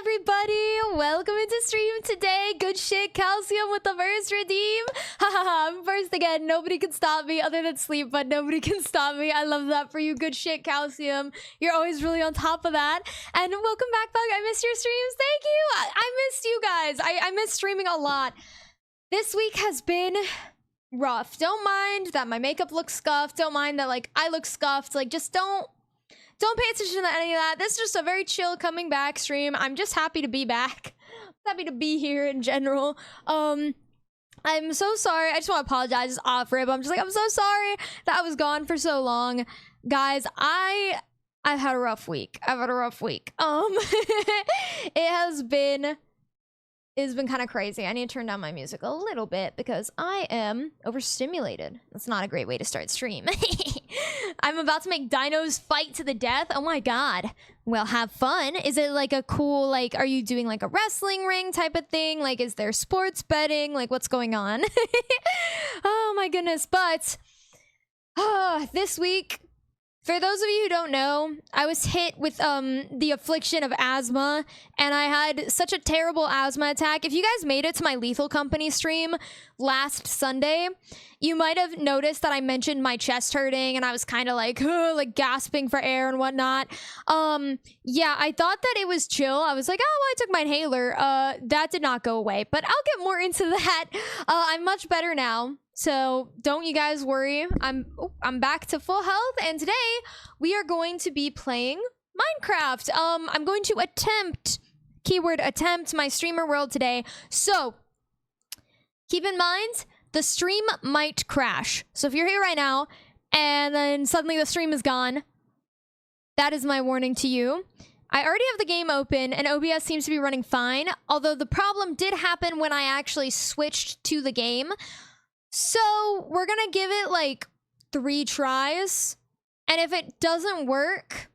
everybody? Welcome into stream today. Good shit, Calcium with the first redeem. Haha, I'm first again. Nobody can stop me other than sleep, but nobody can stop me. I love that for you. Good shit, Calcium. You're always really on top of that. And welcome back, Bug. I missed your streams. Thank you. I missed you guys. I miss streaming a lot. This week has been rough. Don't mind that my makeup looks scuffed. Don't mind that like I look scuffed. Like just don't pay attention to any of that. This is just a very chill coming back stream. I'm just happy to be back. Happy to be here in general. I'm so sorry. I just want to apologize off rip. I'm just like, I'm so sorry that I was gone for so long. Guys, I've had a rough week. I've had a rough week. It's been kind of crazy. I need to turn down my music a little bit because I am overstimulated. That's not a great way to start stream. I'm about to make dinos fight to the death. Oh my god. Well, have fun. Is it like a cool, like, are you doing like a wrestling ring type of thing? Like, is there sports betting? Like, what's going on? Oh my goodness. But this week, for those of you who don't know, I was hit with the affliction of asthma, and I had such a terrible asthma attack. If you guys made it to my Lethal Company stream last Sunday, you might have noticed that I mentioned my chest hurting, and I was kind of like gasping for air and whatnot. Yeah, I thought that it was chill. I was like, oh, well, I took my inhaler. That did not go away, but I'll get more into that. I'm much better now. So don't you guys worry. I'm back to full health, and today we are going to be playing Minecraft. I'm going to attempt, keyword attempt, my streamer world today. So keep in mind, the stream might crash. So if you're here right now and then suddenly the stream is gone, that is my warning to you. I already have the game open and OBS seems to be running fine, although the problem did happen when I actually switched to the game. So we're gonna give it like 3 tries, and if it doesn't work,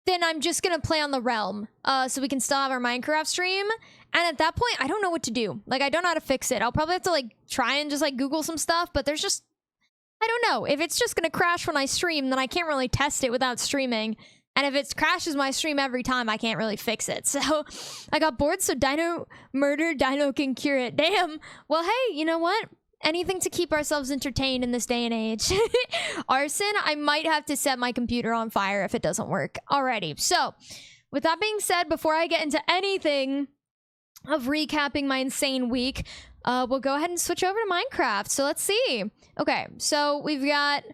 then I'm just gonna play on the Realm, so we can still have our Minecraft stream. And at that point, I don't know what to do. Like, I don't know how to fix it. I'll probably have to like try and just like Google some stuff, but there's just, I don't know. If it's just gonna crash when I stream, then I can't really test it without streaming. And if it crashes my stream every time, I can't really fix it. So I got bored, so Dino can cure it. Damn. Well, hey, you know what? Anything to keep ourselves entertained in this day and age. Arson, I might have to set my computer on fire if it doesn't work. Alrighty, so with that being said, before I get into anything of recapping my insane week, we'll go ahead and switch over to Minecraft. So let's see. Okay, so we've got...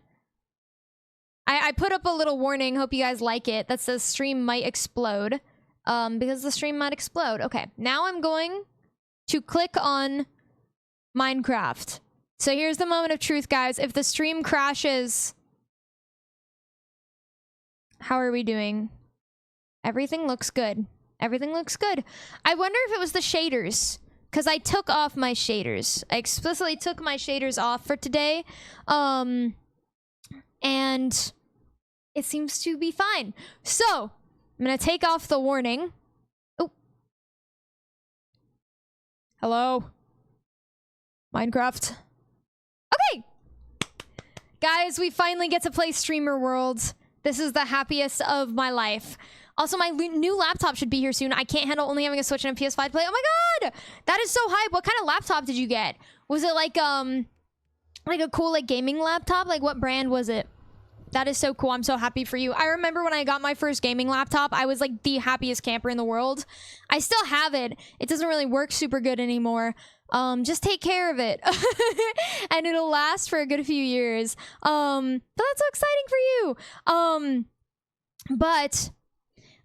I put up a little warning, hope you guys like it, that says stream might explode. Because the stream might explode. Okay, now I'm going to click on Minecraft. So here's the moment of truth, guys. If the stream crashes, how are we doing? Everything looks good. Everything looks good. I wonder if it was the shaders, because I took off my shaders. I explicitly took my shaders off for today. And it seems to be fine. So I'm gonna take off the warning. Oh. Hello? Minecraft. Okay! Guys, we finally get to play Streamer World. This is the happiest of my life. Also, my new laptop should be here soon. I can't handle only having a Switch and a PS5 to play. Oh my god! That is so hype. What kind of laptop did you get? Was it like a cool like gaming laptop? Like what brand was it? That is so cool. I'm so happy for you. I remember when I got my first gaming laptop, I was like the happiest camper in the world. I still have it. It doesn't really work super good anymore. Just take care of it. And it'll last for a good few years. But that's so exciting for you. But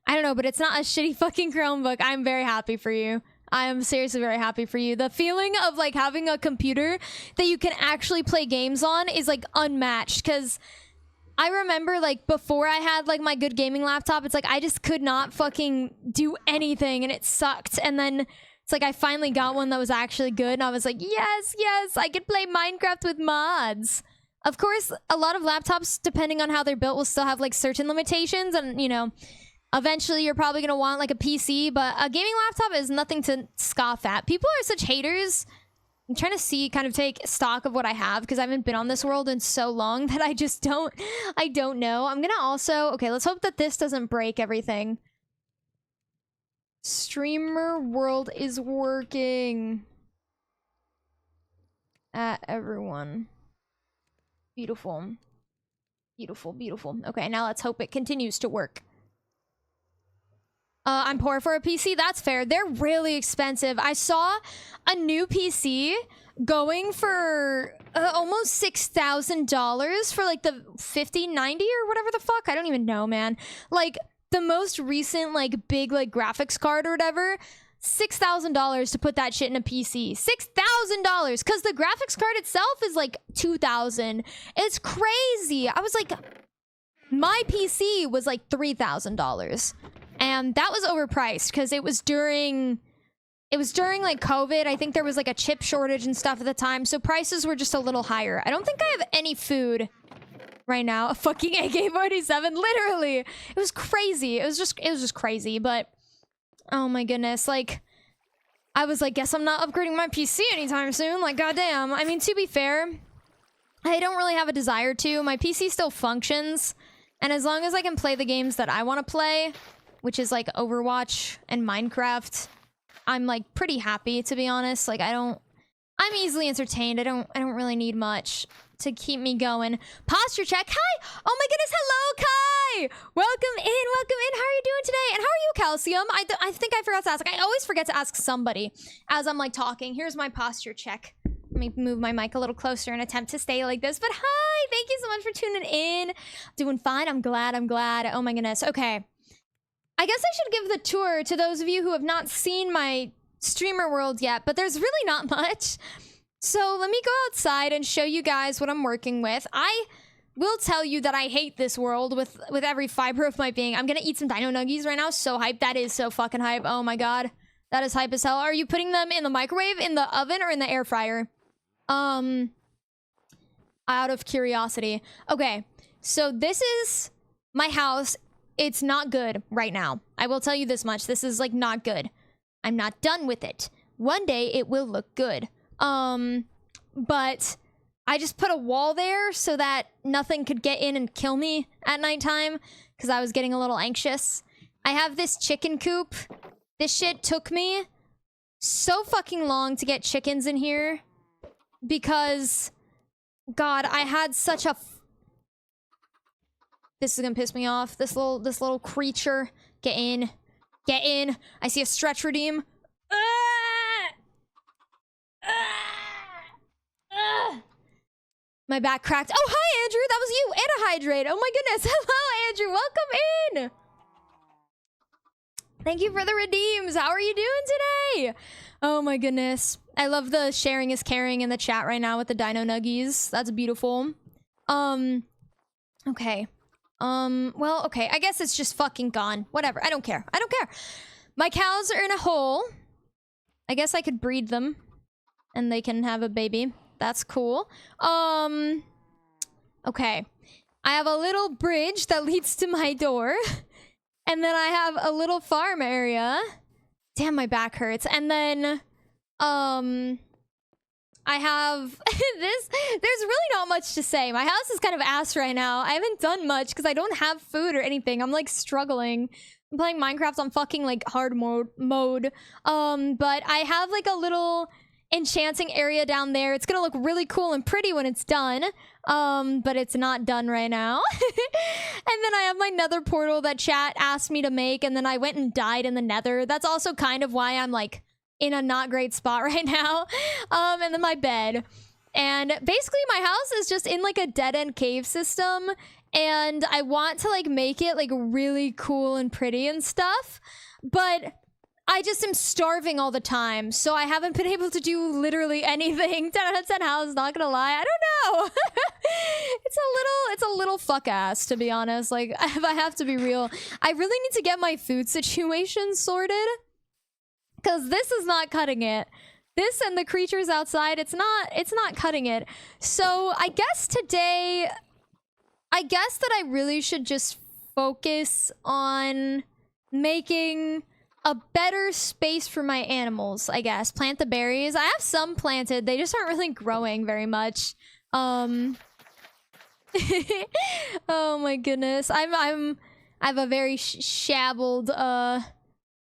I don't know, but it's not a shitty fucking Chromebook. I'm very happy for you. I am seriously very happy for you. The feeling of like having a computer that you can actually play games on is like unmatched, because I remember like before I had like my good gaming laptop, it's like I just could not fucking do anything and it sucked. And then it's like I finally got one that was actually good, and I was like, yes, I could play Minecraft with mods. Of course, a lot of laptops, depending on how they're built, will still have like certain limitations, and you know, eventually you're probably gonna want like a PC, but a gaming laptop is nothing to scoff at. People are such haters. I'm trying to kind of take stock of what I have, because I haven't been on this world in so long that I don't know. I'm gonna also, okay, let's hope that this doesn't break everything. Streamer world is working. At everyone. Beautiful. Beautiful, beautiful. Okay, now let's hope it continues to work. I'm poor for a PC. That's fair. They're really expensive. I saw a new PC going for almost $6,000 for like the 5090 or whatever the fuck. I don't even know, man. Like the most recent like big like graphics card or whatever. $6,000 to put that shit in a PC. $6,000 because the graphics card itself is like $2,000. It's crazy. I was like, my PC was like $3,000. And that was overpriced because it was during like COVID. I think there was like a chip shortage and stuff at the time, so prices were just a little higher. I don't think I have any food right now. A fucking AK-47, literally. It was crazy. It was just crazy. But oh my goodness, like I was like, guess I'm not upgrading my PC anytime soon. Like goddamn. I mean, to be fair, I don't really have a desire to. My PC still functions, and as long as I can play the games that I want to play, which is like Overwatch and Minecraft, I'm like pretty happy, to be honest. Like I'm easily entertained. I don't really need much to keep me going. Posture check. Hi. Oh my goodness. Hello, Kai. Welcome in. How are you doing today? And how are you, Calcium? I think I forgot to ask. I always forget to ask somebody as I'm like talking. Here's my posture check. Let me move my mic a little closer and attempt to stay like this. But hi. Thank you so much for tuning in. Doing fine. I'm glad. Oh my goodness. Okay. I guess I should give the tour to those of you who have not seen my streamer world yet, but there's really not much. So let me go outside and show you guys what I'm working with. I will tell you that I hate this world with every fiber of my being. I'm gonna eat some Dino Nuggies right now. So hype. That is so fucking hype. Oh my god. That is hype as hell. Are you putting them in the microwave, in the oven, or in the air fryer? Out of curiosity. Okay, so this is my house. It's not good right now. I will tell you this much. This is like not good. I'm not done with it. One day it will look good. But I just put a wall there so that nothing could get in and kill me at nighttime because I was getting a little anxious. I have this chicken coop. This shit took me so fucking long to get chickens in here because, God, I had such a... This is gonna piss me off. This little creature. Get in. Get in. I see a stretch redeem. My back cracked. Oh, hi, Andrew. That was you. And a hydrate. Oh my goodness. Hello, Andrew. Welcome in. Thank you for the redeems. How are you doing today? Oh my goodness. I love the sharing is caring in the chat right now with the Dino Nuggies. That's beautiful. Okay. Well, okay. I guess it's just fucking gone. Whatever. I don't care. I don't care. My cows are in a hole. I guess I could breed them and they can have a baby. That's cool. Okay. I have a little bridge that leads to my door. And then I have a little farm area. Damn, my back hurts. And then, I have this. There's really not much to say. My house is kind of ass right now. I haven't done much because I don't have food or anything. I'm like struggling. I'm playing Minecraft on fucking like hard mode. But I have like a little enchanting area down there. It's gonna look really cool and pretty when it's done. But it's not done right now. And then I have my nether portal that chat asked me to make, and then I went and died in the nether. That's also kind of why I'm like in a not great spot right now. And then my bed. And basically my house is just in like a dead-end cave system, and I want to like make it like really cool and pretty and stuff, but I just am starving all the time, so I haven't been able to do literally anything. 10 out of 10 house, not gonna lie. I don't know. It's a little fuck ass, to be honest. Like, if I have to be real, I really need to get my food situation sorted, because this is not cutting it. This and the creatures outside, it's not cutting it. So I guess today, I guess that I really should just focus on making a better space for my animals, I guess. Plant the berries. I have some planted. They just aren't really growing very much. Oh my goodness. I have a very shabbled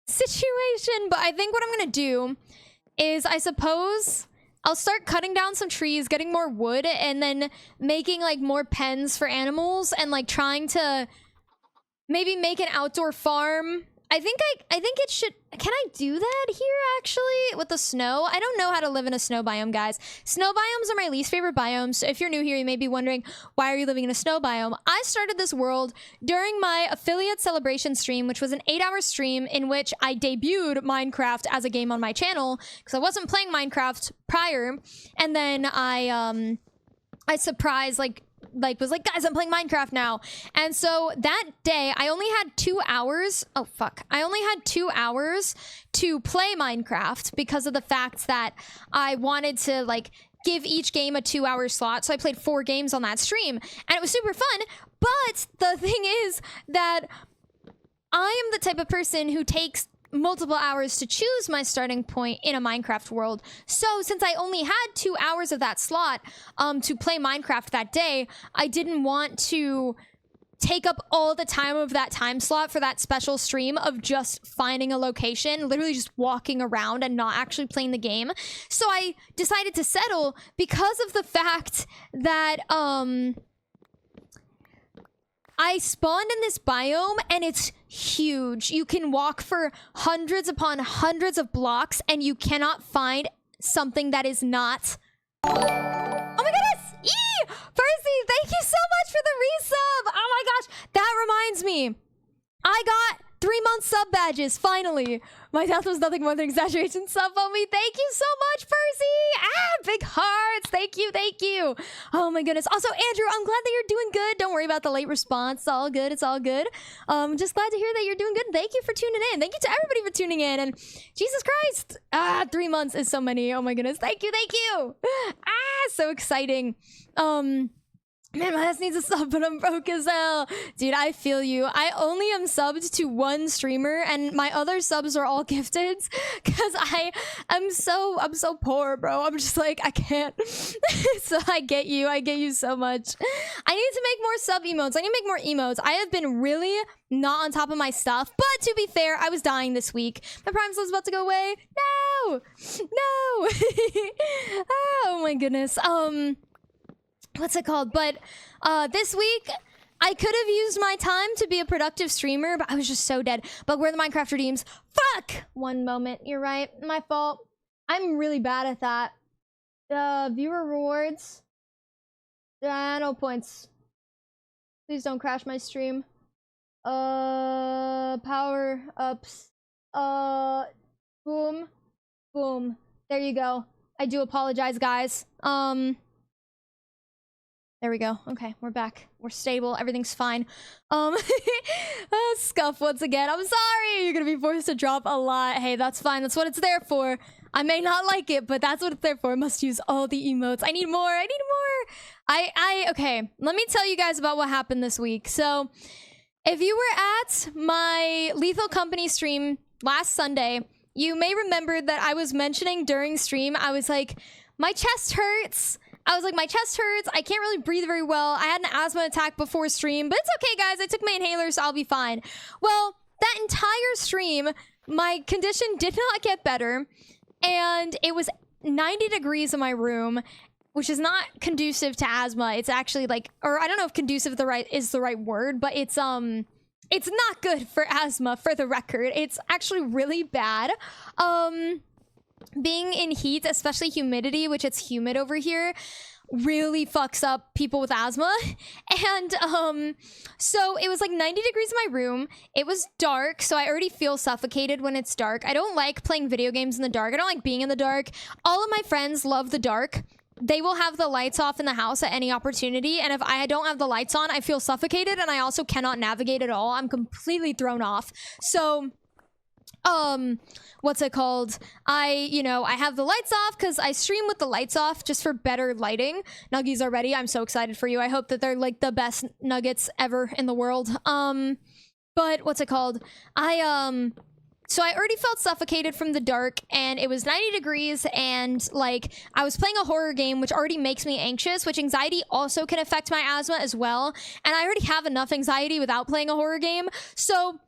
situation. But I think what I'm gonna do is, I suppose I'll start cutting down some trees, getting more wood, and then making like more pens for animals, and like trying to maybe make an outdoor farm. I think it should. Can I do that here actually with the snow? I don't know how to live in a snow biome, guys. Snow biomes are my least favorite biomes. So if you're new here, you may be wondering, why are you living in a snow biome? I started this world during my affiliate celebration stream, which was an 8-hour stream in which I debuted Minecraft as a game on my channel because I wasn't playing Minecraft prior, and then I surprised was like, guys, I'm playing Minecraft now. And so that day I only had 2 hours. Oh fuck, I only had 2 hours to play Minecraft because of the fact that I wanted to like give each game a 2-hour slot. So I played 4 games on that stream, and it was super fun. But the thing is that I am the type of person who takes multiple hours to choose my starting point in a Minecraft world. So since I only had 2 hours of that slot to play Minecraft that day, I didn't want to take up all the time of that time slot for that special stream of just finding a location, literally just walking around and not actually playing the game. So I decided to settle because of the fact that I spawned in this biome and it's huge. You can walk for hundreds upon hundreds of blocks and you cannot find something that is not... Oh my goodness! Eee! Percy, thank you so much for the resub! Oh my gosh! That reminds me. I got 3-month sub badges, finally. My death was nothing more than exaggeration. Sub on me. Thank you so much, Percy! Ah, big hearts! Thank you, thank you! Oh my goodness. Also, Andrew, I'm glad that you're doing good. Don't worry about the late response. It's all good, it's all good. Just glad to hear that you're doing good. Thank you for tuning in. Thank you to everybody for tuning in. And Jesus Christ! 3 months is so many. Oh my goodness. Thank you, thank you! So exciting. Man, my ass needs a sub, but I'm broke as hell. Dude, I feel you. I only am subbed to 1 streamer, and my other subs are all gifted because I'm so poor, bro. I'm just like, I can't. So I get you so much. I need to make more sub emotes. I need to make more emotes. I have been really not on top of my stuff, but to be fair, I was dying this week. My Prime was about to go away. No! Oh my goodness. What's it called? But this week I could have used my time to be a productive streamer, but I was just so dead. But where are the Minecraft redeems? Fuck! One moment. You're right. My fault. I'm really bad at that. Viewer rewards. No points. Please don't crash my stream. Power ups. Boom. Boom. There you go. I do apologize, guys. There we go. Okay, we're back. We're stable. Everything's fine. Scuff once again. I'm sorry. You're gonna be forced to drop a lot. Hey, that's fine. That's what it's there for. I may not like it, but that's what it's there for. I must use all the emotes. I need more. I need more. Okay, let me tell you guys about what happened this week. So, if you were at my Lethal Company stream last Sunday, you may remember that I was mentioning during stream, I was like, my chest hurts. I was like, my chest hurts. I can't really breathe very well. I had an asthma attack before stream, but it's okay, guys. I took my inhaler, so I'll be fine. Well, that entire stream, my condition did not get better, and it was 90 degrees in my room, which is not conducive to asthma. It's actually like, or I don't know if conducive is the right word, but it's not good for asthma, for the record. It's actually really bad. Being in heat, especially humidity, which it's humid over here, really fucks up people with asthma. And so it was like 90 degrees in my room. It was dark, so I already feel suffocated when it's dark. I don't like playing video games in the dark. I don't like being in the dark. All of my friends love the dark. They will have the lights off in the house at any opportunity, and if I don't have the lights on, I feel suffocated, and I also cannot navigate at all. I'm completely thrown off. So what's it called? I have the lights off because I stream with the lights off just for better lighting. Nuggies are ready. I'm so excited for you. I hope that they're like the best nuggets ever in the world. But what's it called? So I already felt suffocated from the dark, and it was 90 degrees, and like I was playing a horror game, which already makes me anxious, which anxiety also can affect my asthma as well. And I already have enough anxiety without playing a horror game. So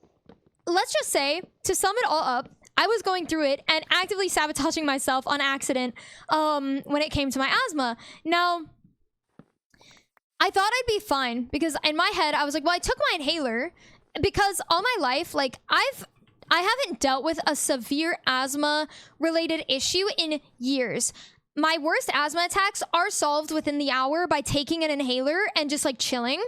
let's just say, to sum it all up, I was going through it and actively sabotaging myself on accident when it came to my asthma. Now, I thought I'd be fine because in my head, I was like, well, I took my inhaler because all my life, like, I haven't dealt with a severe asthma related issue in years. My worst asthma attacks are solved within the hour by taking an inhaler and just like chilling.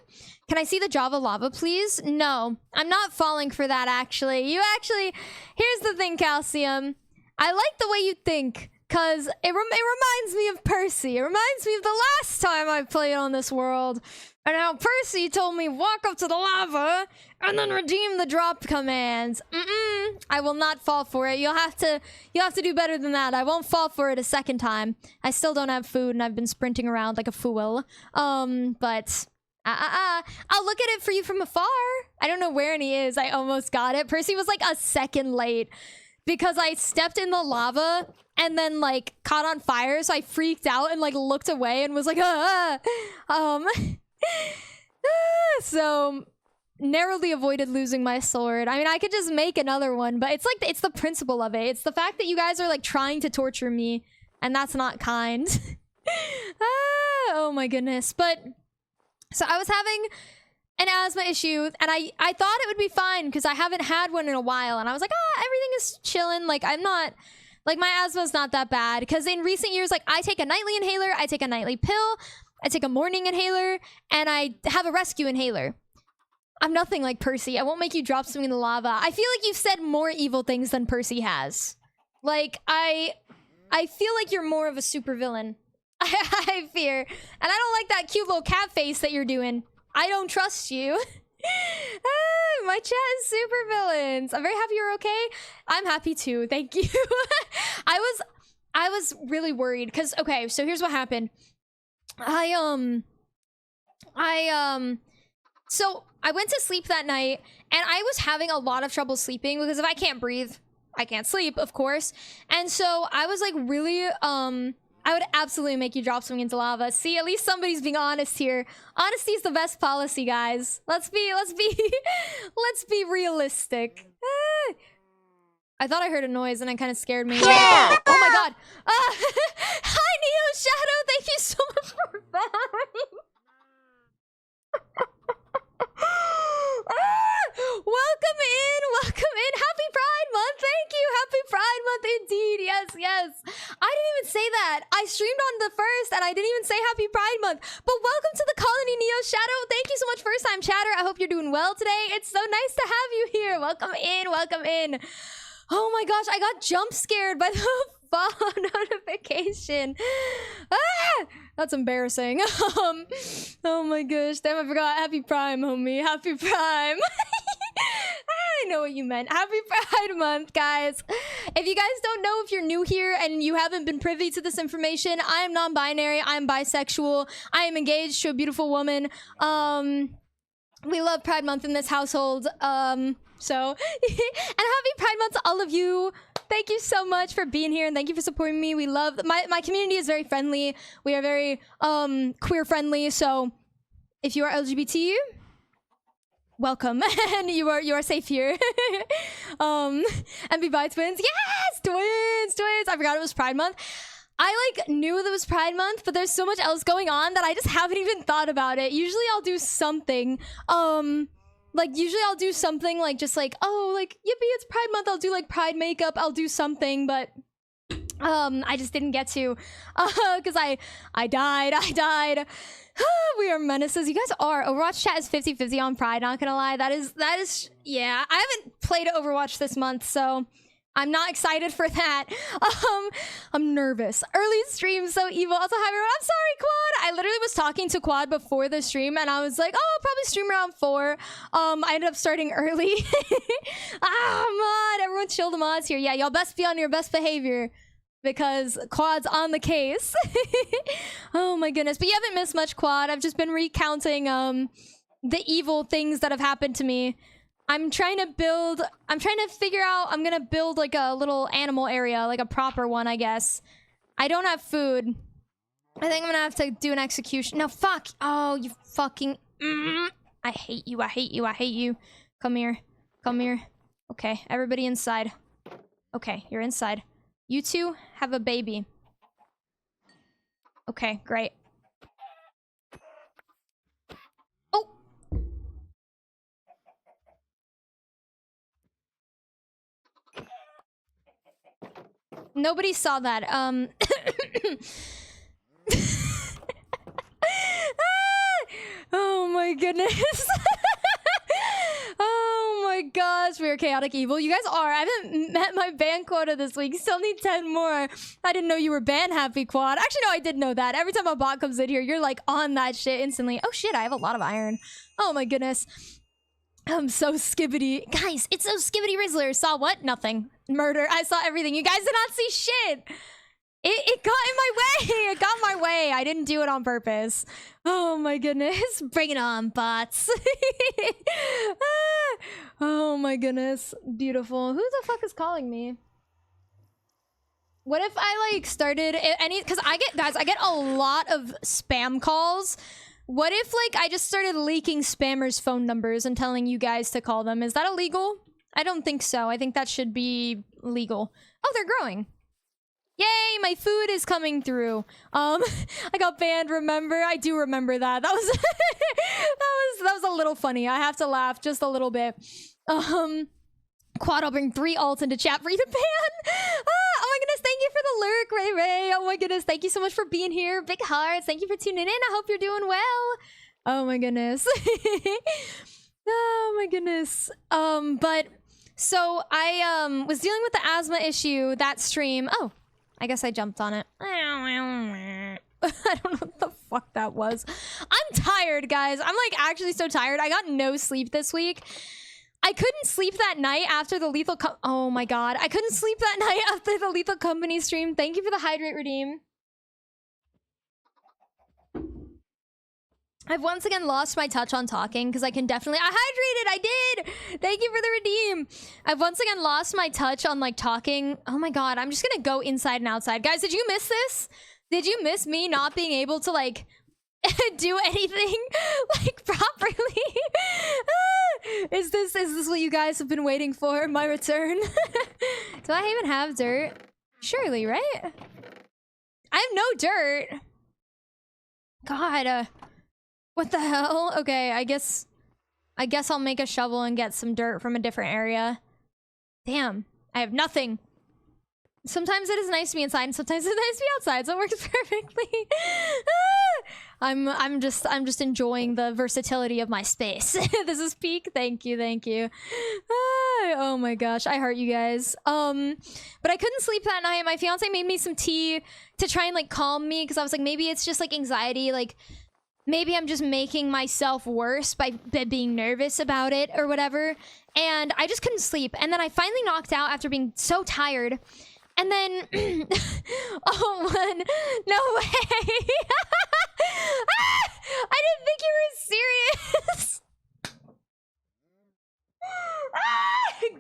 Can I see the Java lava, please? No, I'm not falling for that, actually. Here's the thing, Calcium. I like the way you think, because it reminds me of Percy. It reminds me of the last time I played on this world. And how Percy told me, walk up to the lava and then redeem the drop commands. I will not fall for it. You'll have to do better than that. I won't fall for it a second time. I still don't have food and I've been sprinting around like a fool. But I'll look at it for you from afar. I don't know where he is. I almost got it. Percy was like a second late because I stepped in the lava and then like caught on fire. So I freaked out and like looked away and was like, so narrowly avoided losing my sword. I mean, I could just make another one, but it's like, it's the principle of it. It's the fact that you guys are like trying to torture me and that's not kind. Oh my goodness. But so I was having an asthma issue and I thought it would be fine because I haven't had one in a while. And I was like, everything is chilling. Like I'm not, like my asthma is not that bad. Because in recent years, like I take a nightly inhaler, I take a nightly pill, I take a morning inhaler, and I have a rescue inhaler. I'm nothing like Percy. I won't make you drop something in the lava. I feel like you've said more evil things than Percy has. Like, I feel like you're more of a supervillain. I fear. And I don't like that cute little cat face that you're doing. I don't trust you. My chat is super villains. I'm very happy you're okay. I'm happy too. Thank you. I was really worried because, okay, so here's what happened. So I went to sleep that night and I was having a lot of trouble sleeping because if I can't breathe, I can't sleep, of course. And so I was like really, I would absolutely make you drop something into lava. See, at least somebody's being honest here. Honesty is the best policy, guys. Let's be realistic. I thought I heard a noise and it kind of scared me. Oh my god. Hi, Neo Shadow. Thank you so much for following. Welcome in. Happy Pride Month. Thank you. Happy Pride Month indeed. Yes. I didn't even say that. I streamed on the 1st and I didn't even say Happy Pride Month. But welcome to the colony, Neo Shadow. Thank you so much, first time chatter. I hope you're doing well today. It's so nice to have you here. Welcome in. Oh my gosh, I got jump scared by the follow notification. That's embarrassing. Oh my gosh, damn, I forgot. Happy Prime, homie. Happy Prime. I know what you meant. Happy Pride Month, guys. If you guys don't know, if you're new here and you haven't been privy to this information, I am non-binary. I am bisexual. I am engaged to a beautiful woman. We love Pride Month in this household. So, and happy Pride Month to all of you. Thank you so much for being here and thank you for supporting me. We love, my community is very friendly. We are very queer friendly. So if you are LGBT, welcome. And you are safe here. And be by twins. Yes, twins. I forgot it was Pride Month. I like knew that it was Pride Month, but there's so much else going on that I just haven't even thought about it. Usually I'll do something. Like, usually I'll do something like, just like, oh, like, yippee, it's Pride Month. I'll do, like, Pride makeup. I'll do something, but, I just didn't get to, because I died. We are menaces. You guys are. Overwatch chat is 50-50 on Pride, not gonna lie. That is, yeah. I haven't played Overwatch this month, so I'm not excited for that. I'm nervous. Early stream, so evil. Also, hi everyone. I'm sorry, Quad. I literally was talking to Quad before the stream, and I was like, oh, I'll probably stream around 4. I ended up starting early. Mod. Everyone chill the mods here. Yeah, y'all best be on your best behavior because Quad's on the case. Oh my goodness. But you haven't missed much, Quad. I've just been recounting the evil things that have happened to me. I'm trying to figure out, I'm gonna build like a little animal area, like a proper one, I guess. I don't have food. I think I'm gonna have to do an execution. No, fuck. Oh, you fucking... I hate you. Come here. Okay, everybody inside. Okay, you're inside. You two have a baby. Okay, great. Oh! Nobody saw that. Oh my goodness. Oh my gosh, we are chaotic evil. You guys are. I haven't met my ban quota this week. Still need 10 more. I didn't know you were ban happy, Quad. Actually, no, I did know that. Every time a bot comes in here, you're like on that shit instantly. Oh shit, I have a lot of iron. Oh my goodness. I'm so skibbity. Guys, it's so skibbity Rizzler. Saw what? Nothing. Murder. I saw everything. You guys did not see shit. It got in my way. It got my way. I didn't do it on purpose. Oh my goodness. Bring it on, bots. Oh my goodness. Beautiful. Who the fuck is calling me? What if I like started any, because I get a lot of spam calls. What if like I just started leaking spammers' phone numbers and telling you guys to call them? Is that illegal? I don't think so. I think that should be legal. Oh, they're growing. Yay, my food is coming through. I got banned, remember? I do remember that. That was that was a little funny. I have to laugh just a little bit. Quad, I'll bring 3 alts into chat for you to ban. Oh my goodness, thank you for the lurk, Ray Ray. Oh my goodness, thank you so much for being here. Big hearts, thank you for tuning in. I hope you're doing well. Oh my goodness. Oh my goodness. But so I was dealing with the asthma issue that stream. Oh, I guess I jumped on it. I don't know what the fuck that was. I'm tired, guys. I'm like actually so tired. I got no sleep this week. I couldn't sleep that night after the Lethal oh my god. I couldn't sleep that night after the Lethal Company stream. Thank you for the hydrate redeem. I've once again lost my touch on talking because I can definitely... I hydrated! I did! Thank you for the redeem. I've once again lost my touch on like talking. Oh my god, I'm just gonna go inside and outside. Guys, did you miss this? Did you miss me not being able to like do anything like properly? Is this what you guys have been waiting for? My return? Do I even have dirt? Surely, right? I have no dirt. God, what the hell? Okay, I guess I'll make a shovel and get some dirt from a different area. Damn, I have nothing. Sometimes it is nice to be inside, and sometimes it's nice to be outside, so it works perfectly. I'm just enjoying the versatility of my space. This is peak. Thank you. Oh my gosh, I heart you guys. But I couldn't sleep that night. My fiance made me some tea to try and like calm me because I was like, maybe it's just like anxiety, like maybe I'm just making myself worse by being nervous about it or whatever. And I just couldn't sleep. And then I finally knocked out after being so tired. And then, oh man, no way. I didn't think you were serious.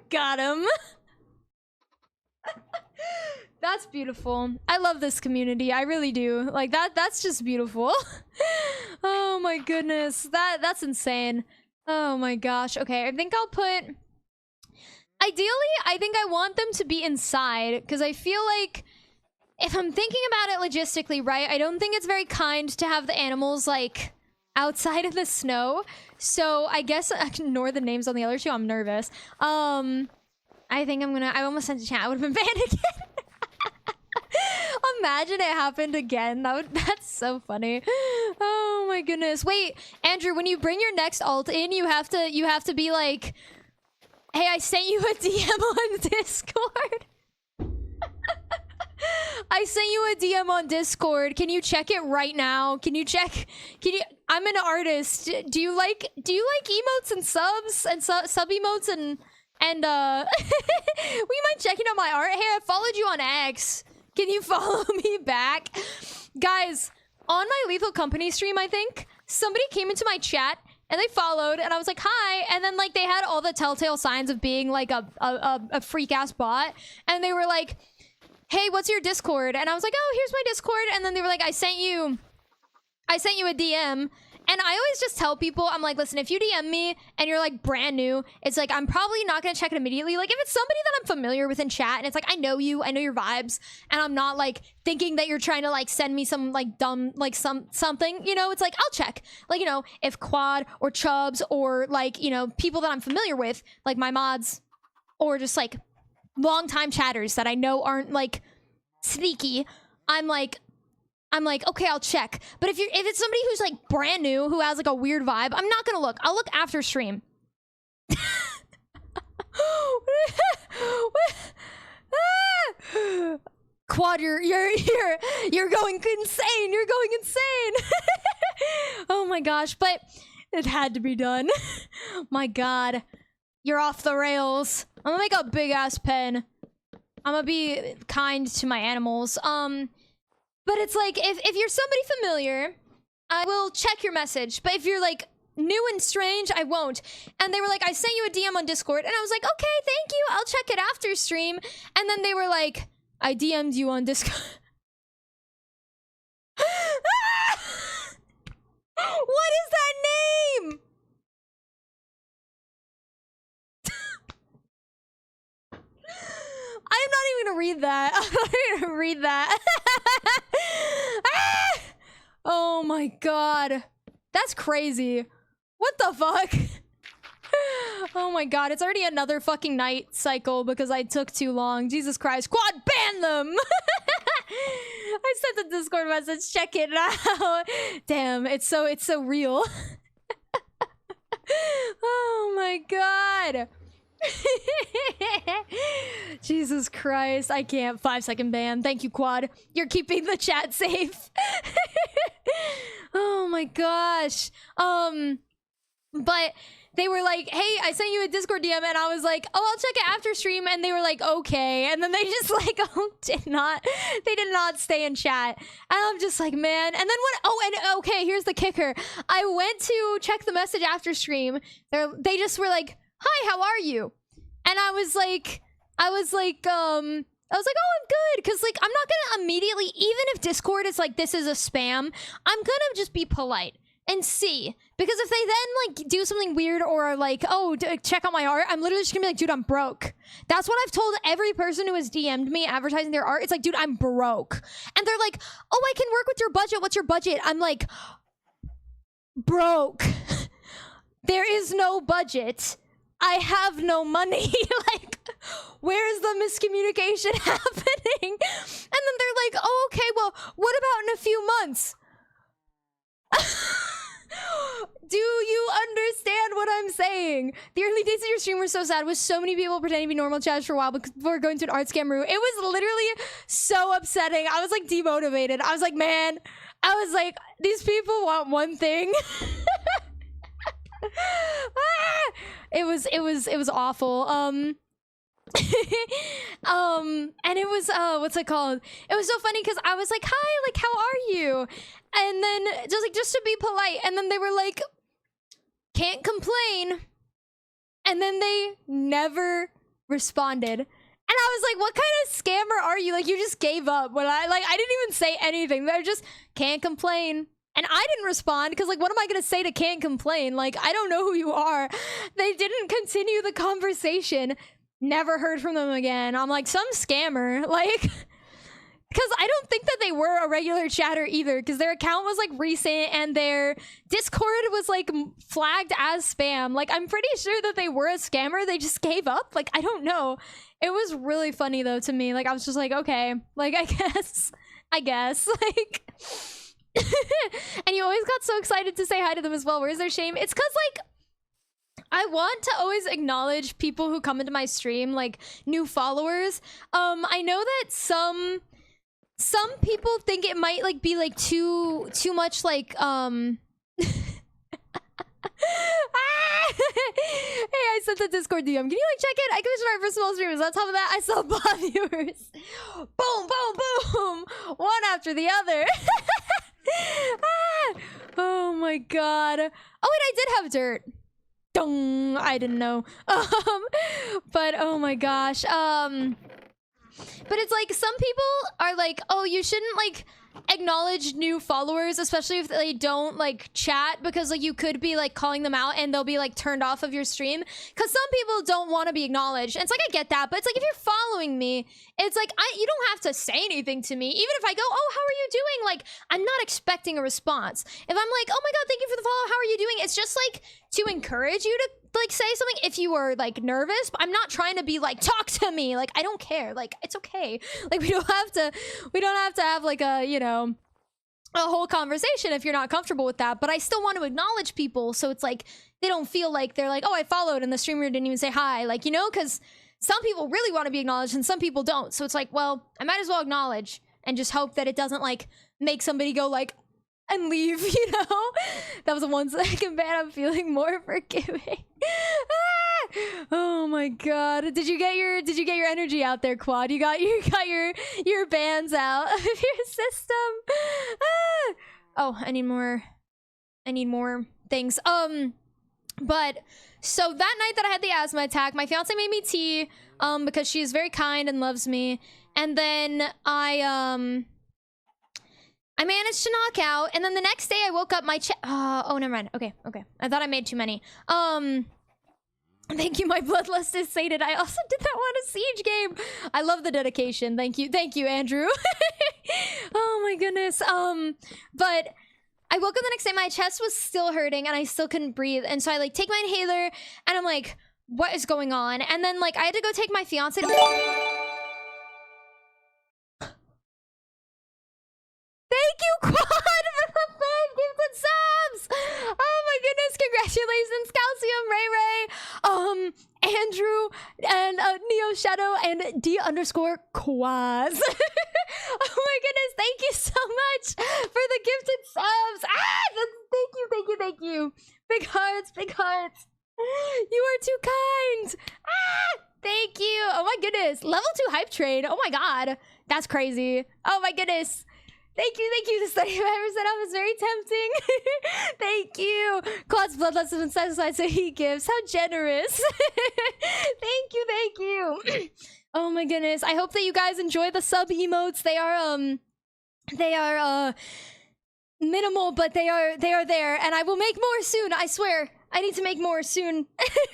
Got him. That's beautiful. I love this community. I really do. Like that's just beautiful. Oh my goodness. That's insane. Oh my gosh. Okay, I think I'll put... Ideally, I think I want them to be inside, because I feel like if I'm thinking about it logistically, right, I don't think it's very kind to have the animals, like, outside of the snow. So I guess I can ignore the names on the other two. I'm nervous. I think I'm gonna... I almost sent a chat. I would have been banned again. Imagine it happened again. That's so funny. Oh my goodness. Wait, Andrew, when you bring your next alt in, you have to be like... Hey, I sent you a DM on Discord. I sent you a DM on Discord. Can you check it right now? Can you check? I'm an artist. Do you like emotes and subs and sub emotes and we mind checking out my art? Hey, I followed you on X. Can you follow me back? Guys, on my Lethal Company stream, I think somebody came into my chat and they followed, and I was like, hi. And then, like, they had all the telltale signs of being, like, a freak-ass bot. And they were like, hey, what's your Discord? And I was like, oh, here's my Discord. And then they were like, I sent you a DM. And I always just tell people, I'm like, listen, if you DM me and you're like brand new, it's like, I'm probably not gonna check it immediately. Like if it's somebody that I'm familiar with in chat and it's like, I know you, I know your vibes, and I'm not like thinking that you're trying to like send me some like dumb, like something, you know, it's like, I'll check. Like, you know, if Quad or Chubbs or like, you know, people that I'm familiar with, like my mods, or just like longtime chatters that I know aren't like sneaky, I'm like, okay, I'll check. But if it's somebody who's like brand new, who has like a weird vibe, I'm not gonna look. I'll look after stream. Quad, you're going insane. You're going insane. Oh my gosh, but it had to be done. My God, you're off the rails. I'm gonna make a big ass pen. I'm gonna be kind to my animals. But it's like, if you're somebody familiar, I will check your message. But if you're like new and strange, I won't. And they were like, I sent you a DM on Discord. And I was like, okay, thank you. I'll check it after stream. And then they were like, I DM'd you on Discord. What is that name? I'm not even gonna read that. I'm not even gonna read that. Ah! Oh my God. That's crazy. What the fuck? Oh my God. It's already another fucking night cycle because I took too long. Jesus Christ. Quad, ban them! I sent a Discord message. Check it out. Damn, it's so real. Oh my God. Jesus Christ, I can't. 5-second ban. Thank you, Quad. You're keeping the chat safe. Oh my gosh. But they were like, hey, I sent you a Discord DM, and I was like, oh, I'll check it after stream, and they were like, okay, and then they just like did not stay in chat, and I'm just like, man. And then okay, here's the kicker. I went to check the message after stream. They just were like, hi, how are you? And I was like, oh, I'm good. Because, like, I'm not going to immediately, even if Discord is like, this is a spam, I'm going to just be polite and see. Because if they then, like, do something weird or are like, oh, check out my art, I'm literally just going to be like, dude, I'm broke. That's what I've told every person who has DM'd me advertising their art. It's like, dude, I'm broke. And they're like, oh, I can work with your budget. What's your budget? I'm like, broke. There is no budget. I have no money. Like, where's the miscommunication happening? And then they're like, oh, okay, well, what about in a few months? Do you understand what I'm saying? The early days of your stream were so sad with so many people pretending to be normal chats for a while before going to an art scam route. It was literally so upsetting. I was like demotivated. I was like, man, these people want one thing. It was awful. And it was what's it called? It was so funny because I was like, hi, like, how are you? And then just to be polite, and then they were like, can't complain. And then they never responded. And I was like, what kind of scammer are you? Like, you just gave up when I didn't even say anything. They're just, can't complain. And I didn't respond because, like, what am I going to say to can't complain? Like, I don't know who you are. They didn't continue the conversation. Never heard from them again. I'm like, some scammer. Like, because I don't think that they were a regular chatter either, because their account was, like, recent and their Discord was, like, flagged as spam. Like, I'm pretty sure that they were a scammer. They just gave up. Like, I don't know. It was really funny, though, to me. Like, I was just like, okay. Like, I guess. Like... And you always got so excited to say hi to them as well. Where's their shame? It's because, like, I want to always acknowledge people who come into my stream, like, new followers. I know that some people think it might, like, be, like, too much, like, Hey, I sent the Discord DM. Can you, like, check it? I commissioned art for small streamers. On top of that, I saw bot viewers. Boom, boom, boom. One after the other. Oh my God. Oh wait, I did have dirt. Dong. I didn't know. But oh my gosh. But it's like some people are like, oh, you shouldn't like acknowledge new followers, especially if they don't like chat, because like you could be like calling them out and they'll be like turned off of your stream, because some people don't want to be acknowledged. And it's like, I get that, but it's like, if you're following me, it's like, you don't have to say anything to me. Even if I go, oh, how are you doing, like, I'm not expecting a response. If I'm like, oh my god, thank you for the follow, how are you doing, it's just like to encourage you to like say something if you were like nervous, but I'm not trying to be like, talk to me, like, I don't care, like, it's okay, like, we don't have to have like a, you know, a whole conversation if you're not comfortable with that. But I still want to acknowledge people, so it's like they don't feel like they're like, oh, I followed and the streamer didn't even say hi, like, you know, because some people really want to be acknowledged and some people don't. So it's like, well, I might as well acknowledge and just hope that it doesn't like make somebody go like and leave, you know. That was a 1 second ban. I'm feeling more forgiving. Oh my god, did you get your energy out there, Quad? You got your bans out of your system. Oh, I need more things. But so that night that I had the asthma attack, my fiance made me tea because she is very kind and loves me. And then I managed to knock out, and then the next day I woke up, my oh, never mind. Okay. I thought I made too many. Thank you, my bloodlust is sated. I also did that one a Siege game. I love the dedication. Thank you, Andrew. Oh my goodness. But I woke up the next day, my chest was still hurting, and I still couldn't breathe. And so I like take my inhaler, and I'm like, what is going on? And then like I had to go take my fiance to Thank you, Quad, for the 5 gifted subs! Oh my goodness, congratulations, Calcium, Ray Ray, Andrew, and Neo Shadow, and D_Quaz. Oh my goodness, thank you so much for the gifted subs! Thank you. Big hearts. You are too kind. Thank you. Oh my goodness, level 2 hype train. Oh my god, that's crazy. Oh my goodness. Thank you. The 75% off is very tempting. Thank you. Quad's bloodlust has been satisfied, so he gives. How generous. Thank you. Oh my goodness. I hope that you guys enjoy the sub emotes. They are minimal, but they are there, and I will make more soon. I swear. I need to make more soon.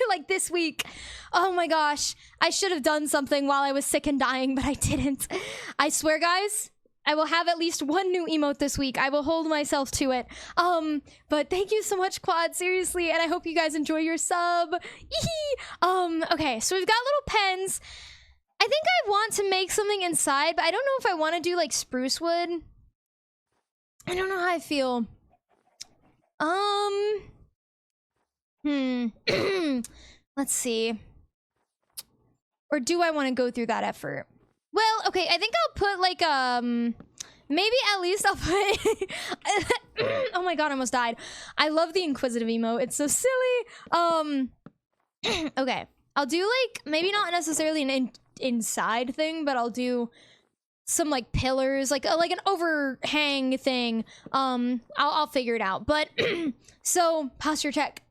Like this week. Oh my gosh. I should have done something while I was sick and dying, but I didn't. I swear, guys, I will have at least 1 new emote this week. I will hold myself to it. But thank you so much, Quad, seriously, and I hope you guys enjoy your sub. Okay, so we've got little pens. I think I want to make something inside, but I don't know if I want to do like spruce wood. I don't know how I feel. Let's see. Or do I want to go through that effort? Well, okay, I think I'll put like, maybe at least I'll put, oh my god, I almost died. I love the inquisitive emote, it's so silly. Okay, I'll do like, maybe not necessarily an inside thing, but I'll do some like pillars, like an overhang thing. I'll figure it out, but, so, posture check.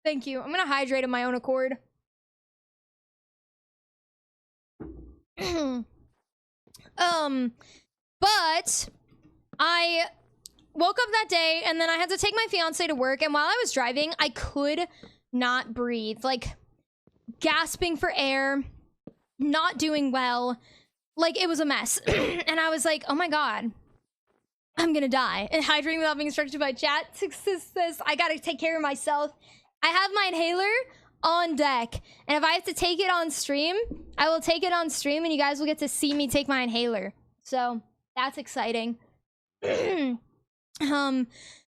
Thank you, I'm gonna hydrate of my own accord. But I woke up that day, and then I had to take my fiance to work, and while I was driving, I could not breathe, like gasping for air, not doing well, like it was a mess. And I was like, oh my god, I'm gonna die. And hydrating without being instructed by chat says I gotta take care of myself. I have my inhaler on deck, and if I have to take it on stream, I will take it on stream, and you guys will get to see me take my inhaler. So that's exciting. I'm kind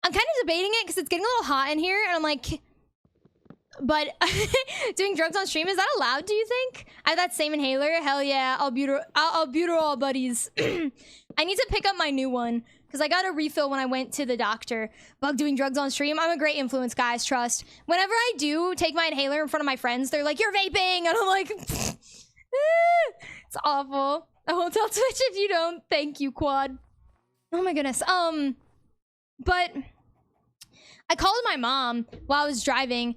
of debating it because it's getting a little hot in here, and I'm like, but doing drugs on stream, is that allowed, do you think? I have that same inhaler. Hell yeah, I'll buterol buddies. I need to pick up my new one because I got a refill when I went to the doctor. Bug doing drugs on stream. I'm a great influence, guys, trust. Whenever I do take my inhaler in front of my friends, they're like, you're vaping, and I'm like, it's awful. I won't tell Twitch if you don't. Thank you, Quad. Oh my goodness. But I called my mom while I was driving,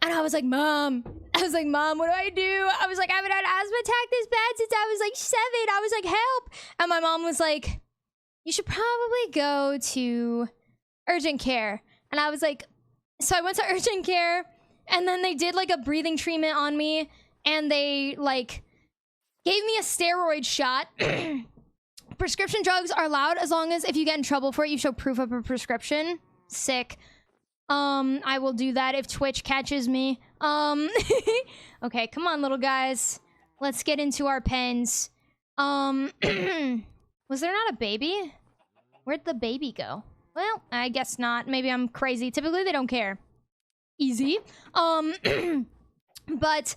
and I was like, Mom, what do I do? I was like, I haven't had an asthma attack this bad since I was like 7. I was like, help. And my mom was like, you should probably go to urgent care. And I was like, so I went to urgent care, and then they did like a breathing treatment on me, and they like gave me a steroid shot. Prescription drugs are allowed as long as if you get in trouble for it, you show proof of a prescription. Sick. I will do that if Twitch catches me. Okay, come on, little guys. Let's get into our pens. Was there not a baby? Where'd the baby go? Well, I guess not. Maybe I'm crazy. Typically, they don't care. Easy. But,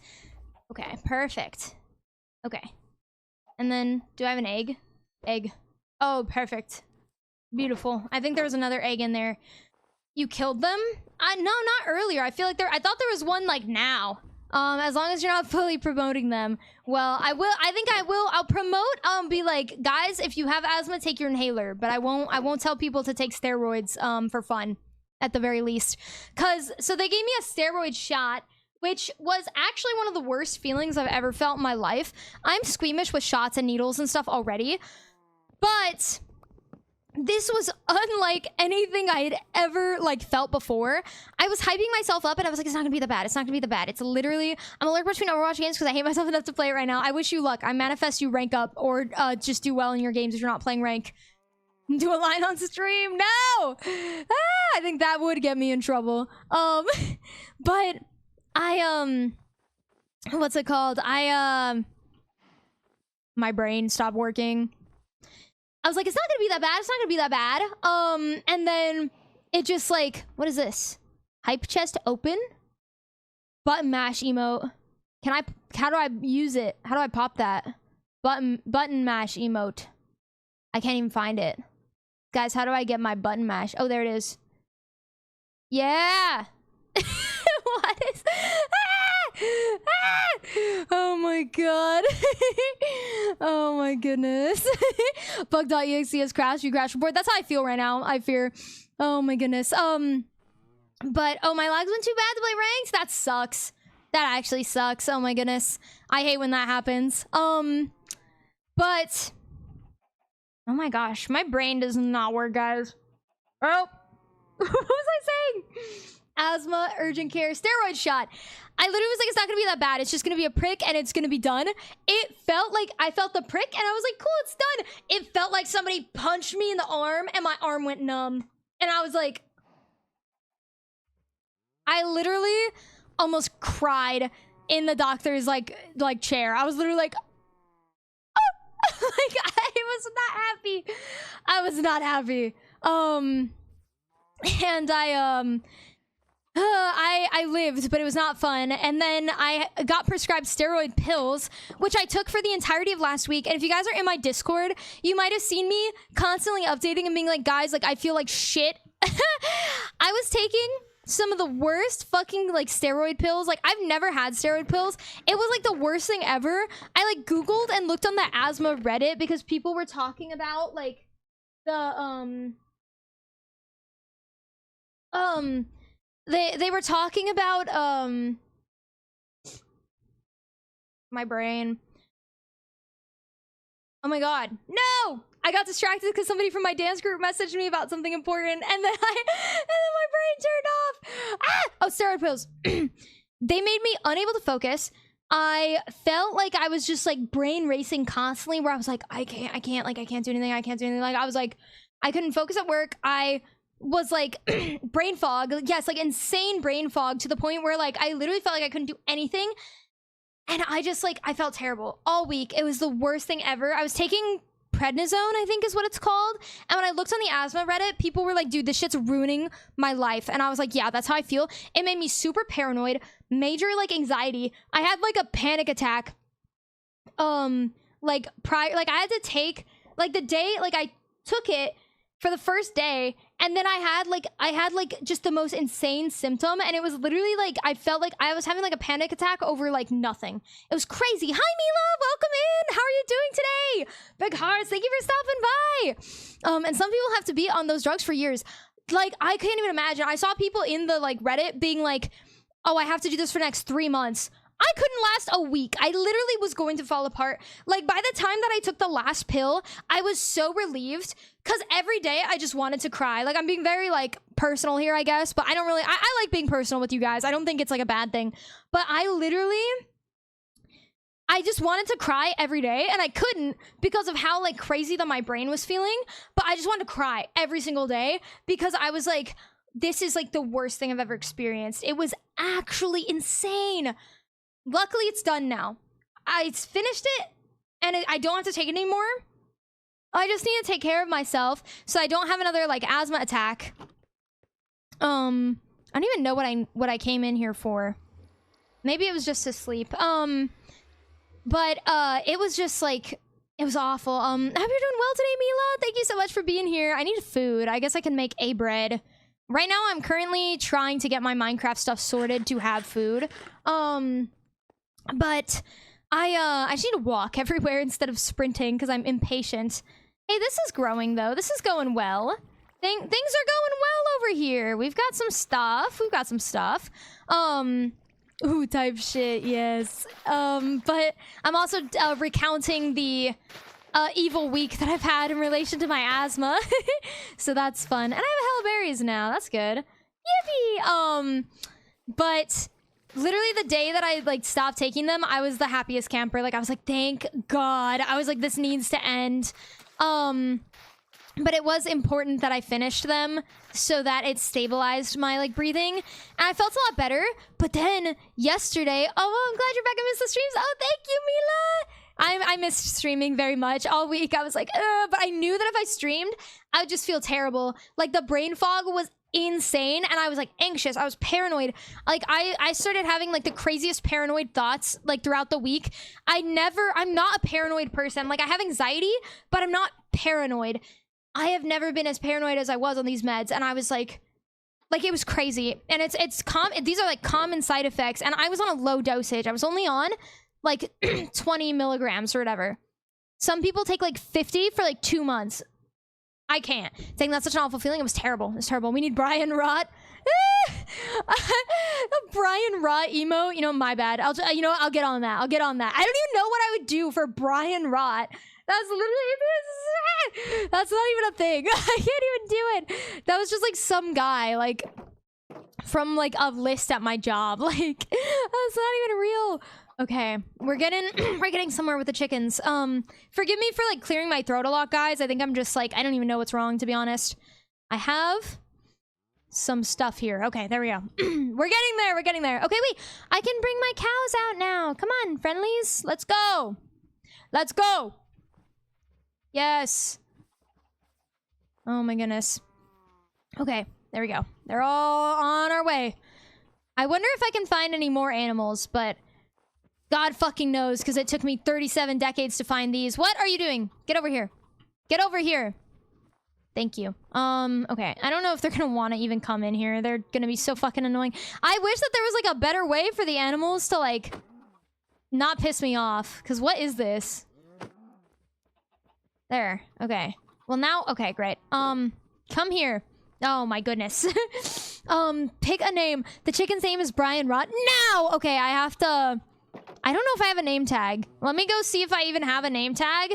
okay, perfect. Okay. And then, do I have an egg? Egg. Oh, perfect. Beautiful. I think there was another egg in there. You killed them? No, not earlier. I feel like I thought there was one, like, now. As long as you're not fully promoting them. Well, I will. I think I will. I'll promote, be like, guys, if you have asthma, take your inhaler. But I won't tell people to take steroids, for fun. At the very least. So they gave me a steroid shot, which was actually one of the worst feelings I've ever felt in my life. I'm squeamish with shots and needles and stuff already. But this was unlike anything I had ever, like, felt before. I was hyping myself up, and I was like, it's not gonna be that bad. It's not gonna be that bad. It's literally, I'm allergic between Overwatch games because I hate myself enough to play it right now. I wish you luck. I manifest you rank up, or just do well in your games if you're not playing rank. Do a line on stream. No! I think that would get me in trouble. But I, what's it called? My brain stopped working. I was like, it's not gonna be that bad. It's not gonna be that bad. And then it just like, what is this? Hype chest open? Button mash emote. How do I use it? How do I pop that? Button mash emote. I can't even find it. Guys, how do I get my button mash? Oh, there it is. Yeah! What is... Oh my god. Oh my goodness. Bug.exe has crashed. You crash report. That's how I feel right now. I fear. Oh my goodness. But, oh, my lags went too bad to play ranks? That sucks. That actually sucks. Oh my goodness. I hate when that happens. But... Oh my gosh, my brain does not work, guys. Oh, what was I saying? Asthma, urgent care, steroid shot. I literally was like, it's not gonna be that bad. It's just gonna be a prick and it's gonna be done. It felt like I felt the prick and I was like, cool, it's done. It felt like somebody punched me in the arm and my arm went numb. And I was like, I literally almost cried in the doctor's like chair. I was literally like, like, I was not happy. I was not happy. And I lived, but it was not fun. And then I got prescribed steroid pills, which I took for the entirety of last week. And if you guys are in my Discord, you might have seen me constantly updating and being like, guys, like, I feel like shit. I was taking some of the worst fucking like steroid pills. Like, I've never had steroid pills. It was like the worst thing ever. I like Googled and looked on the asthma Reddit because people were talking about like the they were talking about my brain. Oh my god. No! I got distracted because somebody from my dance group messaged me about something important, and then my brain turned off. Ah! Oh, steroid pills. They made me unable to focus. I felt like I was just like brain racing constantly, where I was like, I can't do anything. Like, I was like, I couldn't focus at work. I was like brain fog. Yes, like insane brain fog to the point where like I literally felt like I couldn't do anything. And I just like, I felt terrible all week. It was the worst thing ever. I was taking prednisone, I think is what it's called. And when I looked on the asthma Reddit, people were like, dude, this shit's ruining my life. And I was like, yeah, that's how I feel. It made me super paranoid, major like anxiety. I had like a panic attack. Like prior, like I had to take like the day, like I took it for the first day, and then I had like just the most insane symptom, and it was literally like I felt like I was having like a panic attack over like nothing. It was crazy. Hi Mila, welcome in. How are you doing today? Big hearts, thank you for stopping by. And some people have to be on those drugs for years. Like, I can't even imagine. I saw people in the like Reddit being like, oh, I have to do this for the next 3 months. I couldn't last a week. I literally was going to fall apart. Like, by the time that I took the last pill, I was so relieved because every day I just wanted to cry. Like, I'm being very, like, personal here, I guess, but I don't really, I like being personal with you guys. I don't think it's, like, a bad thing. But I just wanted to cry every day, and I couldn't because of how, like, crazy that my brain was feeling. But I just wanted to cry every single day because I was like, this is, like, the worst thing I've ever experienced. It was actually insane. Luckily, it's done now. I finished it, and I don't have to take it anymore. I just need to take care of myself so I don't have another, like, asthma attack. I don't even know what I came in here for. Maybe it was just to sleep. But it was just, like, it was awful. I hope you're doing well today, Mila. Thank you so much for being here. I need food. I guess I can make a bread. Right now, I'm currently trying to get my Minecraft stuff sorted to have food. But I just need to walk everywhere instead of sprinting because I'm impatient. Hey, this is growing, though. This is going well. Things are going well over here. We've got some stuff. Ooh, type shit, yes. But I'm also recounting the evil week that I've had in relation to my asthma. So that's fun. And I have a hell of berries now. That's good. Yippee! But literally the day that I, like, stopped taking them, I was the happiest camper. Like, I was like, thank God. I was like, this needs to end. But it was important that I finished them so that it stabilized my, like, breathing. And I felt a lot better. But then yesterday, oh, I'm glad you're back. I missed the streams. Oh, thank you, Mila. I missed streaming very much all week. I was like, but I knew that if I streamed, I would just feel terrible. Like, the brain fog was insane, and I was, like, anxious. I was paranoid. Like, I started having, like, the craziest paranoid thoughts, like, throughout the week. I'm not a paranoid person. Like, I have anxiety, but I'm not paranoid. I have never been as paranoid as I was on these meds, and I was like it was crazy. And these are, like, common side effects, and I was on a low dosage. I was only on, like, 20 milligrams or whatever. Some people take, like, 50 for, like, 2 months. I can't. Saying that's such an awful feeling. It was terrible. It was terrible. We need Brian Rott. A Brian Rott emo. You know, my bad. I'll get on that. I don't even know what I would do for Brian Rott. That's literally, that's not even a thing. I can't even do it. That was just, like, some guy, like, from, like, a list at my job. Like, that's not even real. Okay, we're getting somewhere with the chickens. Forgive me for, like, clearing my throat a lot, guys. I think I'm just, like, I don't even know what's wrong, to be honest. I have some stuff here. Okay, there we go. We're getting there. Okay, wait, I can bring my cows out now. Come on, friendlies, let's go. Yes. Oh my goodness. Okay, there we go. They're all on our way. I wonder if I can find any more animals, but God fucking knows, because it took me 37 decades to find these. What are you doing? Get over here. Get over here. Thank you. Okay. I don't know if they're gonna want to even come in here. They're gonna be so fucking annoying. I wish that there was, like, a better way for the animals to, like, not piss me off. Because what is this? There. Okay. Well, now... Okay, great. Come here. Oh, my goodness. Pick a name. The chicken's name is Brian Rott. Now! Okay, I have to... I don't know if I have a name tag. Let me go see if I even have a name tag.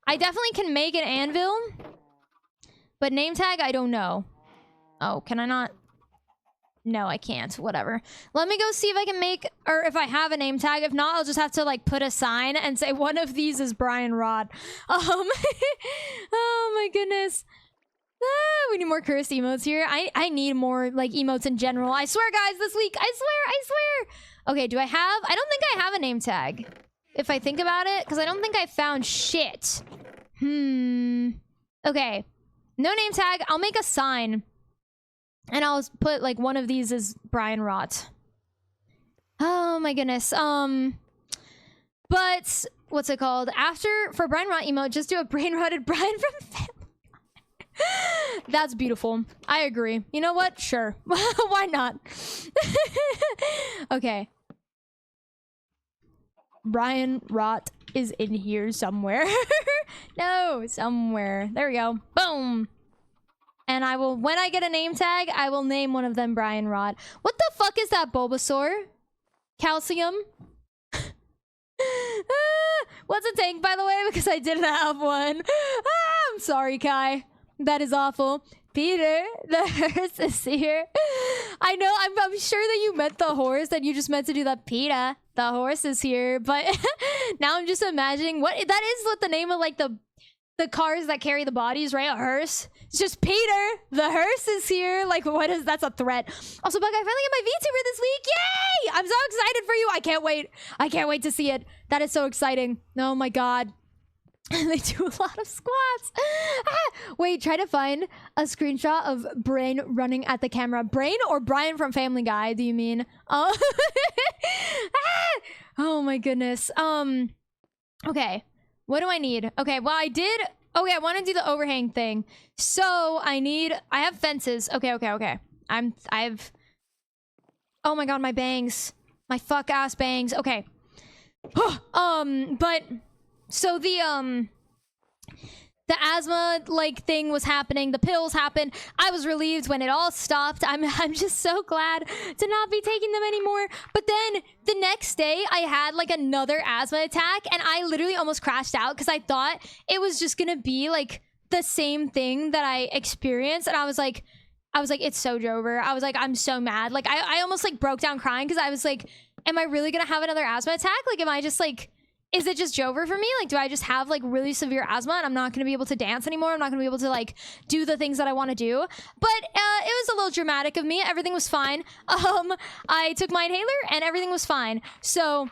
I definitely can make an anvil. But name tag, I don't know. Oh, can I not? No, I can't. Whatever. Let me go see if I can make, or if I have a name tag. If not, I'll just have to, like, put a sign and say one of these is Brian Rott. Oh my goodness. We need more cursed emotes here. I need more, like, emotes in general. I swear, guys, this week. I swear. Okay, I don't think I have a name tag. If I think about it, because I don't think I found shit. Okay. No name tag. I'll make a sign. And I'll put, like, one of these is Brian Rott. Oh my goodness. But what's it called? For Brian Rott emote, just do a brain rotted Brian from Family. That's beautiful. I agree. You know what? Sure. Why not? Okay. Brian Rott is in here somewhere. No, somewhere. There we go. Boom. And I will, when I get a name tag, I will name one of them Brian Rott. What the fuck is that, Bulbasaur? Calcium? What's a tank, by the way? Because I didn't have one. I'm sorry, Kai. That is awful. Peter, the horse is here. I know, I'm sure that you meant the horse, and you just meant to do the Peter, the horse is here. But now I'm just imagining that is what the name of like the cars that carry the bodies, right? A hearse. It's just Peter, the hearse is here. Like, what is that's a threat? Also, Bug, I finally get my VTuber this week. Yay! I'm so excited for you. I can't wait. I can't wait to see it. That is so exciting. Oh my god. They do a lot of squats. Wait, try to find a screenshot of Brain running at the camera. Brain or Brian from Family Guy, do you mean? Oh, oh my goodness. Okay. What do I need? Okay, well, I did... Okay, I want to do the overhang thing. So, I have fences. Okay. I've... Oh my god, my bangs. My fuck-ass bangs. Okay. But... So the asthma like thing was happening, the pills happened. I was relieved when it all stopped. I'm just so glad to not be taking them anymore. But then the next day I had like another asthma attack, and I literally almost crashed out because I thought it was just gonna be like the same thing that I experienced, and I was like, it's so Jover. I was like, I'm so mad. Like I almost like broke down crying because I was like, am I really gonna have another asthma attack? Like, am I just like, is it just Jover for me? Like, do I just have like really severe asthma and I'm not going to be able to dance anymore? I'm not going to be able to like do the things that I want to do. But it was a little dramatic of me. Everything was fine. I took my inhaler and everything was fine. So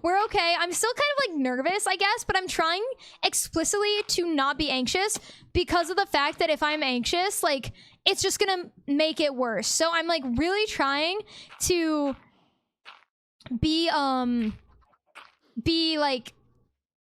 we're okay. I'm still kind of like nervous, I guess, but I'm trying explicitly to not be anxious because of the fact that if I'm anxious, like it's just going to make it worse. So I'm like really trying to be like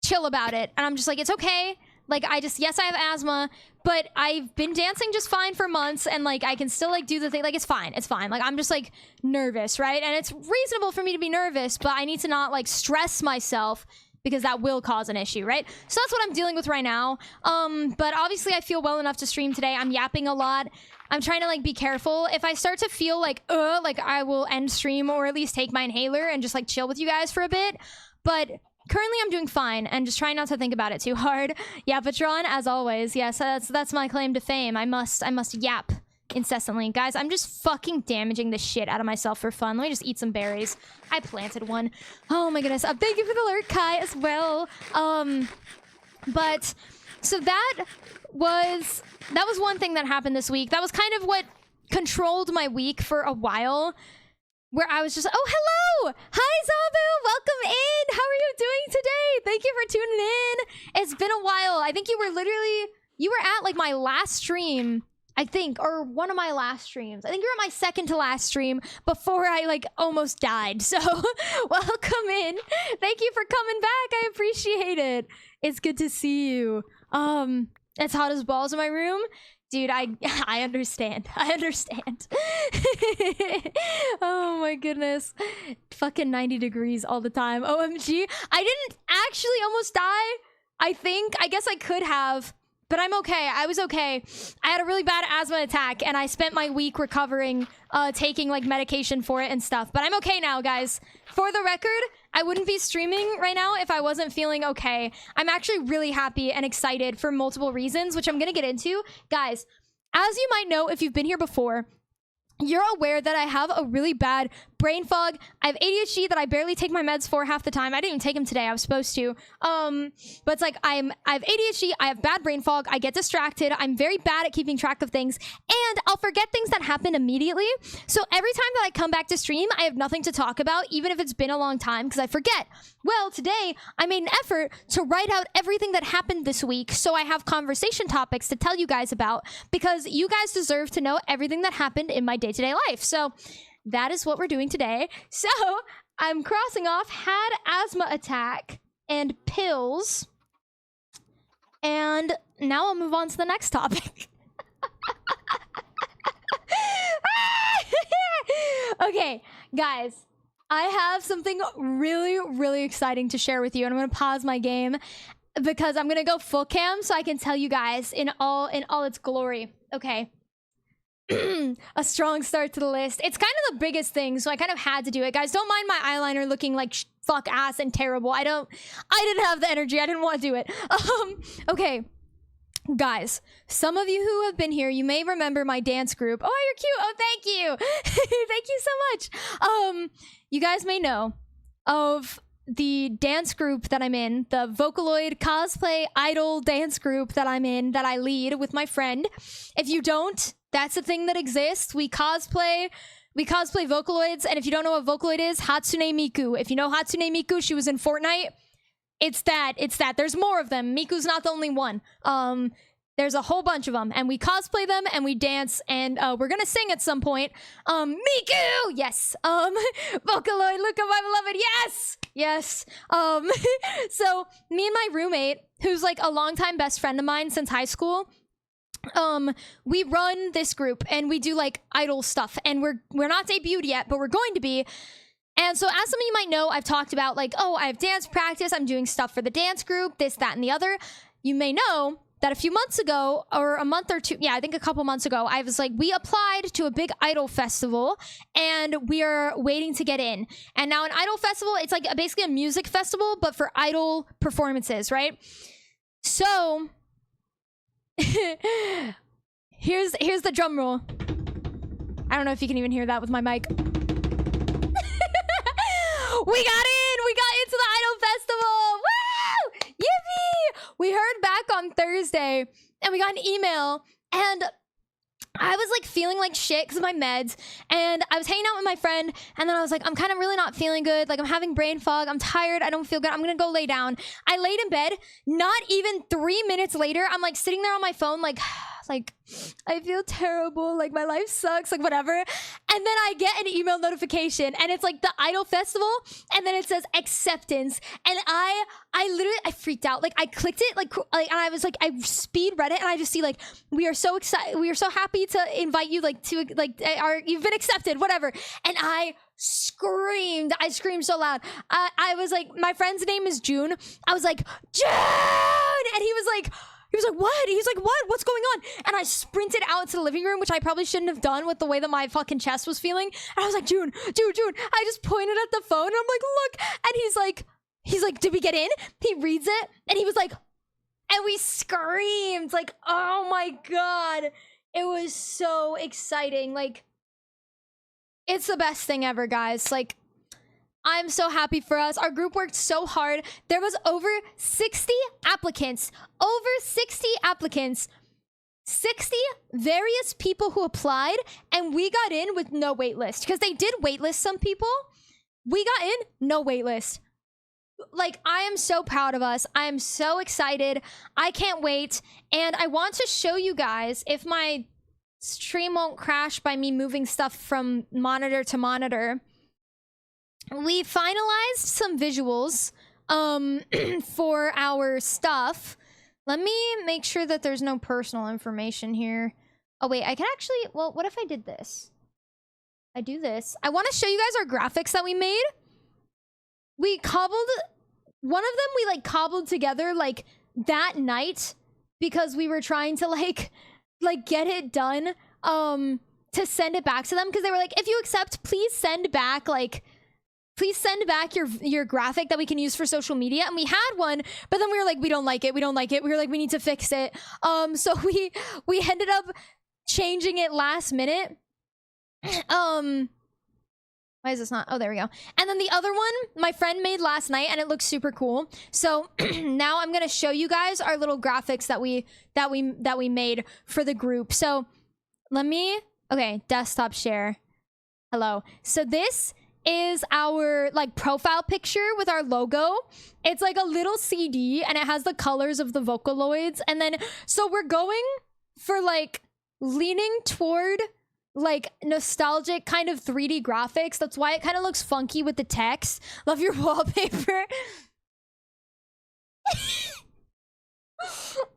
chill about it, and I'm just like, it's okay. Like, yes, I have asthma, but I've been dancing just fine for months, and like I can still like do the thing. Like, it's fine. Like, I'm just like nervous, right? And it's reasonable for me to be nervous, but I need to not like stress myself because that will cause an issue, right? So that's what I'm dealing with right now. But obviously I feel well enough to stream today. I'm yapping a lot. I'm trying to like be careful. If I start to feel like I will end stream or at least take my inhaler and just like chill with you guys for a bit. But currently I'm doing fine and just trying not to think about it too hard. Yapatron, as always. Yes, that's my claim to fame. I must yap incessantly. Guys, I'm just fucking damaging the shit out of myself for fun. Let me just eat some berries. I planted one. Oh my goodness. Thank you for the alert, Kai, as well. But so that was one thing that happened this week. That was kind of what controlled my week for a while. Where I was just, oh, hello! Hi, Zabu! Welcome in! How are you doing today? Thank you for tuning in. It's been a while. I think you were at like my last stream, I think, or one of my last streams. I think you were at my second to last stream before I like almost died. So, welcome in. Thank you for coming back. I appreciate it. It's good to see you. It's hot as balls in my room. Dude, I understand. I understand. Oh my goodness. Fucking 90 degrees all the time. OMG. I didn't actually almost die. I guess I could have, but I'm okay. I was okay. I had a really bad asthma attack and I spent my week recovering, taking like medication for it and stuff. But I'm okay now, guys. For the record, I wouldn't be streaming right now if I wasn't feeling okay. I'm actually really happy and excited for multiple reasons, which I'm gonna get into. Guys, as you might know if you've been here before, you're aware that I have a really bad brain fog. I have ADHD that I barely take my meds for half the time. I didn't even take them today. I was supposed to. But it's like I have ADHD. I have bad brain fog. I get distracted. I'm very bad at keeping track of things. And I'll forget things that happen immediately. So every time that I come back to stream, I have nothing to talk about, even if it's been a long time, because I forget. Well, today, I made an effort to write out everything that happened this week, so I have conversation topics to tell you guys about, because you guys deserve to know everything that happened in my day-to-day life. So that is what we're doing today. So I'm crossing off had asthma attack and pills. And now I'll move on to the next topic. Okay, guys, I have something really, really exciting to share with you. And I'm going to pause my game because I'm going to go full cam so I can tell you guys in all its glory. Okay. A strong start to the list. It's kind of the biggest thing, so I kind of had to do it. Guys, don't mind my eyeliner looking like fuck ass and terrible. I didn't have the energy. I didn't want to do it. Okay. Guys, some of you who have been here, you may remember my dance group. Oh, you're cute. Oh, thank you. Thank you so much. You guys may know of the dance group that I'm in, the Vocaloid cosplay idol dance group that I'm in, that I lead with my friend. If you don't, that's a thing that exists. We cosplay Vocaloids, and if you don't know what Vocaloid is, Hatsune Miku. If you know Hatsune Miku, she was in Fortnite. It's that. There's more of them. Miku's not the only one. There's a whole bunch of them, and we cosplay them, and we dance, and we're gonna sing at some point. Miku! Yes! Vocaloid, look at my beloved, yes! Yes! So, me and my roommate, who's like a longtime best friend of mine since high school, we run this group, and we do like idol stuff, and we're not debuted yet, but we're going to be. And so, as some of you might know, I've talked about like, oh, I have dance practice, I'm doing stuff for the dance group, this, that, and the other. You may know that a few months ago, or a month or two, yeah, I think a couple months ago, I was like, we applied to a big idol festival, and we are waiting to get in. And now an idol festival, it's like basically a music festival, but for idol performances, right? So, here's the drum roll. I don't know if you can even hear that with my mic. We got in! We got into the Idol Festival! Woo! Yippee! We heard back on Thursday, and we got an email, and I was like feeling like shit because of my meds, and I was hanging out with my friend, and then I was like, I'm kind of really not feeling good. Like, I'm having brain fog. I'm tired. I don't feel good. I'm gonna go lay down. I laid in bed. Not even 3 minutes later, I'm like sitting there on my phone, like I feel terrible, like my life sucks, like whatever. And then I get an email notification, and it's like the Idol Festival, and then it says acceptance, and I literally freaked out. Like I clicked it, and I was like, I speed read it, and I just see like, we are so excited, we are so happy to invite you, like to like you've been accepted, whatever. And I screamed so loud. I was like, my friend's name is June. I was like, June, and he was like, what? He's like, what? What's going on? And I sprinted out to the living room, which I probably shouldn't have done with the way that my fucking chest was feeling. And I was like, June. I just pointed at the phone, and I'm like, look. And he's like, did we get in? He reads it, and he was like, and we screamed. Like, oh my God. It was so exciting. Like, it's the best thing ever, guys. Like, I'm so happy for us. Our group worked so hard. There was over 60 applicants. 60 various people who applied, and we got in with no wait list. Because they did wait list some people. We got in, no wait list. Like, I am so proud of us. I am so excited. I can't wait. And I want to show you guys, if my stream won't crash by me moving stuff from monitor to monitor, we finalized some visuals for our stuff. Let me make sure that there's no personal information here. Oh wait, I can actually, well, what if I did this? I do this. I want to show you guys our graphics that we made. We cobbled, one of them we like cobbled together like that night because we were trying to like get it done to send it back to them, because they were like, if you accept, please send back your graphic that we can use for social media. And we had one, but then we were like, we don't like it. We were like, we need to fix it. So we ended up changing it last minute. Why is this not? Oh, there we go. And then the other one, my friend made last night, and it looks super cool. So now I'm gonna show you guys our little graphics that we made for the group. So okay, desktop share. Hello. So this is our like profile picture with our logo. It's like a little CD, and it has the colors of the Vocaloids. And then, so we're going for like leaning toward like nostalgic kind of 3D graphics. That's why it kind of looks funky with the text. Love your wallpaper.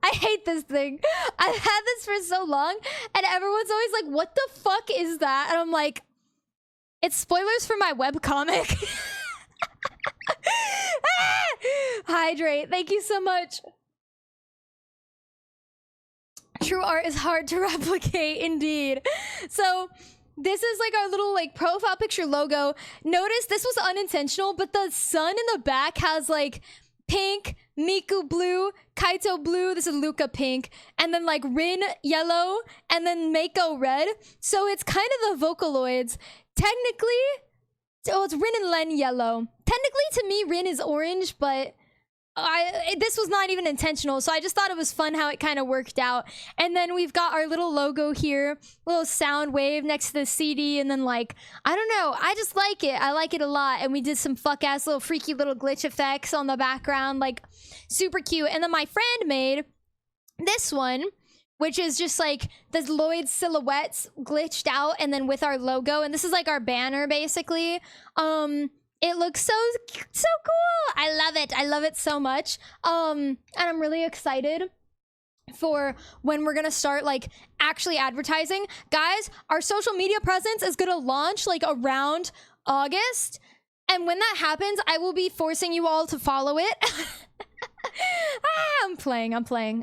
I hate this thing. I've had this for so long, and everyone's always like, what the fuck is that? And I'm like, it's spoilers for my webcomic. Hydrate. Thank you so much. True art is hard to replicate, indeed. So this is like our little like profile picture logo. Notice this was unintentional, but the sun in the back has like pink, Miku blue, Kaito blue, this is Luca pink, and then like Rin yellow, and then Mako red. So it's kind of the Vocaloids. Technically, oh, it's Rin and Len yellow. Technically, to me, Rin is orange, but this was not even intentional, so I just thought it was fun how it kind of worked out. And then we've got our little logo here, little sound wave next to the CD, and then like, I don't know, I just like it. I like it a lot. And we did some fuck-ass little freaky little glitch effects on the background, like super cute. And then my friend made this one, which is just like the Lloyd silhouettes glitched out and then with our logo. And this is like our banner, basically. It looks so cool. I love it. I love it so much. And I'm really excited for when we're gonna start like actually advertising. Guys, our social media presence is gonna launch like around August. And when that happens, I will be forcing you all to follow it. I'm playing.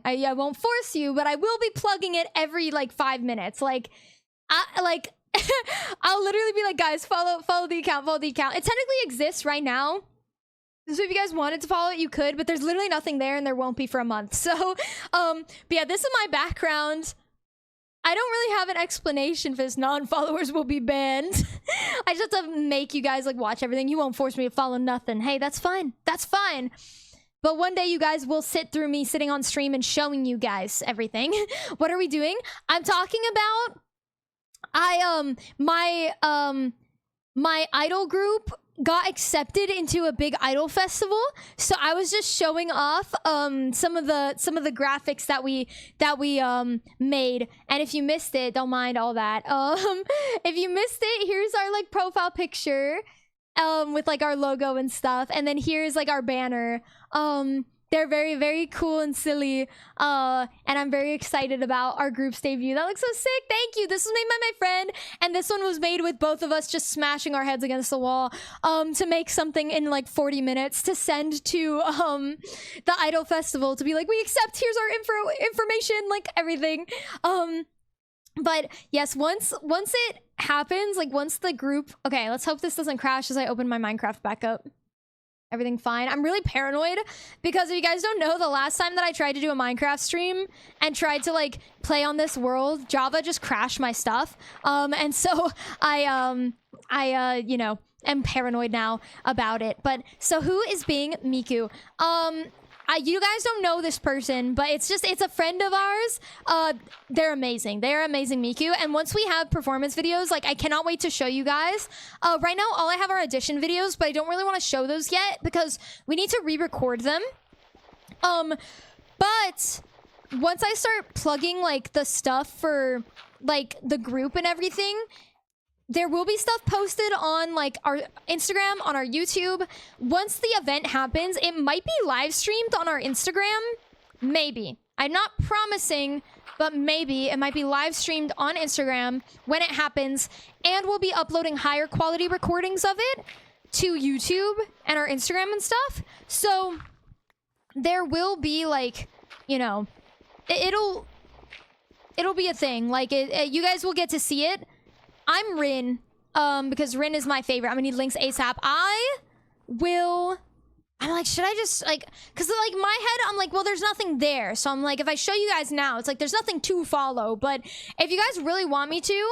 I won't force you, but I will be plugging it every like 5 minutes. Like, I'll literally be like, guys, follow the account, It technically exists right now. So if you guys wanted to follow it, you could, but there's literally nothing there and there won't be for a month. So, but yeah, this is my background. I don't really have an explanation for this. Non-followers will be banned. I just have to make you guys like watch everything. You won't force me to follow nothing. Hey, that's fine. That's fine. But one day you guys will sit through me sitting on stream and showing you guys everything. What are we doing? I'm talking about my idol group got accepted into a big idol festival, so I was just showing off some of the graphics that we made. And if you missed it, don't mind all that. If you missed it, here's our like profile picture with like our logo and stuff, and then here's like our banner. They're very, very cool and silly. And I'm very excited about our group's debut. That looks so sick. Thank you. This was made by my friend. And this one was made with both of us just smashing our heads against the wall to make something in like 40 minutes to send to the Idol Festival to be like, we accept, here's our information, like everything. But yes, once it happens, like once the group... Okay, let's hope this doesn't crash as I open my Minecraft back up. Everything fine. I'm really paranoid because if you guys don't know, the last time that I tried to do a Minecraft stream and tried to like play on this world, Java just crashed my stuff. And so I you know, am paranoid now about it. But so who is being Miku? You guys don't know this person, but it's a friend of ours. They're amazing. They are amazing, Miku. And once we have performance videos, like I cannot wait to show you guys. Right now, all I have are audition videos, but I don't really want to show those yet because we need to re-record them. But once I start plugging like the stuff for like the group and everything, there will be stuff posted on like our Instagram, on our YouTube. Once the event happens, it might be live streamed on our Instagram. Maybe. I'm not promising, but maybe it might be live streamed on Instagram when it happens. And we'll be uploading higher quality recordings of it to YouTube and our Instagram and stuff. So there will be like, you know, it'll be a thing. Like you guys will get to see it. I'm Rin, because Rin is my favorite. I'm gonna need links ASAP. I'm like, should I just, like, because, like, my head, I'm like, well, there's nothing there. So I'm like, if I show you guys now, it's like, there's nothing to follow. But if you guys really want me to,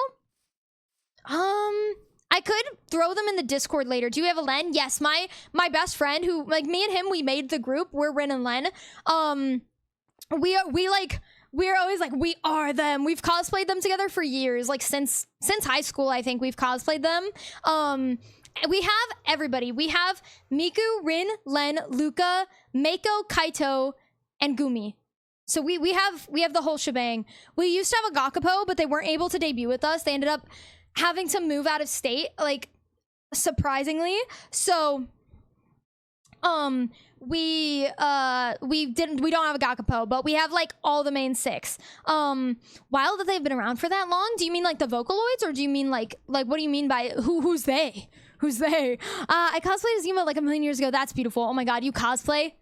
I could throw them in the Discord later. Do you have a Len? Yes, my best friend who, like, me and him, we made the group. We're Rin and Len. We're always like, we are them. We've cosplayed them together for years. Like since high school, I think we've cosplayed them. We have everybody. We have Miku, Rin, Len, Luca, Mako, Kaito, and Gumi. So we have the whole shebang. We used to have a Gakpo, but they weren't able to debut with us. They ended up having to move out of state, like surprisingly. So we don't have a Gakpo, but we have like all the main 6. Wild that they've been around for that long. Do you mean like the Vocaloids, or do you mean like what do you mean by who's they? Who's they? I cosplayed as Yuma like a million years ago. That's beautiful. Oh my god, you cosplay?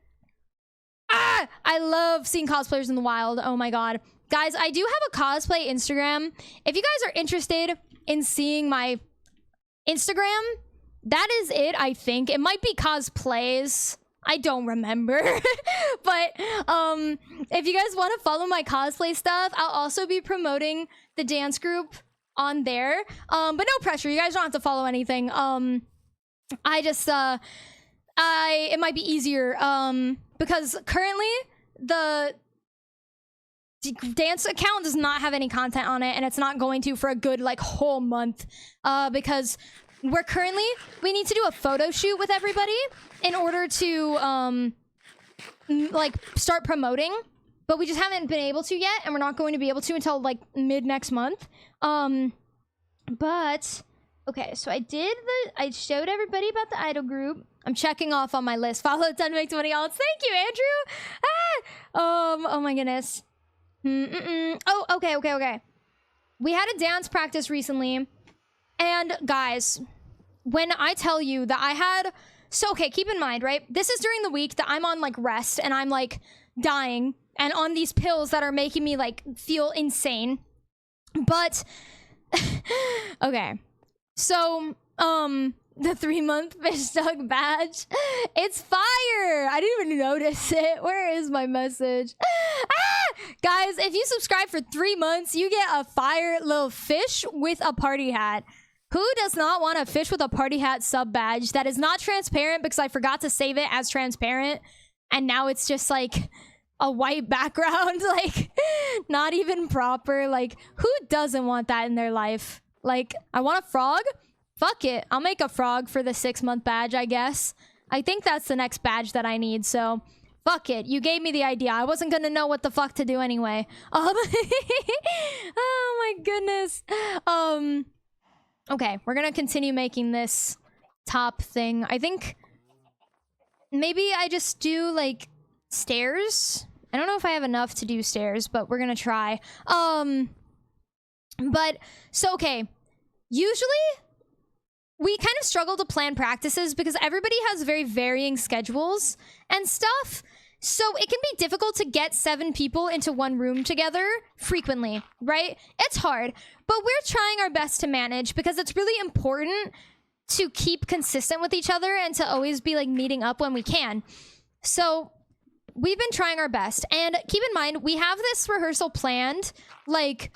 I love seeing cosplayers in the wild. Oh my god. Guys, I do have a cosplay Instagram. If you guys are interested in seeing my Instagram, that is it, I think. It might be cosplays. I don't remember. But if you guys want to follow my cosplay stuff, I'll also be promoting the dance group on there. But no pressure. You guys don't have to follow anything. I just it might be easier because currently the dance account does not have any content on it, and it's not going to for a good like whole month because we need to do a photo shoot with everybody in order to like start promoting, but we just haven't been able to yet, and we're not going to be able to until like mid next month. But okay, so I showed everybody about the idol group. I'm checking off on my list. Follow 10 to make 20 odds. Thank you, Andrew. Oh my goodness. Oh, okay. We had a dance practice recently, and guys, when I tell you that I had, so okay, keep in mind, right? This is during the week that I'm on like rest and I'm like dying and on these pills that are making me like feel insane. But okay, so the 3-month fish dog badge, it's fire. I didn't even notice it. Where is my message? Guys, if you subscribe for 3 months, you get a fire little fish with a party hat. Who does not want a fish with a party hat sub badge that is not transparent because I forgot to save it as transparent, and now it's just like a white background, like not even proper. Like, who doesn't want that in their life? Like, I want a frog. Fuck it, I'll make a frog for the 6-month badge, I guess. I think that's the next badge that I need, so fuck it. You gave me the idea. I wasn't gonna know what the fuck to do anyway. Oh my goodness. Okay, we're gonna continue making this top thing. I think maybe I just do like stairs. I don't know if I have enough to do stairs, but we're gonna try. But so okay, usually we kind of struggle to plan practices because everybody has very varying schedules and stuff. So it can be difficult to get 7 people into one room together frequently, right? It's hard, but we're trying our best to manage because it's really important to keep consistent with each other and to always be like meeting up when we can. So we've been trying our best, and keep in mind, we have this rehearsal planned like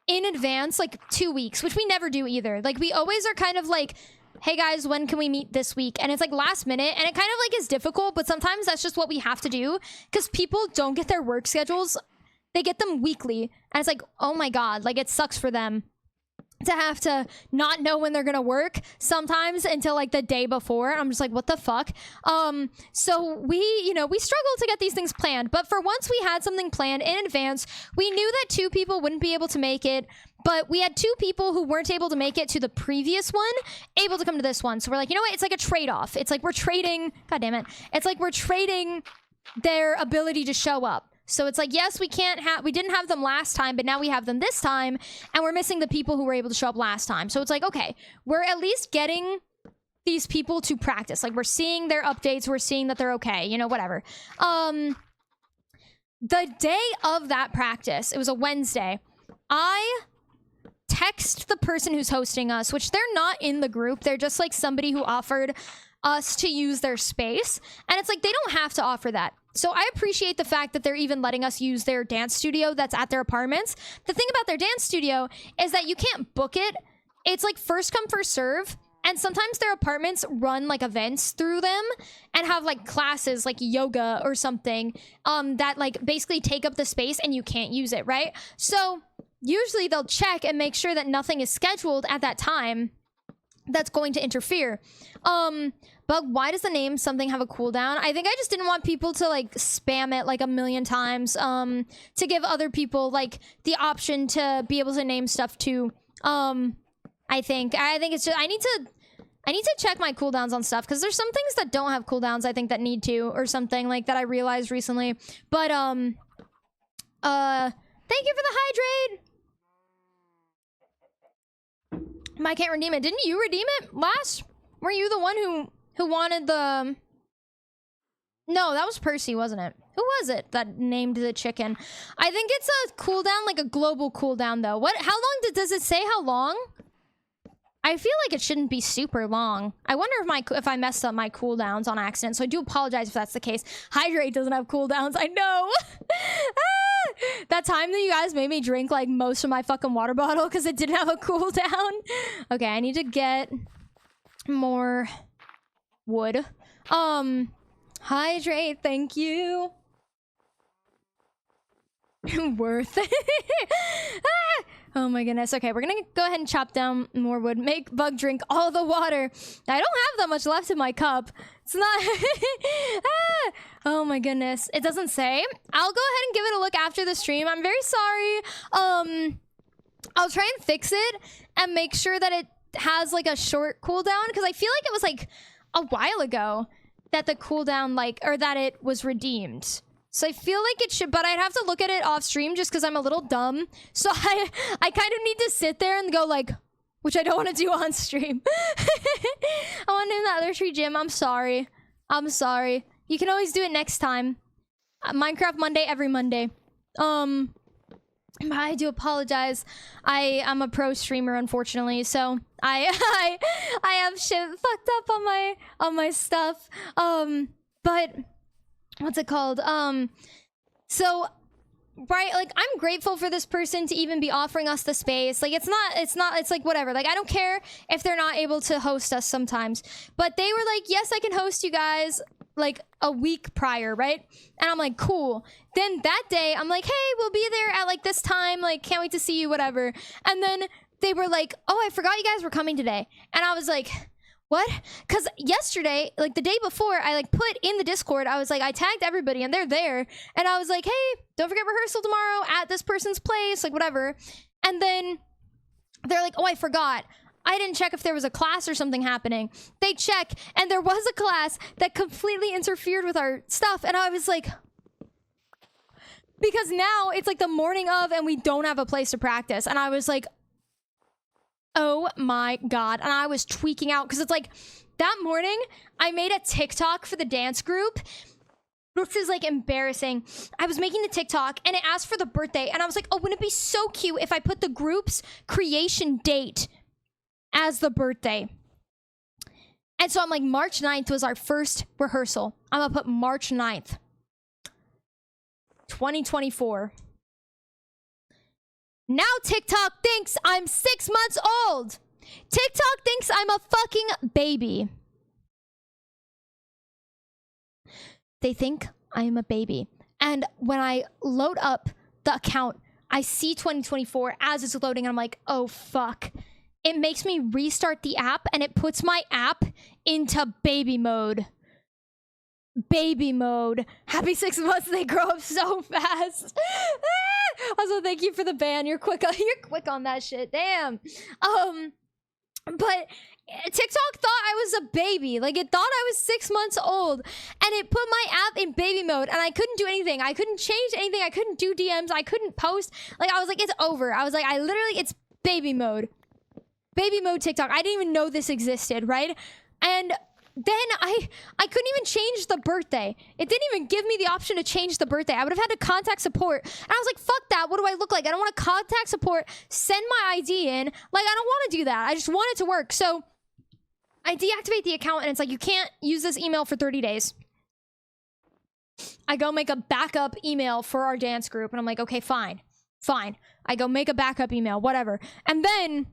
in advance, like 2 weeks, which we never do either. Like, we always are kind of like, hey guys, when can we meet this week? And it's like last minute, and it kind of like is difficult, but sometimes that's just what we have to do because people don't get their work schedules. They get them weekly, and it's like, oh my god, like it sucks for them to have to not know when they're gonna work sometimes until like the day before. I'm just like, what the fuck? So we struggle to get these things planned, but for once we had something planned in advance. We knew that 2 people wouldn't be able to make it, but we had 2 people who weren't able to make it to the previous one able to come to this one. So we're like, you know what? It's like a trade-off. It's like we're trading, god damn it. It's like we're trading their ability to show up. So it's like, yes, we didn't have them last time, but now we have them this time, and we're missing the people who were able to show up last time. So it's like, okay, we're at least getting these people to practice. Like, we're seeing their updates, we're seeing that they're okay, you know, whatever. The day of that practice, it was a Wednesday, I text the person who's hosting us, which they're not in the group, they're just like somebody who offered us to use their space, and it's like they don't have to offer that. So I appreciate the fact that they're even letting us use their dance studio that's at their apartments. The thing about their dance studio is that you can't book it. It's like first come, first serve. And sometimes their apartments run like events through them and have like classes like yoga or something that like basically take up the space and you can't use it, right? So usually they'll check and make sure that nothing is scheduled at that time that's going to interfere. But why does the name something have a cooldown? I think I just didn't want people to like spam it like a million times to give other people like the option to be able to name stuff too. I think it's just I need to check my cooldowns on stuff because there's some things that don't have cooldowns I think that need to, or something like that I realized recently. But thank you for the hydrate. I can't redeem it. Didn't you redeem it last? Were you the one who wanted the... No, that was Percy, wasn't it? Who was it that named the chicken? I think it's a cooldown, like a global cooldown, though. What? How long does it say? How long? I feel like it shouldn't be super long. I wonder if I messed up my cooldowns on accident. So I do apologize if that's the case. Hydrate doesn't have cooldowns. I know. That time that you guys made me drink like most of my fucking water bottle because it didn't have a cooldown. Okay, I need to get more wood. Hydrate, thank you. Worth it. Oh my goodness. Okay, we're gonna go ahead and chop down more wood. Make Bug drink all the water. I don't have that much left in my cup. It's not... Oh my goodness. It doesn't say. I'll go ahead and give it a look after the stream. I'm very sorry. I'll try and fix it and make sure that it has like a short cooldown, because I feel like it was like a while ago that the cooldown or that it was redeemed. So I feel like it should, but I'd have to look at it off stream just because I'm a little dumb. So I kind of need to sit there and go like, which I don't want to do on stream. I want to do the other tree gym. I'm sorry. I'm sorry. You can always do it next time. Minecraft Monday every Monday. I do apologize. I am a pro streamer, unfortunately, so I have shit fucked up on my stuff. But what's it called? So right, like, I'm grateful for this person to even be offering us the space. Like, it's like whatever. Like, I don't care if they're not able to host us sometimes. But they were like, yes, I can host you guys like a week prior, right? And I'm like, cool. Then that day, I'm like, hey, we'll be there at like this time. Like, can't wait to see you, whatever. And then they were like, oh, I forgot you guys were coming today. And I was like, what? Because yesterday, like the day before, I like put in the Discord, I was like, I tagged everybody and they're there. And I was like, hey, don't forget rehearsal tomorrow at this person's place, like whatever. And then they're like, oh, I forgot. I didn't check if there was a class or something happening. They check, and there was a class that completely interfered with our stuff. And I was like, because now it's like the morning of and we don't have a place to practice. And I was like, oh my God. And I was tweaking out because it's like that morning I made a TikTok for the dance group. This is like embarrassing. I was making the TikTok and it asked for the birthday. And I was like, oh, wouldn't it be so cute if I put the group's creation date as the birthday? And so I'm like, March 9th was our first rehearsal. I'm gonna put March 9th, 2024. Now TikTok thinks I'm 6 months old. TikTok thinks I'm a fucking baby. They think I am a baby. And when I load up the account, I see 2024 as it's loading. And I'm like, oh, fuck. It makes me restart the app and it puts my app into baby mode. Baby mode. Happy 6 months. They grow up so fast. Also, thank you for the ban. You're quick on that shit. Damn. But TikTok thought I was a baby. Like, it thought I was 6 months old. And it put my app in baby mode. And I couldn't do anything. I couldn't change anything. I couldn't do DMs. I couldn't post. Like, I was like, it's over. I was like, it's baby mode. Baby mode TikTok. I didn't even know this existed, right? And then I couldn't even change the birthday. It didn't even give me the option to change the birthday. I would have had to contact support. And I was like, fuck that. What do I look like? I don't want to contact support, send my ID in. Like, I don't want to do that. I just want it to work. So I deactivate the account and it's like, you can't use this email for 30 days. I go make a backup email for our dance group. And I'm like, okay, fine. I go make a backup email, whatever. And then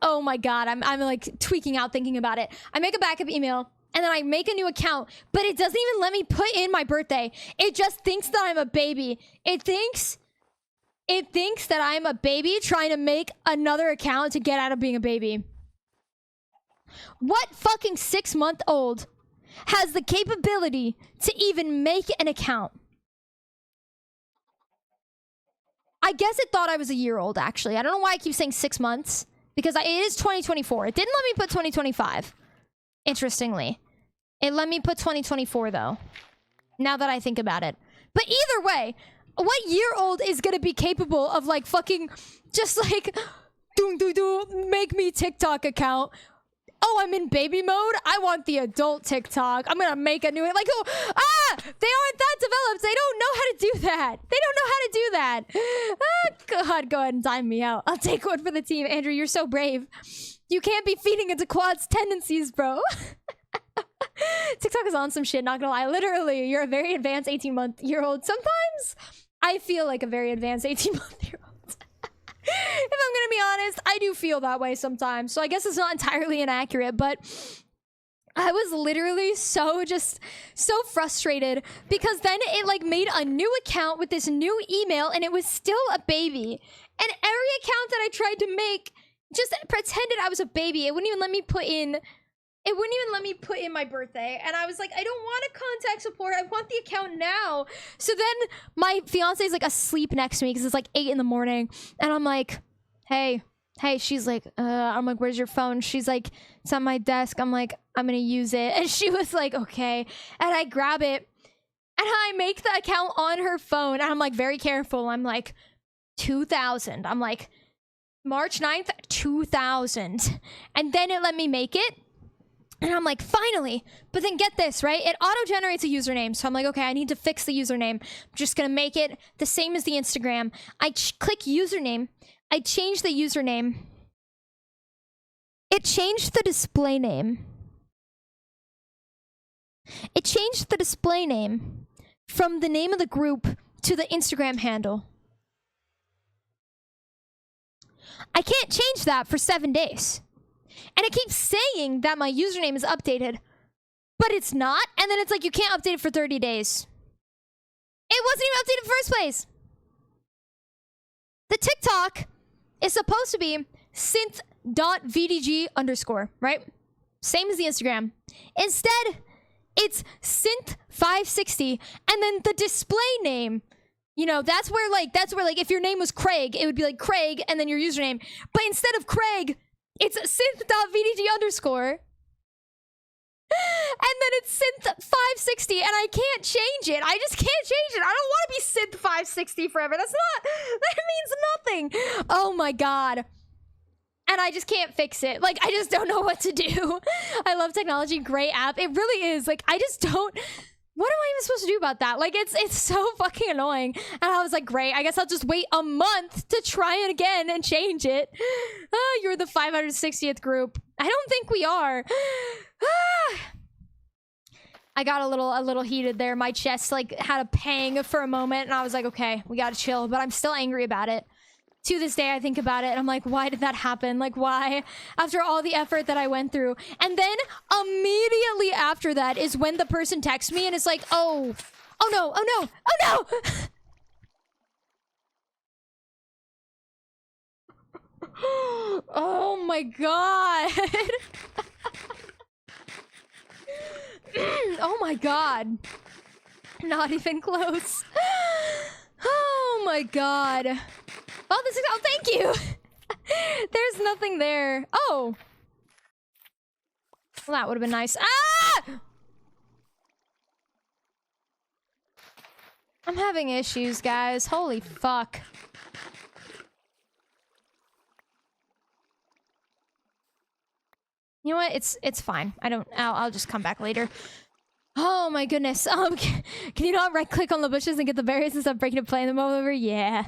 oh my God, I'm like tweaking out thinking about it. I make a backup email and then I make a new account, but it doesn't even let me put in my birthday. It just thinks that I'm a baby. It thinks that I'm a baby trying to make another account to get out of being a baby. What fucking 6-month-old has the capability to even make an account? I guess it thought I was a year old, actually. I don't know why I keep saying 6 months. Because it is 2024. It didn't let me put 2025. Interestingly. It let me put 2024, though. Now that I think about it. But either way, what year-old is going to be capable of, like, fucking... Just, like... make me TikTok account. oh, I'm in baby mode. I want the adult TikTok. I'm gonna make a new like, oh, they aren't that developed. They don't know how to do that. They don't know how to do that. God, go ahead and time me out. I'll take one for the team. Andrew, you're so brave. You can't be feeding into Quad's tendencies, bro. TikTok is on some shit, not gonna lie. Literally, you're a very advanced 18-month-year-old. Sometimes I feel like a very advanced 18-month-year-old. If I'm gonna be honest, I do feel that way sometimes. So I guess it's not entirely inaccurate, but I was literally so frustrated because then it like made a new account with this new email and it was still a baby. And every account that I tried to make just pretended I was a baby. It wouldn't even let me put in my birthday. And I was like, I don't want to contact support. I want the account now. So then my fiance is like asleep next to me because it's like 8 in the morning. And I'm like, hey, she's like, I'm like, where's your phone? She's like, it's on my desk. I'm like, I'm going to use it. And she was like, okay. And I grab it and I make the account on her phone. And I'm like, very careful. I'm like, 2000. I'm like, March 9th, 2000. And then it let me make it. And I'm like, finally. But then get this, right? It auto-generates a username. So I'm like, okay, I need to fix the username. I'm just going to make it the same as the Instagram. I click username. I change the username. It changed the display name. It changed the display name from the name of the group to the Instagram handle. I can't change that for 7 days. And it keeps saying that my username is updated, but it's not. And then it's like, you can't update it for 30 days. It wasn't even updated in the first place. The TikTok is supposed to be synth.vdg _, right? Same as the Instagram. Instead, it's synth560, and then the display name, you know, that's where like if your name was Craig, it would be like Craig and then your username. But instead of Craig, it's synth.vdg _. And then it's synth560, and I can't change it. I just can't change it. I don't want to be synth560 forever. That means nothing. Oh my god. And I just can't fix it. Like, I just don't know what to do. I love technology. Great app. It really is. Like, I just don't... What am I even supposed to do about that? Like, it's so fucking annoying. And I was like, great. I guess I'll just wait a month to try it again and change it. Oh, you're the 560th group. I don't think we are. I got a little heated there. My chest, like, had a pang for a moment. And I was like, okay, we gotta chill. But I'm still angry about it. To this day, I think about it, and I'm like, why did that happen? Like, why? After all the effort that I went through. And then, immediately after that is when the person texts me, and it's like, oh no, oh no, oh no! Oh my god! Oh my god. Not even close. Oh my god. Oh, this is... Oh, thank you! There's nothing there. Oh! Well, that would have been nice. Ah! I'm having issues, guys. Holy fuck. You know what? It's fine. I'll just come back later. Oh my goodness. Can you not right-click on the bushes and get the berries instead of breaking and playing them all over? Yeah.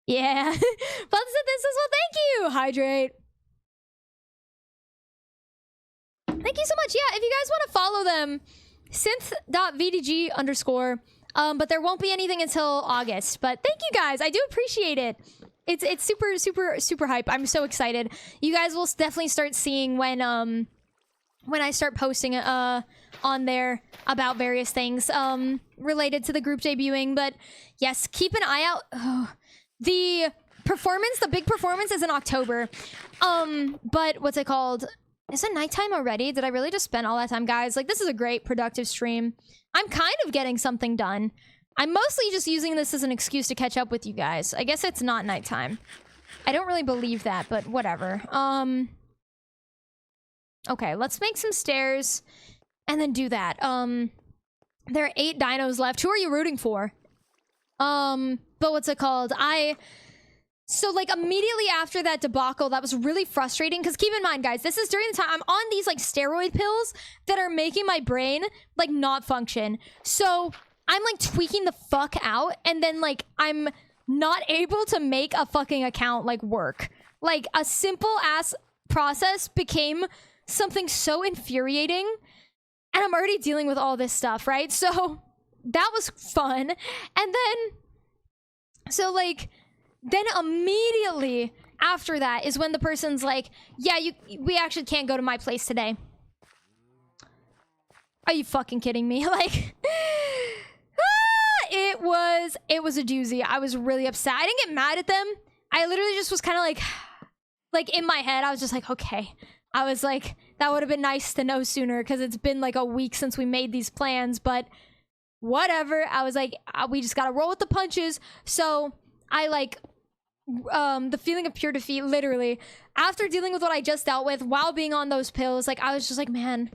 Yeah. Fun said this as well. Thank you. Hydrate. Thank you so much. Yeah, if you guys want to follow them, synth.vdg _. But there won't be anything until August. But thank you guys. I do appreciate it. It's super hype. I'm so excited. You guys will definitely start seeing when I start posting on there about various things related to the group debuting. But yes, keep an eye out. Oh, the big performance is in October. But what's it called? Is it nighttime already? Did I really just spend all that time? Guys, like, this is a great productive stream. I'm kind of getting something done. I'm mostly just using this as an excuse to catch up with you guys. I guess it's not nighttime. I don't really believe that, but whatever. Okay, let's make some stairs and then do that. There are 8 dinos left. Who are you rooting for? But what's it called? So like immediately after that debacle, that was really frustrating because keep in mind, guys, this is during the time I'm on these like steroid pills that are making my brain like not function. So I'm like tweaking the fuck out, and then like I'm not able to make a fucking account like work. Like a simple ass process became something so infuriating, and I'm already dealing with all this stuff, right? So that was fun. And then immediately after that is when the person's like, yeah, we actually can't go to my place today. Are you fucking kidding me? Like, it was a doozy. I was really upset. I didn't get mad at them. I literally just was kind of like in my head, I was just like, okay. I was like, that would have been nice to know sooner because it's been like a week since we made these plans, but whatever. I was like, we just gotta roll with the punches. So I like, the feeling of pure defeat, literally, after dealing with what I just dealt with while being on those pills, like, I was just like, man,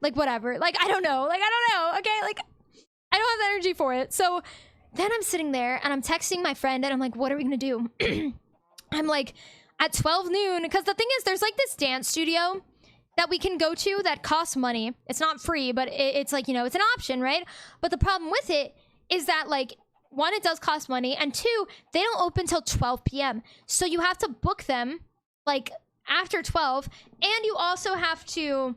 like, whatever. Like, I don't know. Okay, like, I don't have the energy for it. So then I'm sitting there and I'm texting my friend and I'm like, what are we gonna do? I'm like, at 12 noon, because the thing is, there's like this dance studio that we can go to that costs money. It's not free, but it's like, you know, it's an option, right? But the problem with it is that, like, one, it does cost money, and two, they don't open till 12 p.m. So you have to book them, like, after 12, and you also have to,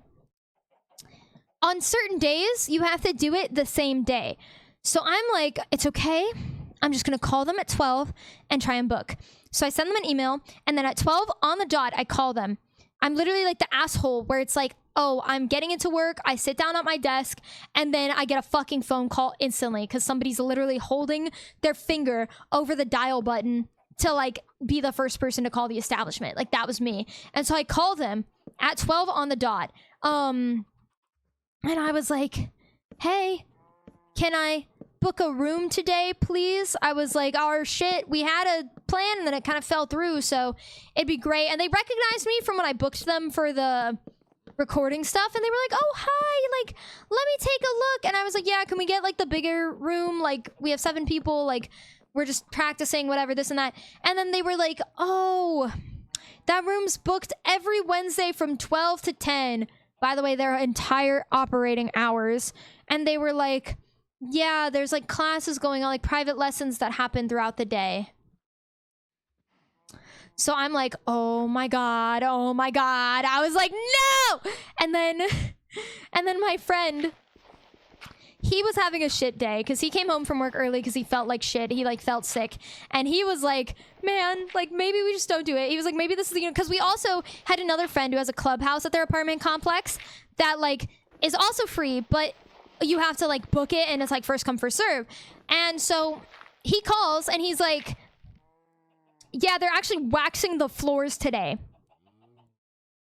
on certain days, you have to do it the same day. So I'm like, it's okay. I'm just gonna call them at 12 and try and book. So I send them an email, and then at 12 on the dot, I call them. I'm literally like the asshole where it's like, oh, I'm getting into work, I sit down at my desk, and then I get a fucking phone call instantly because somebody's literally holding their finger over the dial button to like be the first person to call the establishment. Like, that was me. And so I call them at 12 on the dot. And I was like, hey, can I book a room today, please? I was like, oh shit, we had a plan and then it kind of fell through, so it'd be great. And they recognized me from when I booked them for the recording stuff, and they were like, oh hi, like, let me take a look. And I was like, yeah, can we get like the bigger room? Like, we have 7 people, like, we're just practicing, whatever, this and that. And then they were like, oh, that room's booked every Wednesday from 12 to 10. By the way, their entire operating hours. And they were like, yeah, there's like classes going on, like private lessons that happen throughout the day. So I'm like, oh my god. I was like, no! And then my friend, he was having a shit day because he came home from work early because he felt like shit. He like felt sick. And he was like, man, like, maybe we just don't do it. He was like, maybe this is the, because we also had another friend who has a clubhouse at their apartment complex that like is also free, but you have to like book it and it's like first come first serve. And so he calls and he's like, yeah, they're actually waxing the floors today.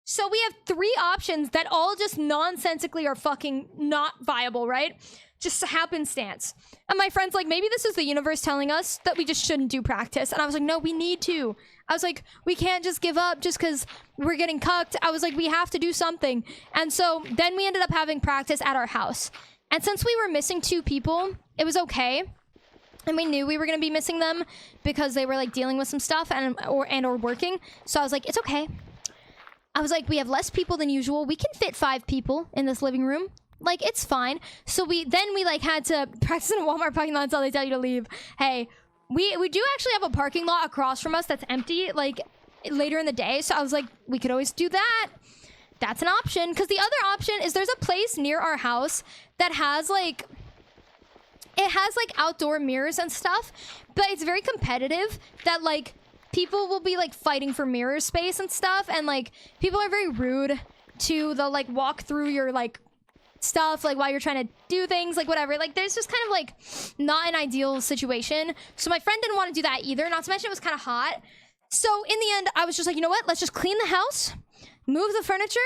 So we have 3 options that all just nonsensically are fucking not viable, right? Just happenstance. And my friend's like, maybe this is the universe telling us that we just shouldn't do practice. And I was like, no, we need to. I was like, we can't just give up just because we're getting cucked. I was like, we have to do something. And so then we ended up having practice at our house. And since we were missing 2 people, it was okay. And we knew we were going to be missing them because they were like dealing with some stuff or working. So I was like, it's okay. I was like, we have less people than usual. We can fit 5 people in this living room. Like, it's fine. So we like had to practice in a Walmart parking lot until they tell you to leave. Hey, we do actually have a parking lot across from us that's empty, like, later in the day. So I was like, we could always do that. That's an option. Because the other option is there's a place near our house that has like, it has like outdoor mirrors and stuff, but it's very competitive that like people will be like fighting for mirror space and stuff, and like people are very rude to the like walk through your like stuff like while you're trying to do things, like whatever. Like there's just kind of like not an ideal situation. So my friend didn't want to do that either, not to mention it was kind of hot. So in the end, I was just like, you know what? Let's just clean the house, move the furniture,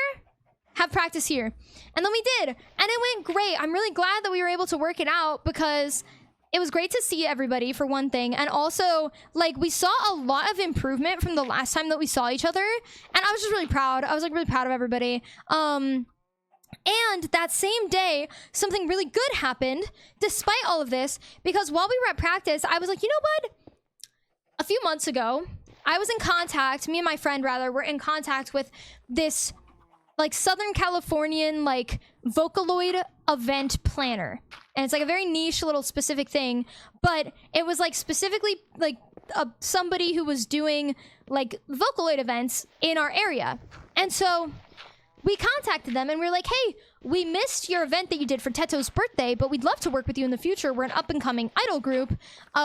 have practice here. And then we did. And it went great. I'm really glad that we were able to work it out because it was great to see everybody for one thing. And also, like, we saw a lot of improvement from the last time that we saw each other. And I was just really proud. I was like really proud of everybody. And that same day, something really good happened despite all of this, because while we were at practice, I was like, you know what? a few months ago, I was in contact, me and my friend rather, were in contact with this like Southern Californian like Vocaloid event planner. And it's like a very niche little specific thing, but it was like specifically like somebody who was doing like Vocaloid events in our area. And so we contacted them and we were like, hey, we missed your event that you did for Teto's birthday, but we'd love to work with you in the future. We're an up-and-coming idol group.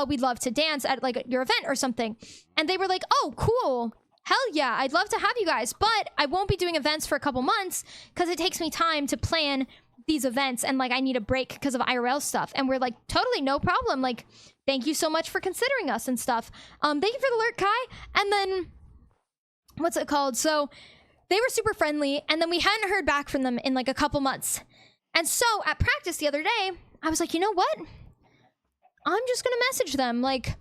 We'd love to dance at like your event or something. And they were like, oh, cool. Hell yeah, I'd love to have you guys, but I won't be doing events for a couple months because it takes me time to plan these events and like I need a break because of IRL stuff. And we're like, totally no problem. Like, thank you so much for considering us and stuff. Thank you for the alert, Kai. And then, what's it called? So they were super friendly, and then we hadn't heard back from them in like a couple months. And so at practice the other day, I was like, you know what? I'm just gonna message them. Like,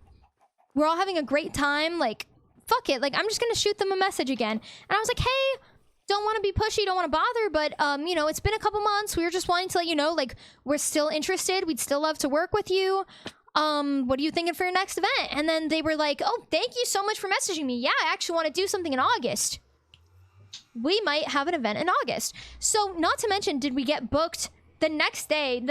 we're all having a great time. Like, fuck it. Like, I'm just gonna shoot them a message again. And I was like, hey, don't want to be pushy, don't want to bother, but you know, it's been a couple months. We were just wanting to let you know, like, we're still interested. We'd still love to work with you. What are you thinking for your next event? And then they were like, oh, thank you so much for messaging me. Yeah, I actually want to do something in August. We might have an event in August. So not to mention, did we get booked the next day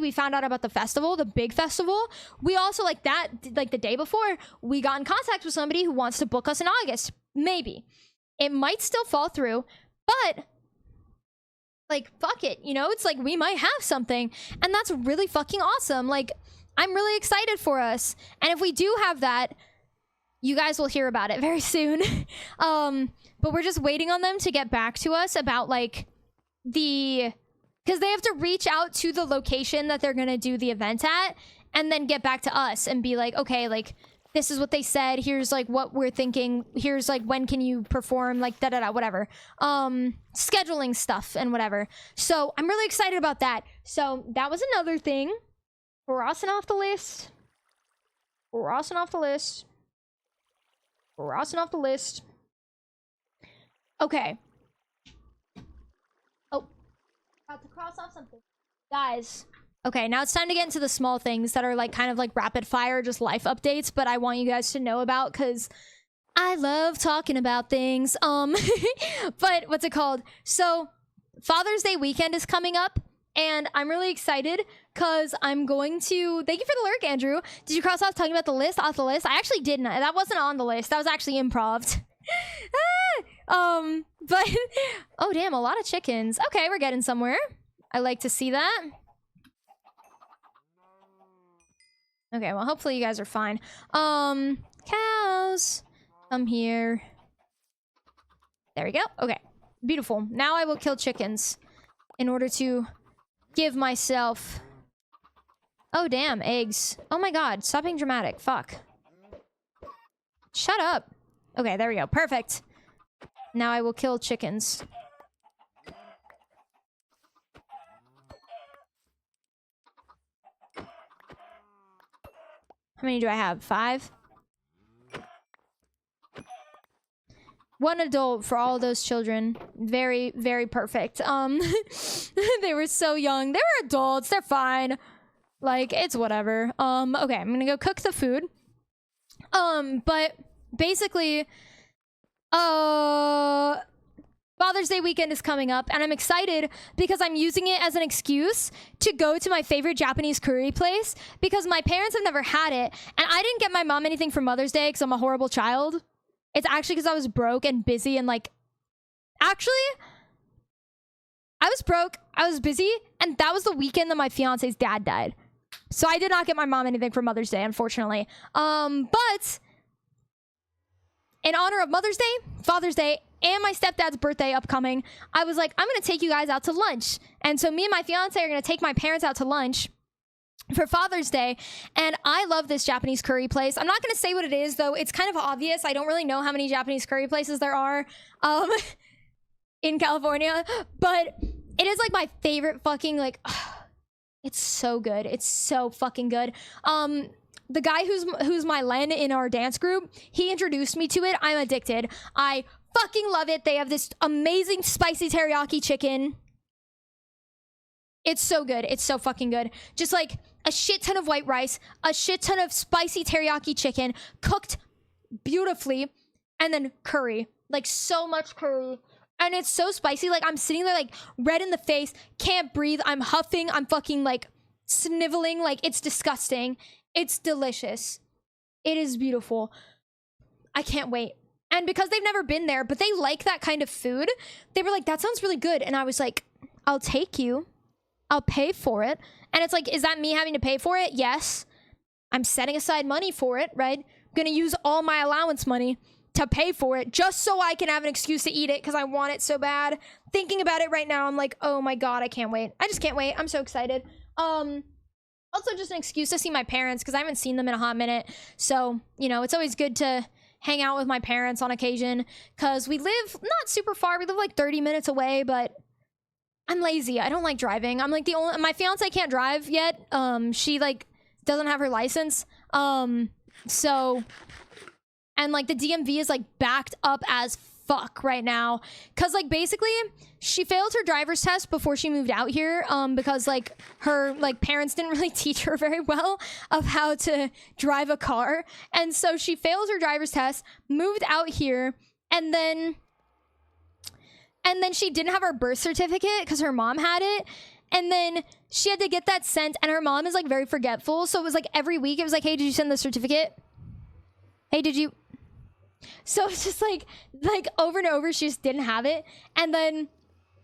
we found out about the festival, the big festival. We also like the day before, we got in contact with somebody who wants to book us in August. Maybe. It might still fall through, but like, fuck it. You know, it's like we might have something, and that's really fucking awesome. Like, I'm really excited for us. And if we do have that, you guys will hear about it very soon. But we're just waiting on them to get back to us about like because they have to reach out to the location that they're gonna do the event at and then get back to us and be like, okay, like this is what they said, here's like what we're thinking, here's like when can you perform, like da-da-da, whatever. Scheduling stuff and whatever. So I'm really excited about that. So that was another thing. Crossing off the list. Crossing off the list. Crossing off the list. Okay. Oh. About to cross off something. Guys. Okay, now it's time to get into the small things that are like kind of like rapid fire, just life updates, but I want you guys to know about because I love talking about things. But what's it called? So Father's Day weekend is coming up, and I'm really excited because I'm going to... Thank you for the lurk, Andrew. Did you cross off talking about the list off the list? I actually didn't. That wasn't on the list. That was actually improv. But... Oh, damn, a lot of chickens. Okay, we're getting somewhere. I like to see that. Okay, well, hopefully you guys are fine. Cows. Come here. There we go. Okay, beautiful. Now I will kill chickens in order to give myself... Oh, damn, eggs. Oh my god, stop being dramatic. Fuck. Shut up. Okay, there we go. Perfect. Now I will kill chickens. How many do I have? 5? 1 adult for all those children. Very, very perfect. They were so young. They were adults. They're fine. Like, it's whatever. Okay, I'm gonna go cook the food. But basically, Father's Day weekend is coming up, and I'm excited because I'm using it as an excuse to go to my favorite Japanese curry place because my parents have never had it, and I didn't get my mom anything for Mother's Day because I'm a horrible child. It's actually because I was broke and busy and like... Actually, I was broke, I was busy, and that was the weekend that my fiance's dad died. So I did not get my mom anything for Mother's Day, unfortunately. But in honor of Mother's Day, Father's Day, and my stepdad's birthday upcoming, I was like, I'm going to take you guys out to lunch. And so me and my fiance are going to take my parents out to lunch for Father's Day. And I love this Japanese curry place. I'm not going to say what it is, though. It's kind of obvious. I don't really know how many Japanese curry places there are in California. But it is like my favorite fucking like... It's so good. It's so fucking good. The guy who's my Len in our dance group, he introduced me to it. I'm addicted. I fucking love it. They have this amazing spicy teriyaki chicken. It's so good. It's so fucking good. Just like a shit ton of white rice, a shit ton of spicy teriyaki chicken, cooked beautifully, and then curry, like so much curry. And it's so spicy. Like, I'm sitting there, like, red in the face, can't breathe. I'm huffing. I'm fucking, like, sniveling. Like, it's disgusting. It's delicious. It is beautiful. I can't wait. And because they've never been there, but they like that kind of food, they were like, that sounds really good. And I was like, I'll take you. I'll pay for it. And it's like, is that me having to pay for it? Yes. I'm setting aside money for it, right? I'm going to use all my allowance money to pay for it just so I can have an excuse to eat it because I want it so bad. Thinking about it right now, I'm like, oh my God, I can't wait. I just can't wait. I'm so excited. Also just an excuse to see my parents because I haven't seen them in a hot minute. So, you know, it's always good to hang out with my parents on occasion because we live not super far. We live like 30 minutes away, but I'm lazy. I don't like driving. I'm like my fiance can't drive yet. She like doesn't have her license. So... And, like, the DMV is, like, backed up as fuck right now. Because, like, basically, she failed her driver's test before she moved out here. Because, like, her, like, parents didn't really teach her very well of how to drive a car. And so she failed her driver's test, moved out here, and then she didn't have her birth certificate because her mom had it. And then she had to get that sent, and her mom is, like, very forgetful. So it was, like, every week, it was like, hey, did you send the certificate? Hey, did you... So it's just like over and over, she just didn't have it. And then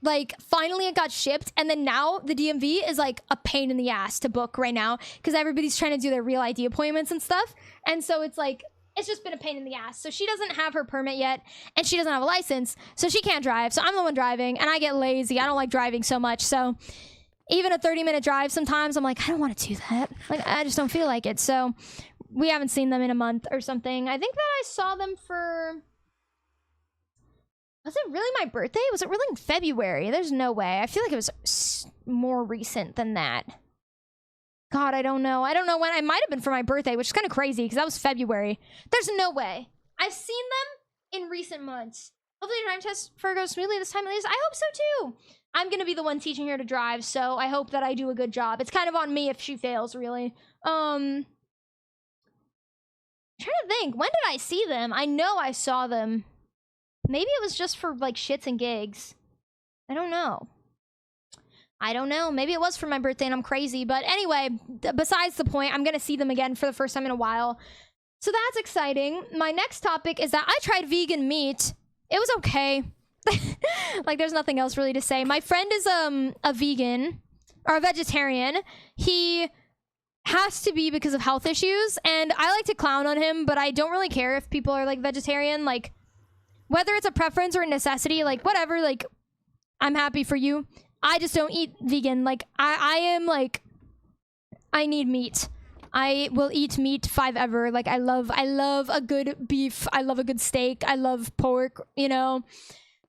like finally it got shipped. And then now the DMV is like a pain in the ass to book right now because everybody's trying to do their real ID appointments and stuff. And so it's like, it's just been a pain in the ass. So she doesn't have her permit yet and she doesn't have a license. So she can't drive. So I'm the one driving and I get lazy. I don't like driving so much. So even a 30-minute drive sometimes I'm like, I don't want to do that. Like, I just don't feel like it. So we haven't seen them in a month or something. I think that I saw them for... Was it really my birthday? Was it really in February? There's no way. I feel like it was more recent than that. God, I don't know. I don't know when. It might have been for my birthday, which is kind of crazy because that was February. There's no way. I've seen them in recent months. Hopefully the driving test for goes smoothly this time at least. I hope so too. I'm going to be the one teaching her to drive, so I hope that I do a good job. It's kind of on me if she fails, really. I'm trying to think. When did I see them? I know I saw them. Maybe it was just for, like, shits and gigs. I don't know. Maybe it was for my birthday and I'm crazy. But anyway, besides the point, I'm going to see them again for the first time in a while. So that's exciting. My next topic is that I tried vegan meat. It was okay. Like, there's nothing else really to say. My friend is a vegan, or a vegetarian. He... has to be because of health issues, and I like to clown on him, but I don't really care if people are like vegetarian. Like, whether it's a preference or a necessity, like whatever, like I'm happy for you. I just don't eat vegan. Like I am like, I need meat. I will eat meat forever. Like I love a good beef. I love a good steak. I love pork, you know,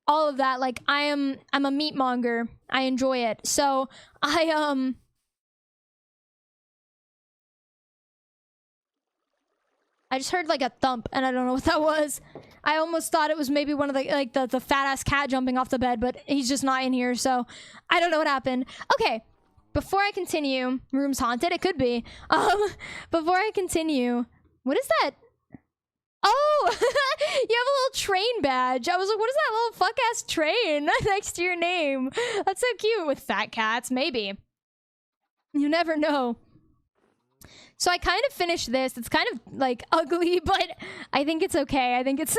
all of that. Like I'm a meat monger. I enjoy it. So I just heard like a thump and I don't know what that was. I almost thought it was maybe one of the fat ass cat jumping off the bed, but he's just not in here, so I don't know what happened. Okay, before I continue, room's haunted, it could be. Before I continue, what is that? Oh, you have a little train badge. I was like, what is that little fuck ass train next to your name? That's so cute with fat cats, maybe. You never know. So I kind of finished this. It's kind of like ugly, but I think it's okay. I think it's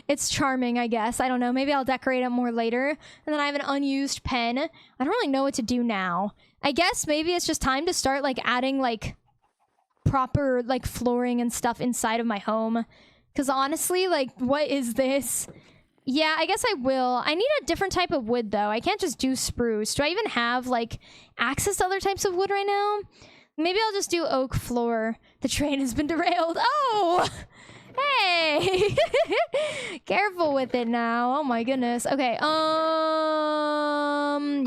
it's charming, I guess. I don't know. Maybe I'll decorate it more later. And then I have an unused pen. I don't really know what to do now. I guess maybe it's just time to start like adding like proper like flooring and stuff inside of my home. Because honestly, like, what is this? Yeah, I guess I will. I need a different type of wood though. I can't just do spruce. Do I even have like access to other types of wood right now? Maybe I'll just do oak floor. The train has been derailed. Oh! Hey! Careful with it now. Oh my goodness. Okay, yeah,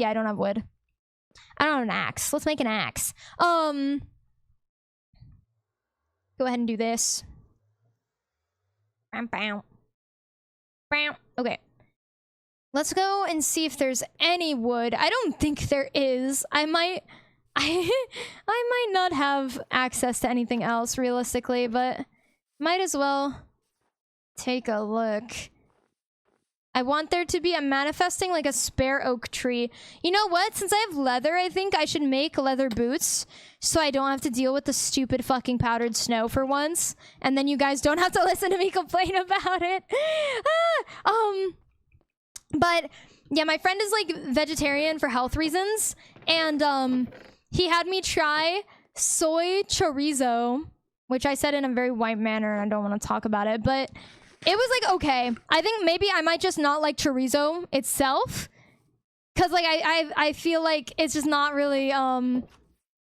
I don't have wood. I don't have an axe. Let's make an axe. Go ahead and do this. Okay. Let's go and see if there's any wood. I don't think there is. I might not have access to anything else realistically, but might as well take a look. I want there to be, I'm manifesting like a spare oak tree. You know what? Since I have leather, I think I should make leather boots so I don't have to deal with the stupid fucking powdered snow for once. And then you guys don't have to listen to me complain about it. But yeah, my friend is like vegetarian for health reasons. And he had me try soy chorizo, which I said in a very white manner and I don't want to talk about it, but it was like okay. I think maybe I might just not like chorizo itself, cause like I feel like it's just not really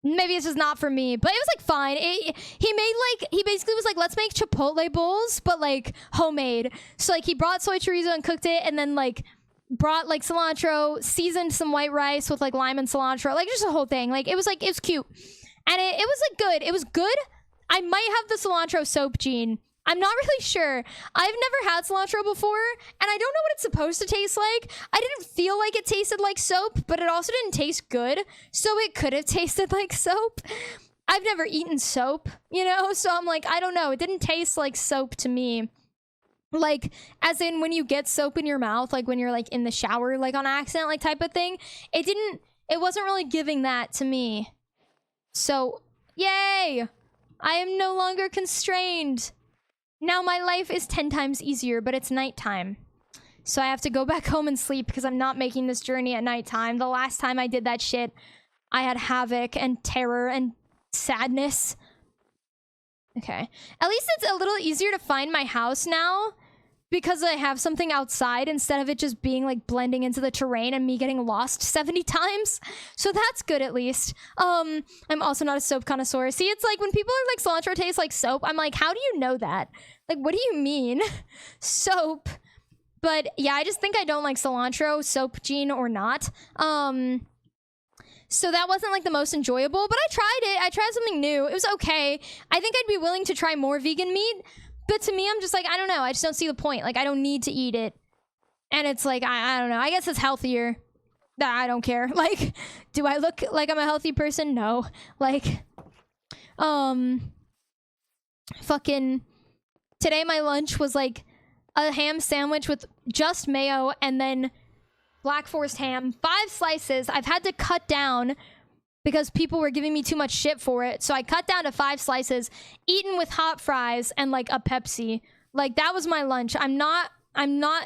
maybe it's just not for me. But it was like fine. He basically was like, let's make Chipotle bowls, but like homemade. So like he brought soy chorizo and cooked it, and then like brought like cilantro, seasoned some white rice with like lime and cilantro, like just a whole thing. Like it was cute, and it was like good. It was good. I might have the cilantro soap gene. I'm not really sure. I've never had cilantro before, and I don't know what it's supposed to taste like. I didn't feel like it tasted like soap, but it also didn't taste good, so it could have tasted like soap. I've never eaten soap, you know, so I'm like, I don't know. It didn't taste like soap to me. Like, as in when you get soap in your mouth, like when you're like in the shower, like on accident, like type of thing. It wasn't really giving that to me. So, yay! I am no longer constrained. Now my life is 10 times easier, but it's nighttime. So I have to go back home and sleep because I'm not making this journey at nighttime. The last time I did that shit, I had havoc and terror and sadness. Okay. At least it's a little easier to find my house now because I have something outside instead of it just being like blending into the terrain and me getting lost 70 times. So that's good at least. I'm also not a soap connoisseur. See, it's like when people are like cilantro tastes like soap, I'm like, how do you know that? Like, what do you mean? Soap. But yeah, I just think I don't like cilantro, soap gene or not. So that wasn't like the most enjoyable, but I tried it. I tried something new. It was okay. I think I'd be willing to try more vegan meat. But to me, I'm just like, I don't know. I just don't see the point. Like, I don't need to eat it. And it's like, I don't know. I guess it's healthier. I don't care. Like, do I look like I'm a healthy person? No. Like, fucking, today my lunch was like a ham sandwich with just mayo and then Black Forest ham. 5 slices. I've had to cut down because people were giving me too much shit for it. So I cut down to 5 slices, eaten with hot fries and like a Pepsi. Like that was my lunch. I'm not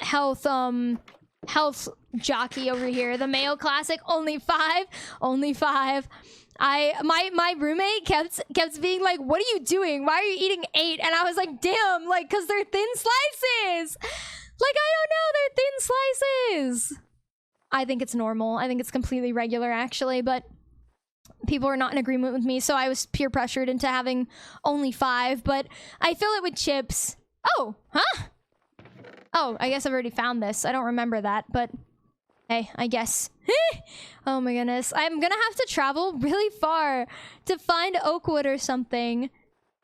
health jockey over here. The Mayo Classic, only 5. My roommate kept being like, what are you doing? Why are you eating 8? And I was like, damn, like, cause they're thin slices. Like, I don't know, they're thin slices. I think it's normal. I think it's completely regular actually, but people are not in agreement with me, so I was peer pressured into having only 5, but I fill it with chips. Oh, huh? Oh, I guess I've already found this. I don't remember that, but hey, I guess. Oh my goodness. I'm gonna have to travel really far to find Oakwood or something.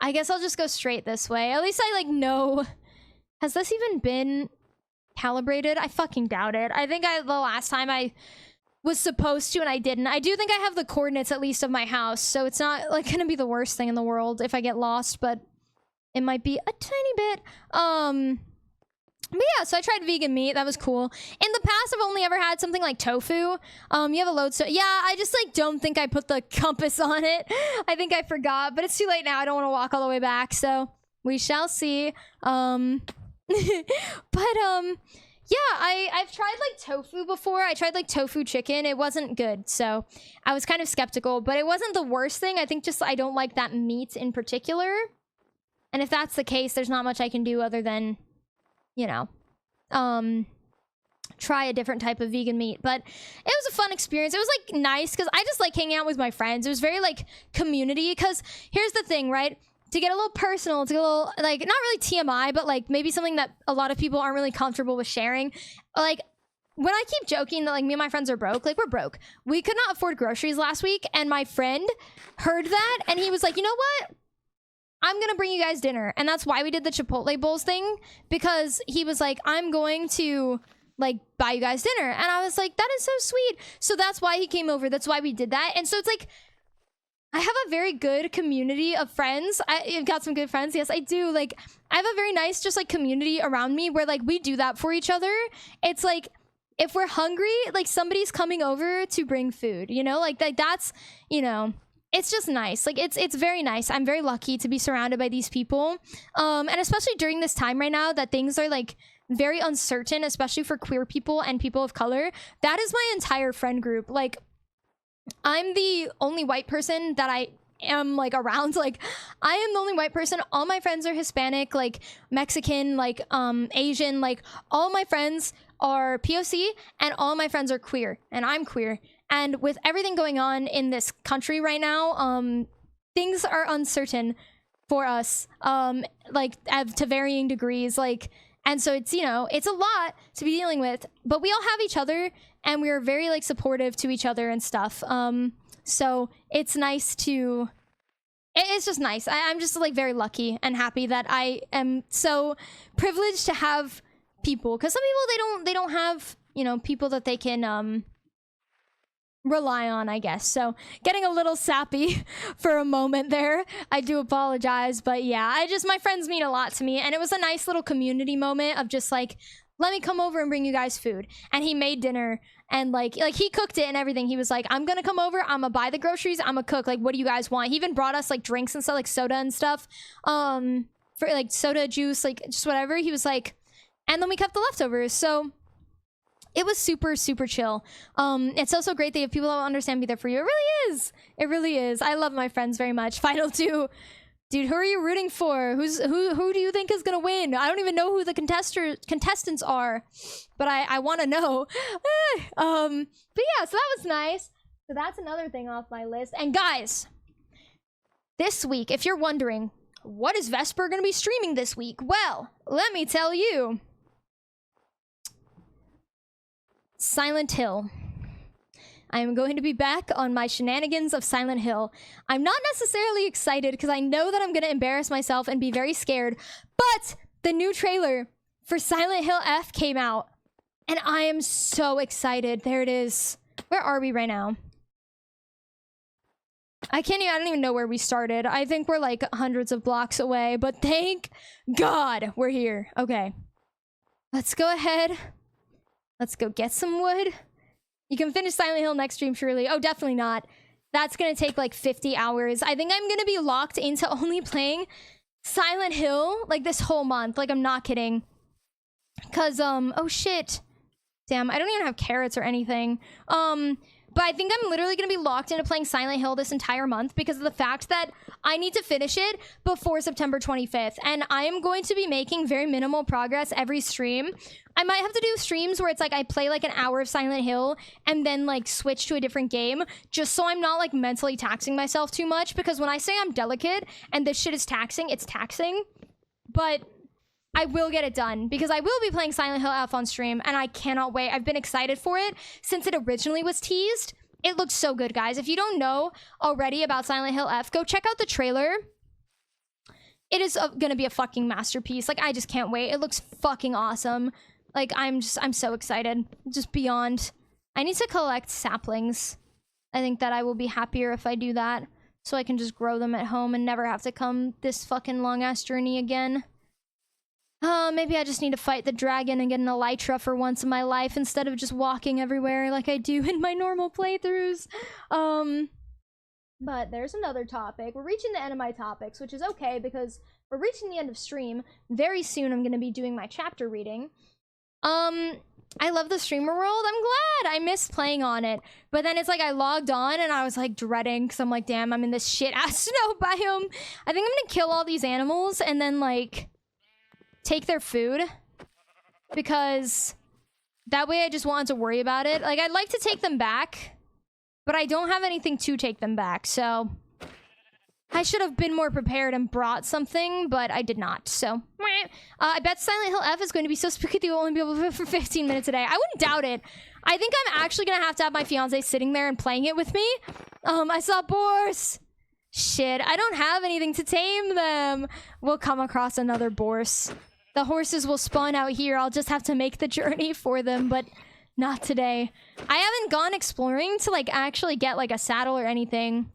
I guess I'll just go straight this way. At least I like know. Has this even been calibrated? I fucking doubt it. I think the last time I was supposed to and I didn't. I do think I have the coordinates at least of my house, so it's not like gonna be the worst thing in the world if I get lost, but it might be a tiny bit. But yeah, so I tried vegan meat. That was cool. In the past, I've only ever had something like tofu. You have a lodestone. Yeah, I just like don't think I put the compass on it. I think I forgot, but it's too late now. I don't want to walk all the way back, so we shall see. Yeah, I've tried like tofu before. I tried like tofu chicken. It wasn't good, so I was kind of skeptical, but it wasn't the worst thing. I think just I don't like that meat in particular. And if that's the case, there's not much I can do other than, you know, try a different type of vegan meat. But it was a fun experience. It was like nice because I just like hanging out with my friends. It was very like community, because here's the thing, right? To get a little personal, to get a little, like, not really TMI, but like maybe something that a lot of people aren't really comfortable with sharing. Like, when I keep joking that like me and my friends are broke, like we're broke. We could not afford groceries last week, and my friend heard that and he was like, you know what? I'm gonna bring you guys dinner. And that's why we did the Chipotle bowls thing, because he was like, I'm going to like buy you guys dinner. And I was like, that is so sweet. So that's why he came over. That's why we did that. And so it's like, I have a very good community of friends. I've got some good friends. Yes, I do. Like, I have a very nice, just like community around me where like we do that for each other. It's like if we're hungry, like somebody's coming over to bring food. You know, like that's you know. It's just nice. Like it's very nice. I'm very lucky to be surrounded by these people. And especially during this time right now that things are like very uncertain, especially for queer people and people of color. That is my entire friend group. Like I'm the only white person that I am like around. Like I am the only white person. All my friends are Hispanic, like Mexican, like Asian. Like all my friends are POC and all my friends are queer and I'm queer. And with everything going on in this country right now, things are uncertain for us, like to varying degrees. Like, and so it's, you know, it's a lot to be dealing with, but we all have each other and we're very like supportive to each other and stuff. So it's nice to, it's just nice. I'm just like very lucky and happy that I am so privileged to have people, because some people they don't have, you know, people that they can rely on, I guess. So getting a little sappy for a moment there. I do apologize, but yeah, my friends mean a lot to me, and it was a nice little community moment of just like, let me come over and bring you guys food. And he made dinner and like he cooked it and everything. He was like, I'm gonna come over, I'm gonna buy the groceries, I'm gonna cook, like what do you guys want? He even brought us like drinks and stuff, like soda and stuff, for like soda, juice, like just whatever. He was like, and then we kept the leftovers. So it was super, super chill. It's also great that you have people that will understand, be there for you. It really is. It really is. I love my friends very much. Final two. Dude, who are you rooting for? Who do you think is gonna win? I don't even know who the contestants are, but I want to know. But yeah, so that was nice. So that's another thing off my list. And guys, this week, if you're wondering, what is Vesper gonna be streaming this week? Well, let me tell you. Silent Hill. I am going to be back on my shenanigans of Silent Hill. I'm not necessarily excited because I know that I'm going to embarrass myself and be very scared, but the new trailer for Silent Hill F came out and I am so excited. There it is. Where are we right now? I don't even know where we started. I think we're like hundreds of blocks away, but thank God we're here. Okay. Let's go ahead. Let's go get some wood. You can finish Silent Hill next stream, surely. Oh, definitely not. That's gonna take like 50 hours. I think I'm gonna be locked into only playing Silent Hill like this whole month. Like, I'm not kidding. Cause, oh shit. Damn, I don't even have carrots or anything. But I think I'm literally going to be locked into playing Silent Hill this entire month because of the fact that I need to finish it before September 25th. And I am going to be making very minimal progress every stream. I might have to do streams where it's like I play like an hour of Silent Hill and then like switch to a different game just so I'm not like mentally taxing myself too much, because when I say I'm delicate and this shit is taxing, it's taxing. But I will get it done because I will be playing Silent Hill F on stream and I cannot wait. I've been excited for it since it originally was teased. It looks so good, guys. If you don't know already about Silent Hill F, go check out the trailer. It is gonna be a fucking masterpiece. Like, I just can't wait. It looks fucking awesome. Like, I'm so excited. Just beyond. I need to collect saplings. I think that I will be happier if I do that, so I can just grow them at home and never have to come this fucking long ass journey again. Maybe I just need to fight the dragon and get an elytra for once in my life instead of just walking everywhere like I do in my normal playthroughs. But there's another topic. We're reaching the end of my topics, which is okay because we're reaching the end of stream. Very soon I'm going to be doing my chapter reading. I love the streamer world. I'm glad. I miss playing on it. But then it's like I logged on and I was like dreading because I'm like, damn, I'm in this shit ass snow biome. I think I'm going to kill all these animals and then like take their food, because that way I just want to worry about it. Like, I'd like to take them back, but I don't have anything to take them back, so I should have been more prepared and brought something, but I did not. So I bet Silent Hill F is going to be so spooky that you'll only be able to play for 15 minutes a day. I wouldn't doubt it. I think I'm actually gonna have to have my fiance sitting there and playing it with me. I saw boars. Shit, I don't have anything to tame them. We'll come across another boars. The horses will spawn out here. I'll just have to make the journey for them, but not today. I haven't gone exploring to like actually get like a saddle or anything.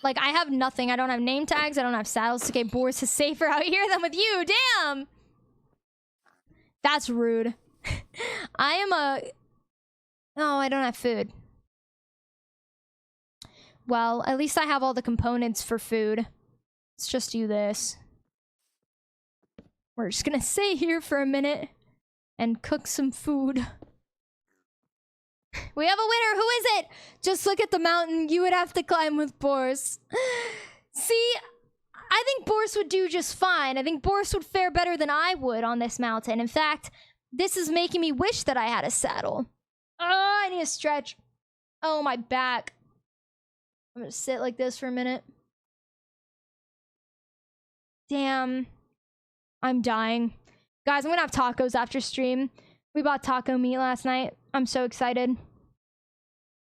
Like, I have nothing. I don't have name tags. I don't have saddles. Okay, Boris is safer out here than with you. Damn! That's rude. I am a... Oh, I don't have food. Well, at least I have all the components for food. Let's just do this. We're just gonna stay here for a minute and cook some food. We have a winner. Who is it? Just look at the mountain you would have to climb with Boris. See, I think Boris would do just fine. I think Boris would fare better than I would on this mountain. In fact, this is making me wish that I had a saddle. Oh, I need a stretch. Oh, my back. I'm gonna sit like this for a minute. Damn. I'm dying. Guys, I'm gonna have tacos after stream. We bought taco meat last night. I'm so excited.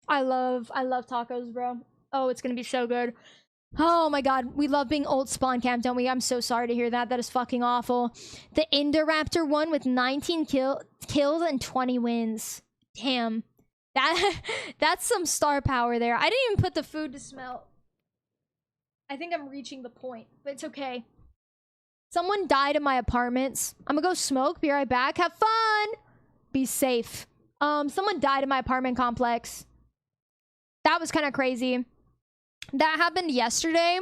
I love tacos, bro. Oh, it's gonna be so good. Oh my god, we love being old spawn camp, don't we? I'm so sorry to hear that. That is fucking awful. The Indoraptor won with 19 kills and 20 wins. Damn. That's some star power there. I didn't even put the food to smell. I think I'm reaching the point, but it's okay. Someone died in my apartments. I'm gonna go smoke, be right back. Have fun! Be safe. Someone died in my apartment complex. That was kind of crazy. That happened yesterday.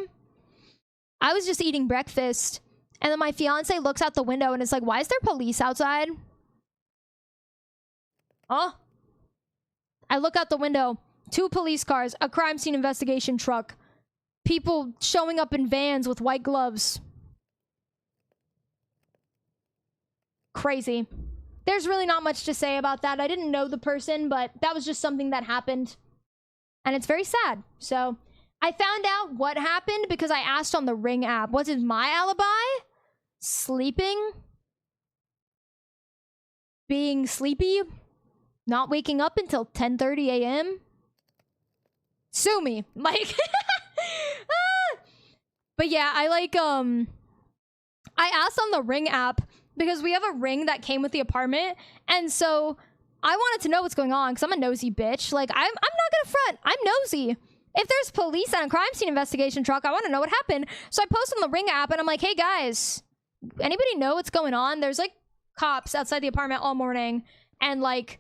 I was just eating breakfast, and then my fiance looks out the window and is like, why is there police outside? Oh. I look out the window. 2 police cars, a crime scene investigation truck. People showing up in vans with white gloves. Crazy. There's really not much to say about that. I didn't know the person, but that was just something that happened. And it's very sad. So I found out what happened because I asked on the Ring app. Was it my alibi? Sleeping? Being sleepy? Not waking up until 10:30 a.m.? Sue me. Like... But yeah, I asked on the Ring app because we have a ring that came with the apartment, and so I wanted to know what's going on because I'm a nosy bitch. Like, I'm not gonna front. I'm nosy. If there's police and a crime scene investigation truck, I want to know what happened. So I post on the Ring app, and I'm like, hey guys, anybody know what's going on? There's like cops outside the apartment all morning, and like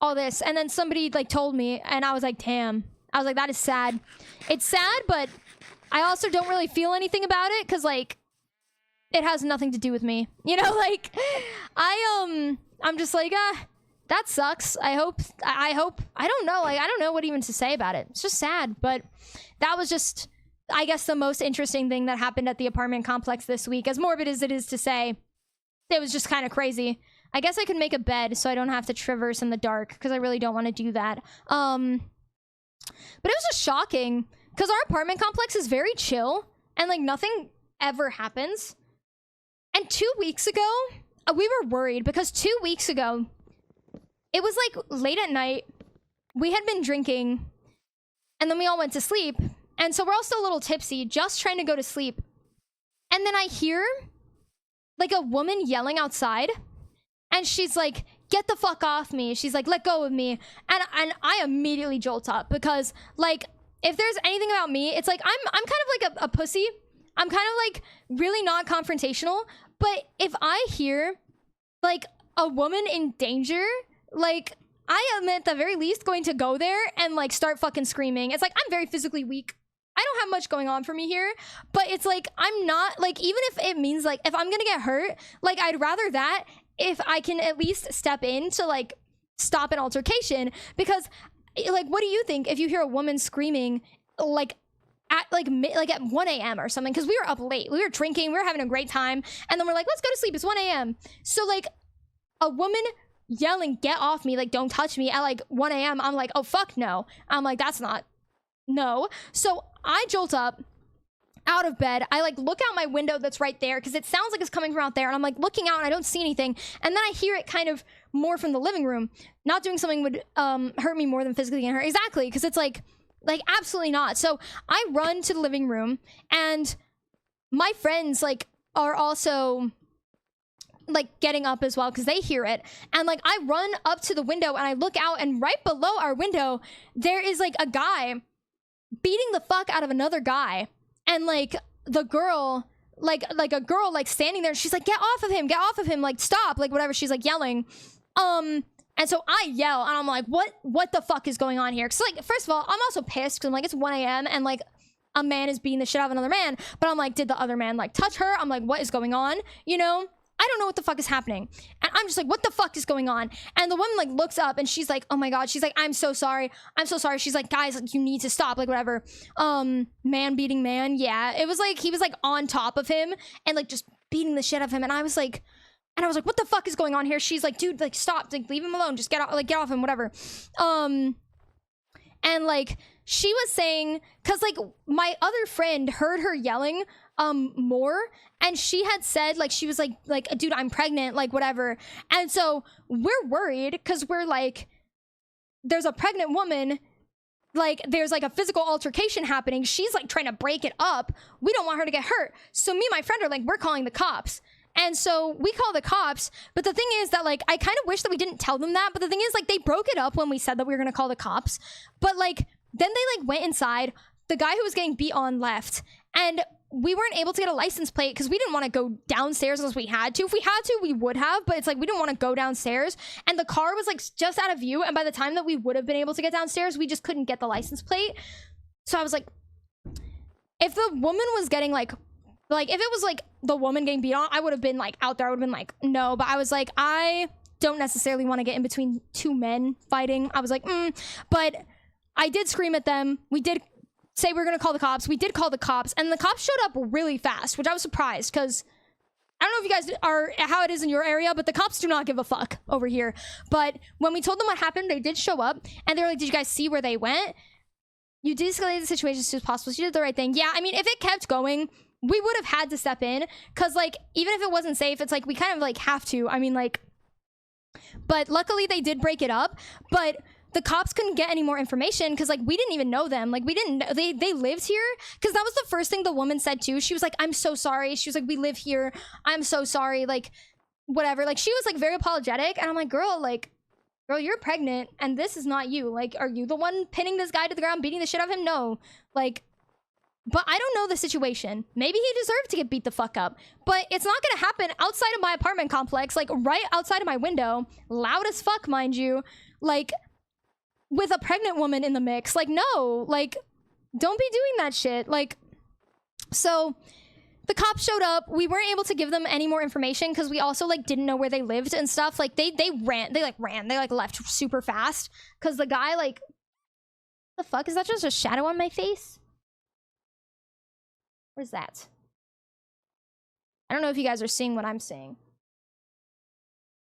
all this, and then somebody like told me, and I was like, damn. I was like, that is sad. It's sad, but I also don't really feel anything about it because like it has nothing to do with me. You know, like I'm just like, that sucks. I hope I don't know. Like, I don't know what even to say about it. It's just sad, but that was just, I guess, the most interesting thing that happened at the apartment complex this week. As morbid as it is to say, it was just kind of crazy. I guess I could make a bed so I don't have to traverse in the dark because I really don't want to do that. But it was just shocking because our apartment complex is very chill and like nothing ever happens. And 2 weeks ago, we were worried because 2 weeks ago, it was like late at night. We had been drinking and then we all went to sleep. And so we're all still a little tipsy, just trying to go to sleep. And then I hear like a woman yelling outside and she's like, get the fuck off me. She's like, let go of me. And I immediately jolt up because like, if there's anything about me, it's like, I'm kind of like a pussy. I'm kind of like really not confrontational. But if I hear like a woman in danger, like I am at the very least going to go there and like start fucking screaming. It's like, I'm very physically weak. I don't have much going on for me here, but it's like, I'm not like, even if it means like, if I'm gonna get hurt, like I'd rather that if I can at least step in to like stop an altercation. Because like, what do you think if you hear a woman screaming like at at 1 a.m. or something? Because we were up late, we were drinking, we were having a great time, and then we're like, let's go to sleep, it's 1 a.m. So like a woman yelling, get off me, like don't touch me at like 1 a.m. I'm like, oh fuck no. I'm like, that's not, no. So I jolt up out of bed. I like look out my window that's right there because it sounds like it's coming from out there, and I'm like looking out and I don't see anything, and then I hear it kind of more from the living room. Not doing something would hurt me more than physically getting hurt. Exactly, because it's like absolutely not. So I run to the living room, and my friends like are also like getting up as well because they hear it, and like I run up to the window and I look out, and right below our window there is like a guy beating the fuck out of another guy, and like the girl, like a girl like standing there, she's like, get off of him, like stop, like whatever, she's like yelling. And so I yell, and I'm like, what the fuck is going on here? Because like, first of all, I'm also pissed because I'm like, it's 1 a.m. and like a man is beating the shit out of another man, but I'm like, did the other man like touch her? I'm like, what is going on, you know? I don't know what the fuck is happening. And I'm just like, what the fuck is going on? And the woman like looks up and she's like, oh my God. She's like, I'm so sorry. She's like, guys, like, you need to stop, like whatever. Man beating man. Yeah. It was like, he was like on top of him and like just beating the shit out of him. And I was like, what the fuck is going on here? She's like, dude, like stop, like leave him alone. Just get off him, whatever. And like, she was saying, cause like my other friend heard her yelling more, and she had said like, she was like dude, I'm pregnant, like whatever. And so we're worried because we're like, there's a pregnant woman, like there's like a physical altercation happening, she's like trying to break it up, we don't want her to get hurt. So me and my friend are like, we're calling the cops. And so we call the cops, but the thing is that like, I kind of wish that we didn't tell them that, but the thing is like, they broke it up when we said that we were gonna call the cops. But like, then they like went inside, the guy who was getting beat on left, and we weren't able to get a license plate because we didn't want to go downstairs unless we had to. If we had to, we would have, but it's like, we didn't want to go downstairs, and the car was like just out of view, and by the time that we would have been able to get downstairs, we just couldn't get the license plate. So I was like, if the woman was getting like if it was like the woman getting beat on, I would have been like out there, I would have been like, no. But I was like, I don't necessarily want to get in between two men fighting. I was like, but I did scream at them. We did say we were going to call the cops. We did call the cops, and the cops showed up really fast, which I was surprised because I don't know if you guys are how it is in your area, but the cops do not give a fuck over here. But when we told them what happened, they did show up, and they were like, did you guys see where they went? You de-escalated the situation as soon as possible. So you did the right thing. Yeah, I mean, if it kept going, we would have had to step in, because like, even if it wasn't safe, it's like we kind of like have to. I mean, like, but luckily they did break it up, but the cops couldn't get any more information because like we didn't even know them. Like we didn't know they lived here, because that was the first thing the woman said too. She was like, I'm so sorry. She was like, we live here, I'm so sorry, like whatever. Like she was like very apologetic, and I'm like, girl, you're pregnant and this is not you. Like, are you the one pinning this guy to the ground, beating the shit out of him? No. Like, but I don't know the situation. Maybe he deserved to get beat the fuck up, but it's not gonna happen outside of my apartment complex, like right outside of my window, loud as fuck, mind you, like with a pregnant woman in the mix. Like, no, like, don't be doing that shit. Like, so the cops showed up. We weren't able to give them any more information because we also like didn't know where they lived and stuff. Like they left super fast because the guy, like, the fuck, is that just a shadow on my face? What is that? I don't know if you guys are seeing what I'm seeing.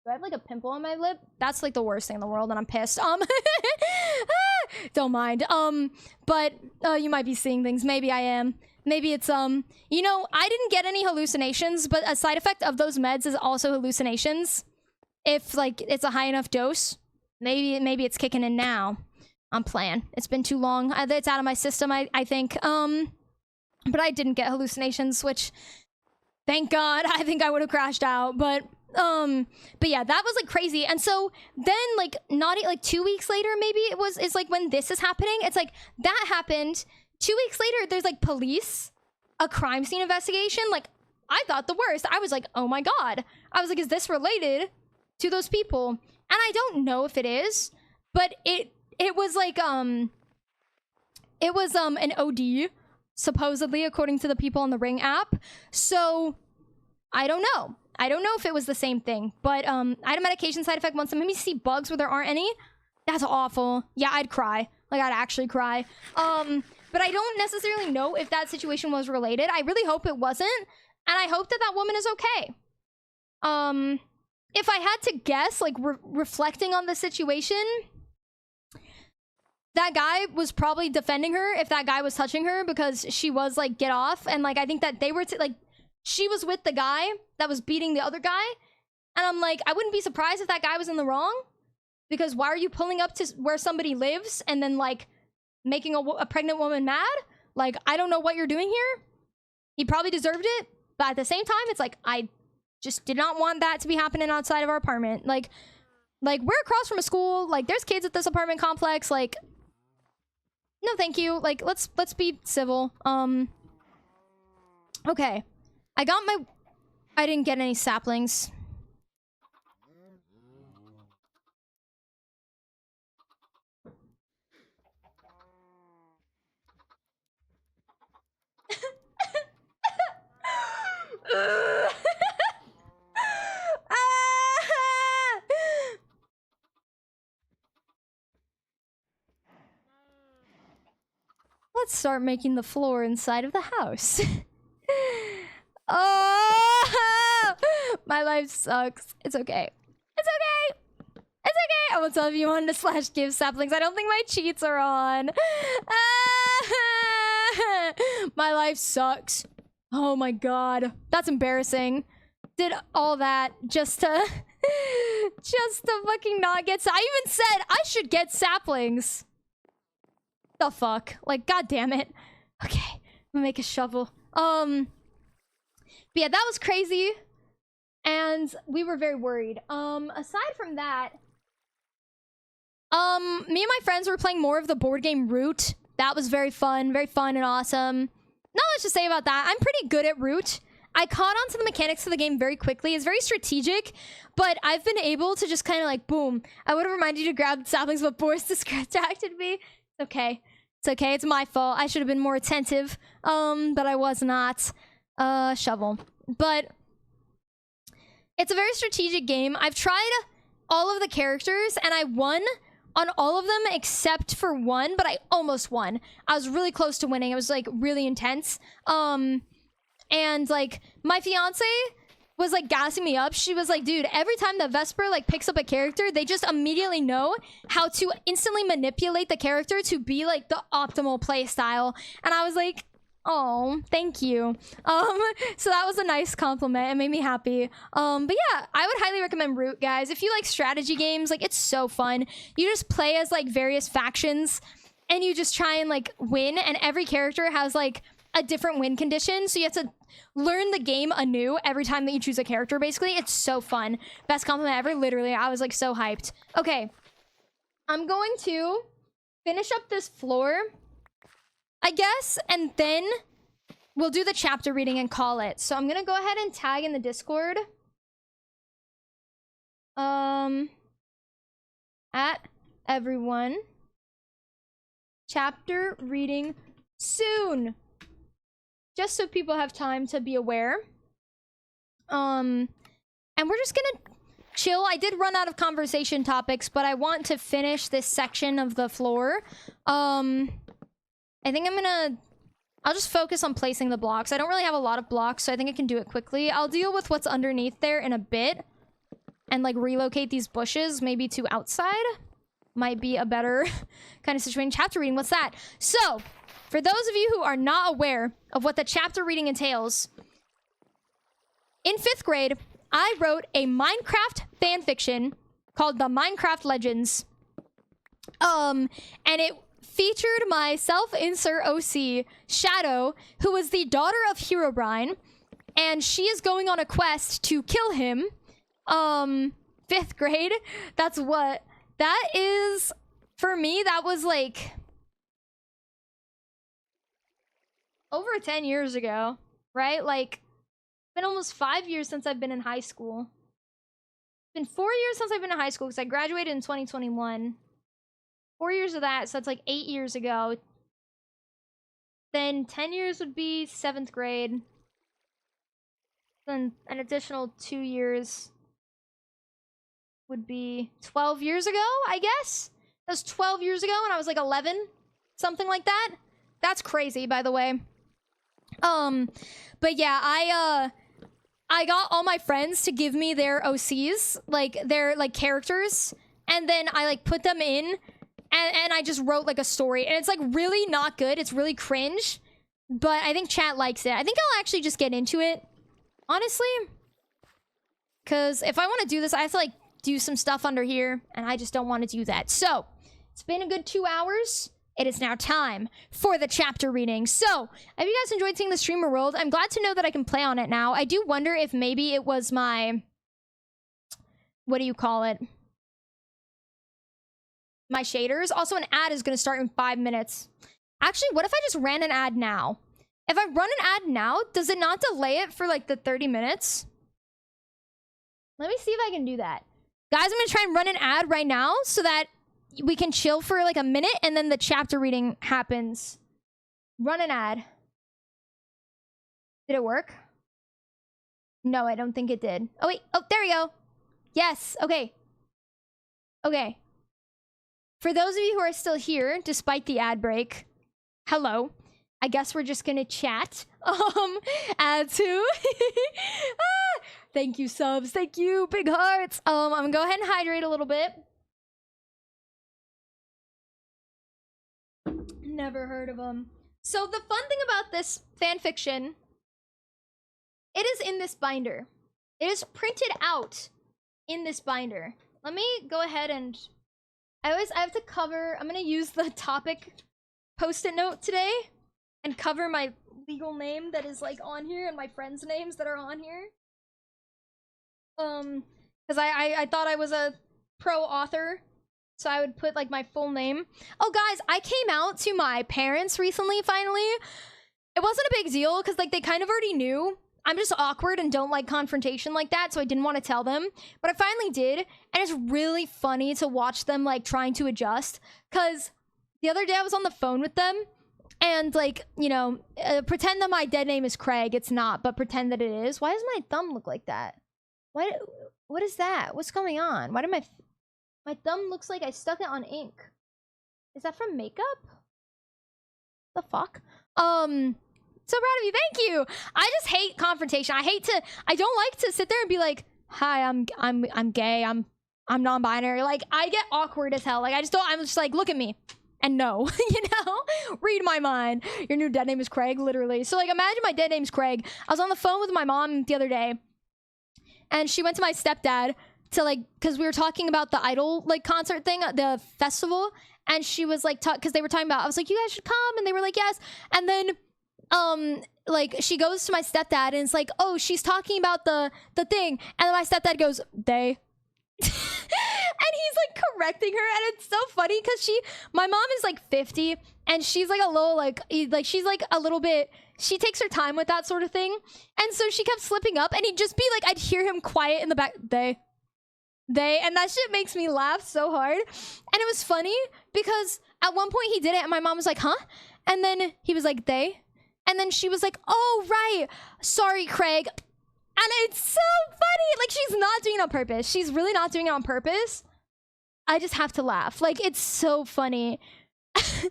Do I have like a pimple on my lip? That's like the worst thing in the world, and I'm pissed. Don't mind. But you might be seeing things. Maybe I am. Maybe it's you know, I didn't get any hallucinations, but a side effect of those meds is also hallucinations. If like it's a high enough dose, maybe it's kicking in now. I'm playing. It's been too long. It's out of my system, I think. But I didn't get hallucinations, which thank God. I think I would have crashed out, but yeah, that was like crazy. And so then like not like 2 weeks later, maybe it's like when this is happening, it's like that happened 2 weeks later. There's like police, a crime scene investigation. Like I thought the worst. I was like, oh my God. I was like, is this related to those people? And I don't know if it is, but it was like it was an OD, supposedly, according to the people on the Ring app. So I don't know. I don't know if it was the same thing, but I had a medication side effect once that made me see bugs where there aren't any. That's awful. Yeah, I'd cry. Like, I'd actually cry. But I don't necessarily know if that situation was related. I really hope it wasn't, and I hope that that woman is okay. If I had to guess, like, reflecting on the situation, that guy was probably defending her if that guy was touching her, because she was like, get off, and like, I think that they were like, she was with the guy that was beating the other guy. And I'm like, I wouldn't be surprised if that guy was in the wrong, because why are you pulling up to where somebody lives and then like making a pregnant woman mad? Like, I don't know what you're doing here. He probably deserved it. But at the same time, it's like, I just did not want that to be happening outside of our apartment. Like we're across from a school. Like, there's kids at this apartment complex. Like, No, thank you. Like, let's be civil. Okay. I didn't get any saplings. Let's start making the floor inside of the house. Oh, my life sucks. It's okay. It's okay. It's okay. I will tell if you wanted to /give saplings. I don't think my cheats are on. My life sucks. Oh my god. That's embarrassing. Did all that just to fucking not get I even said I should get saplings. The fuck? Like, god damn it. Okay, I'm gonna make a shovel. But yeah, that was crazy. And we were very worried. Aside from that, me and my friends were playing more of the board game Root. That was very fun and awesome. Not much to say about that. I'm pretty good at Root. I caught on to the mechanics of the game very quickly. It's very strategic, but I've been able to just kind of like, boom. I would have reminded you to grab saplings, but Boris distracted me. It's okay. It's okay. It's my fault. I should have been more attentive, but I was not. Shovel. But it's a very strategic game. I've tried all of the characters, and I won on all of them except for one, but I almost won. I was really close to winning. It was like really intense. And like my fiance was like gassing me up. She was like, dude, every time that Vesper like picks up a character, they just immediately know how to instantly manipulate the character to be like the optimal play style. And I was like, oh, thank you. So that was a nice compliment. It made me happy. But yeah, I would highly recommend Root, guys. If you like strategy games, like it's so fun. You just play as like various factions and you just try and like win, and every character has like a different win condition, so you have to learn the game anew every time that you choose a character. Basically, it's so fun. Best compliment ever. Literally, I was like so hyped. Okay, I'm going to finish up this floor, I guess, and then we'll do the chapter reading and call it. So I'm gonna go ahead and tag in the Discord at everyone, chapter reading soon, just so people have time to be aware. And we're just gonna chill. I did run out of conversation topics, but I want to finish this section of the floor. I think I'll just focus on placing the blocks. I don't really have a lot of blocks, so I think I can do it quickly. I'll deal with what's underneath there in a bit and like relocate these bushes maybe to outside. Might be a better kind of situation. Chapter reading, what's that? So, for those of you who are not aware of what the chapter reading entails, in 5th grade, I wrote a Minecraft fanfiction called The Minecraft Legends. And it featured my self-insert OC, Shadow, who was the daughter of Herobrine, and she is going on a quest to kill him. 5th grade, that's what... That is, for me, that was like over 10 years ago, right? Like, it's been almost 5 years since I've been in high school. It's been 4 years since I've been in high school because I graduated in 2021. 4 years of that, so that's like 8 years ago. Then 10 years would be 7th grade. Then an additional 2 years would be 12 years ago, I guess. That was 12 years ago when I was like 11, something like that. That's crazy, by the way. But yeah, I got all my friends to give me their OCs, like their like characters, and then I like put them in, and I just wrote like a story, and it's like really not good. It's really cringe, but I think chat likes it. I think I'll actually just get into it, honestly, because if I want to do this, I have to like do some stuff under here, and I just don't want to do that. So, it's been a good 2 hours. It is now time for the chapter reading. So, have you guys enjoyed seeing the streamer world? I'm glad to know that I can play on it now. I do wonder if maybe it was my... What do you call it? my shaders. Also, an ad is going to start in 5 minutes. Actually, what if I just ran an ad now? If I run an ad now, does it not delay it for like the 30 minutes? Let me see if I can do that. Guys, I'm going to try and run an ad right now so that we can chill for like a minute and then the chapter reading happens. Run an ad. Did it work? No, I don't think it did. Oh, wait. Oh, there we go. Yes. Okay. Okay. For those of you who are still here, despite the ad break, hello. I guess we're just gonna chat. Add to. Thank you, subs. Thank you, big hearts. I'm gonna go ahead and hydrate a little bit. Never heard of them. So the fun thing about this fan fiction, it is in this binder. It is printed out in this binder. Let me go ahead and I have to cover. I'm gonna use the topic post-it note today and cover my legal name that is like on here and my friends' names that are on here. Because I thought I was a pro author, so I would put like my full name. Oh guys, I came out to my parents recently, finally. It wasn't a big deal because like they kind of already knew. I'm just awkward and don't like confrontation like that, so I didn't want to tell them. But I finally did, and it's really funny to watch them like trying to adjust. Because the other day I was on the phone with them, and like, you know, pretend that my dead name is Craig. It's not, but pretend that it is. Why does my thumb look like that? What is that? What's going on? Why did my thumb looks like I stuck it on ink? Is that from makeup? The fuck? So proud of you. Thank you. I just hate confrontation. I don't like to sit there and be like, hi, I'm gay. I'm non-binary. Like, I get awkward as hell. Like, I'm just like, look at me. And no, you know, read my mind. Your new dead name is Craig, literally. So like, imagine my dead name's Craig. I was on the phone with my mom the other day, and she went to my stepdad to like, because we were talking about the Idol like concert thing, the festival, and she was like, because they were talking about, I was like, you guys should come, and they were like, yes. And then like she goes to my stepdad and it's like, oh, she's talking about the thing, and then my stepdad goes, they. And he's like correcting her, and it's so funny because my mom is like 50 and she's like a little like she's like a little bit, she takes her time with that sort of thing, and so she kept slipping up, and he'd just be like, I'd hear him quiet in the back, they, and that shit makes me laugh so hard. And it was funny because at one point he did it and my mom was like, huh? And then he was like, they, and then she was like, oh right, sorry Craig. And it's so funny. Like, she's not doing it on purpose. She's really not doing it on purpose. I just have to laugh. Like, it's so funny. It's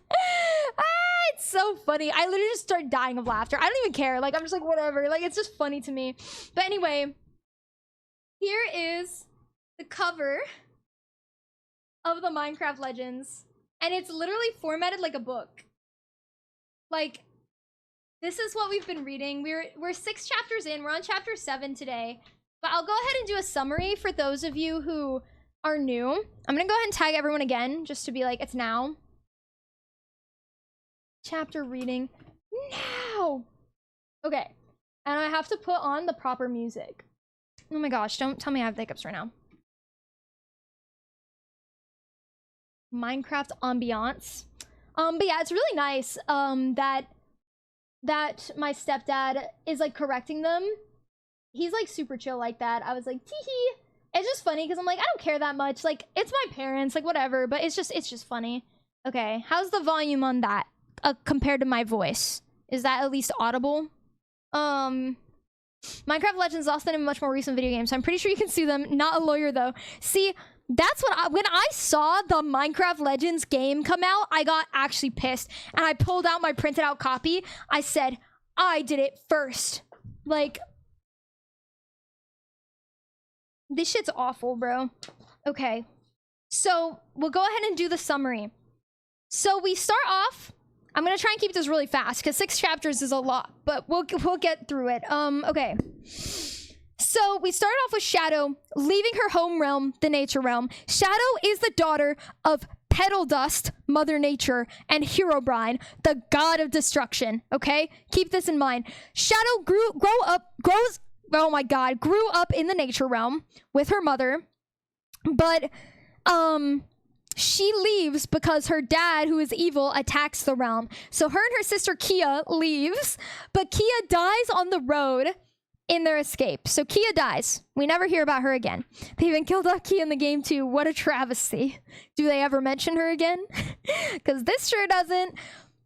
so funny. I literally just start dying of laughter. I don't even care. Like, I'm just like, whatever. Like, it's just funny to me. But anyway, here is the cover of the Minecraft Legends. And it's literally formatted like a book. Like, this is what we've been reading. We're 6 chapters in. We're on chapter 7 today. But I'll go ahead and do a summary for those of you who are new. I'm gonna go ahead and tag everyone again, just to be like, it's now. Chapter reading now. Okay. And I have to put on the proper music. Oh my gosh, don't tell me I have hiccups right now. Minecraft ambiance. But yeah, it's really nice that my stepdad is like correcting them. He's like super chill like that. I was like, tee-hee. It's just funny because I'm like, I don't care that much. Like, it's my parents, like whatever, but it's just funny. Okay, how's the volume on that compared to my voice? Is that at least audible? Minecraft Legends lost in a much more recent video game, so I'm pretty sure you can sue them. Not a lawyer though. See, that's what when I saw the Minecraft Legends game come out, I got actually pissed, and I pulled out my printed out copy. I said, I did it first. Like, this shit's awful, bro. Okay, so we'll go ahead and do the summary. So we start off, I'm gonna try and keep this really fast because 6 chapters is a lot, but we'll get through it. Okay. So we start off with Shadow leaving her home realm, the nature realm. Shadow is the daughter of Petal Dust, Mother Nature, and Herobrine, the god of destruction. Okay, keep this in mind. Shadow grew up in the nature realm with her mother, but she leaves because her dad, who is evil, attacks the realm. So her and her sister Kia leaves, but Kia dies on the road in their escape. So Kia dies. We never hear about her again. They even killed off Kia in the game too. What a travesty. Do they ever mention her again? Because this sure doesn't.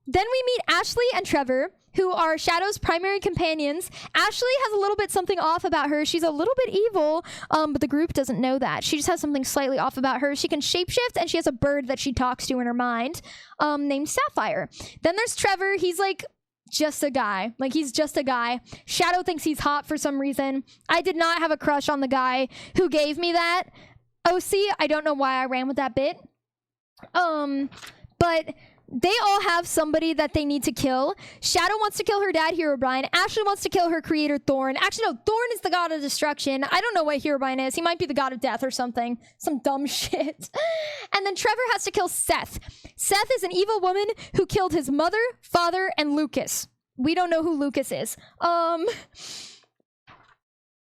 Then we meet Ashley and Trevor, who are Shadow's primary companions. Ashley has a little bit something off about her. She's a little bit evil, but the group doesn't know that. She just has something slightly off about her. She can shapeshift, and she has a bird that she talks to in her mind, named Sapphire. Then there's Trevor. He's like just a guy. Like, he's just a guy. Shadow thinks he's hot for some reason. I did not have a crush on the guy who gave me that. OC, I don't know why I ran with that bit. But they all have somebody that they need to kill. Shadow wants to kill her dad, Herobrine. Ashley wants to kill her creator, Thorn. Actually, no, Thorn is the god of destruction. I don't know what Herobrine is. He might be the god of death or something. Some dumb shit. And then Trevor has to kill Seth. Seth is an evil woman who killed his mother, father, and Lucas. We don't know who Lucas is.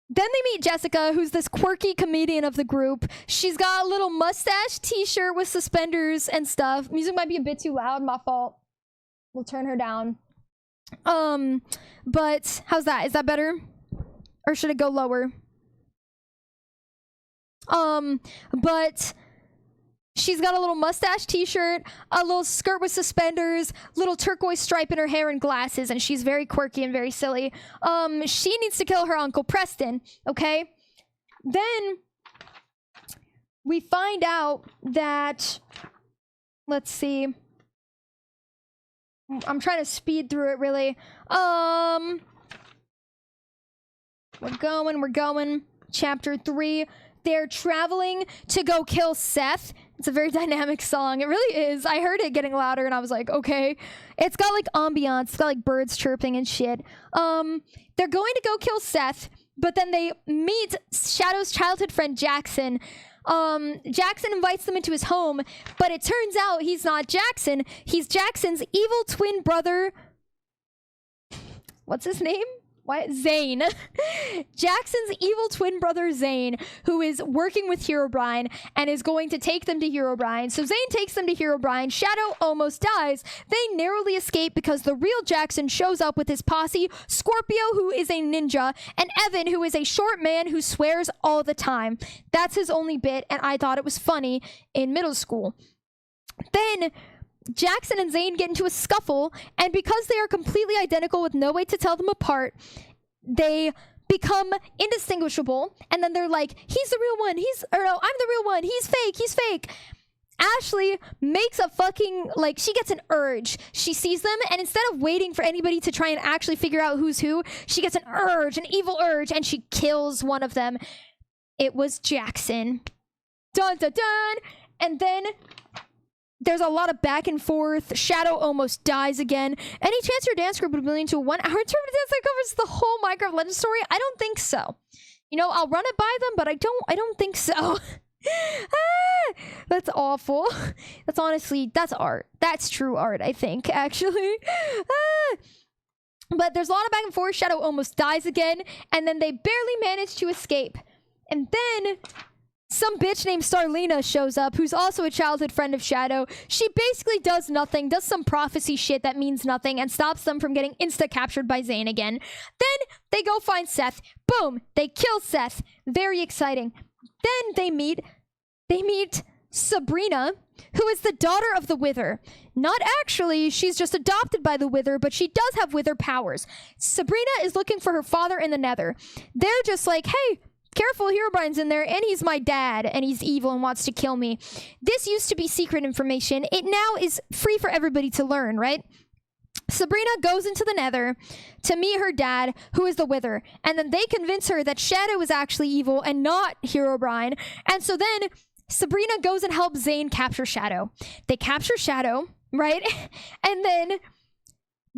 Then they meet Jessica, who's this quirky comedian of the group. She's got a little mustache t-shirt with suspenders and stuff. Music might be a bit too loud, my fault. We'll turn her down. But how's that? Is that better? Or should it go lower? But she's got a little mustache t-shirt, a little skirt with suspenders, little turquoise stripe in her hair, and glasses, and she's very quirky and very silly. She needs to kill her Uncle Preston, okay? Then we find out that, let's see. I'm trying to speed through it, really. We're going. Chapter 3. They're traveling to go kill Seth. It's a very dynamic song. It really is. I heard it getting louder and I was like, okay. It's got like ambiance. It's got like birds chirping and shit. They're going to go kill Seth, but then they meet Shadow's childhood friend Jackson. Jackson invites them into his home, but it turns out he's not Jackson. He's Jackson's evil twin brother. What's his name? What? Zane. Jackson's evil twin brother Zane, who is working with Herobrine and is going to take them to Herobrine. So Zane takes them to Herobrine. Shadow almost dies. They narrowly escape because the real Jackson shows up with his posse, Scorpio, who is a ninja, and Evan, who is a short man who swears all the time. That's his only bit, and I thought it was funny in middle school. Then Jackson and Zane get into a scuffle, and because they are completely identical with no way to tell them apart, they become indistinguishable, and then they're like, he's the real one, I'm the real one, he's fake. Ashley makes a fucking, like, she gets an urge. She sees them, and instead of waiting for anybody to try and actually figure out who's who, she gets an evil urge, and she kills one of them. It was Jackson. Dun dun dun! And then there's a lot of back and forth. Shadow almost dies again. Any chance your dance group would be willing to 1 hour interpretive dance that covers the whole Minecraft Legends story? I don't think so. You know, I'll run it by them, but I don't think so. That's awful. That's art. That's true art, I think, actually. But there's a lot of back and forth. Shadow almost dies again, and then they barely manage to escape. And then some bitch named Starlina shows up, who's also a childhood friend of Shadow. She basically does nothing, does some prophecy shit that means nothing, and stops them from getting insta-captured by Zane again. Then they go find Seth. Boom! They kill Seth. Very exciting. Then they meet Sabrina, who is the daughter of the Wither. Not actually, she's just adopted by the Wither, but she does have Wither powers. Sabrina is looking for her father in the Nether. They're just like, hey, careful, Herobrine's in there, and he's my dad, and he's evil and wants to kill me. This used to be secret information. It now is free for everybody to learn, right? Sabrina goes into the Nether to meet her dad, who is the Wither, and then they convince her that Shadow is actually evil and not Herobrine. And so then Sabrina goes and helps Zane capture Shadow. They capture Shadow, right? And then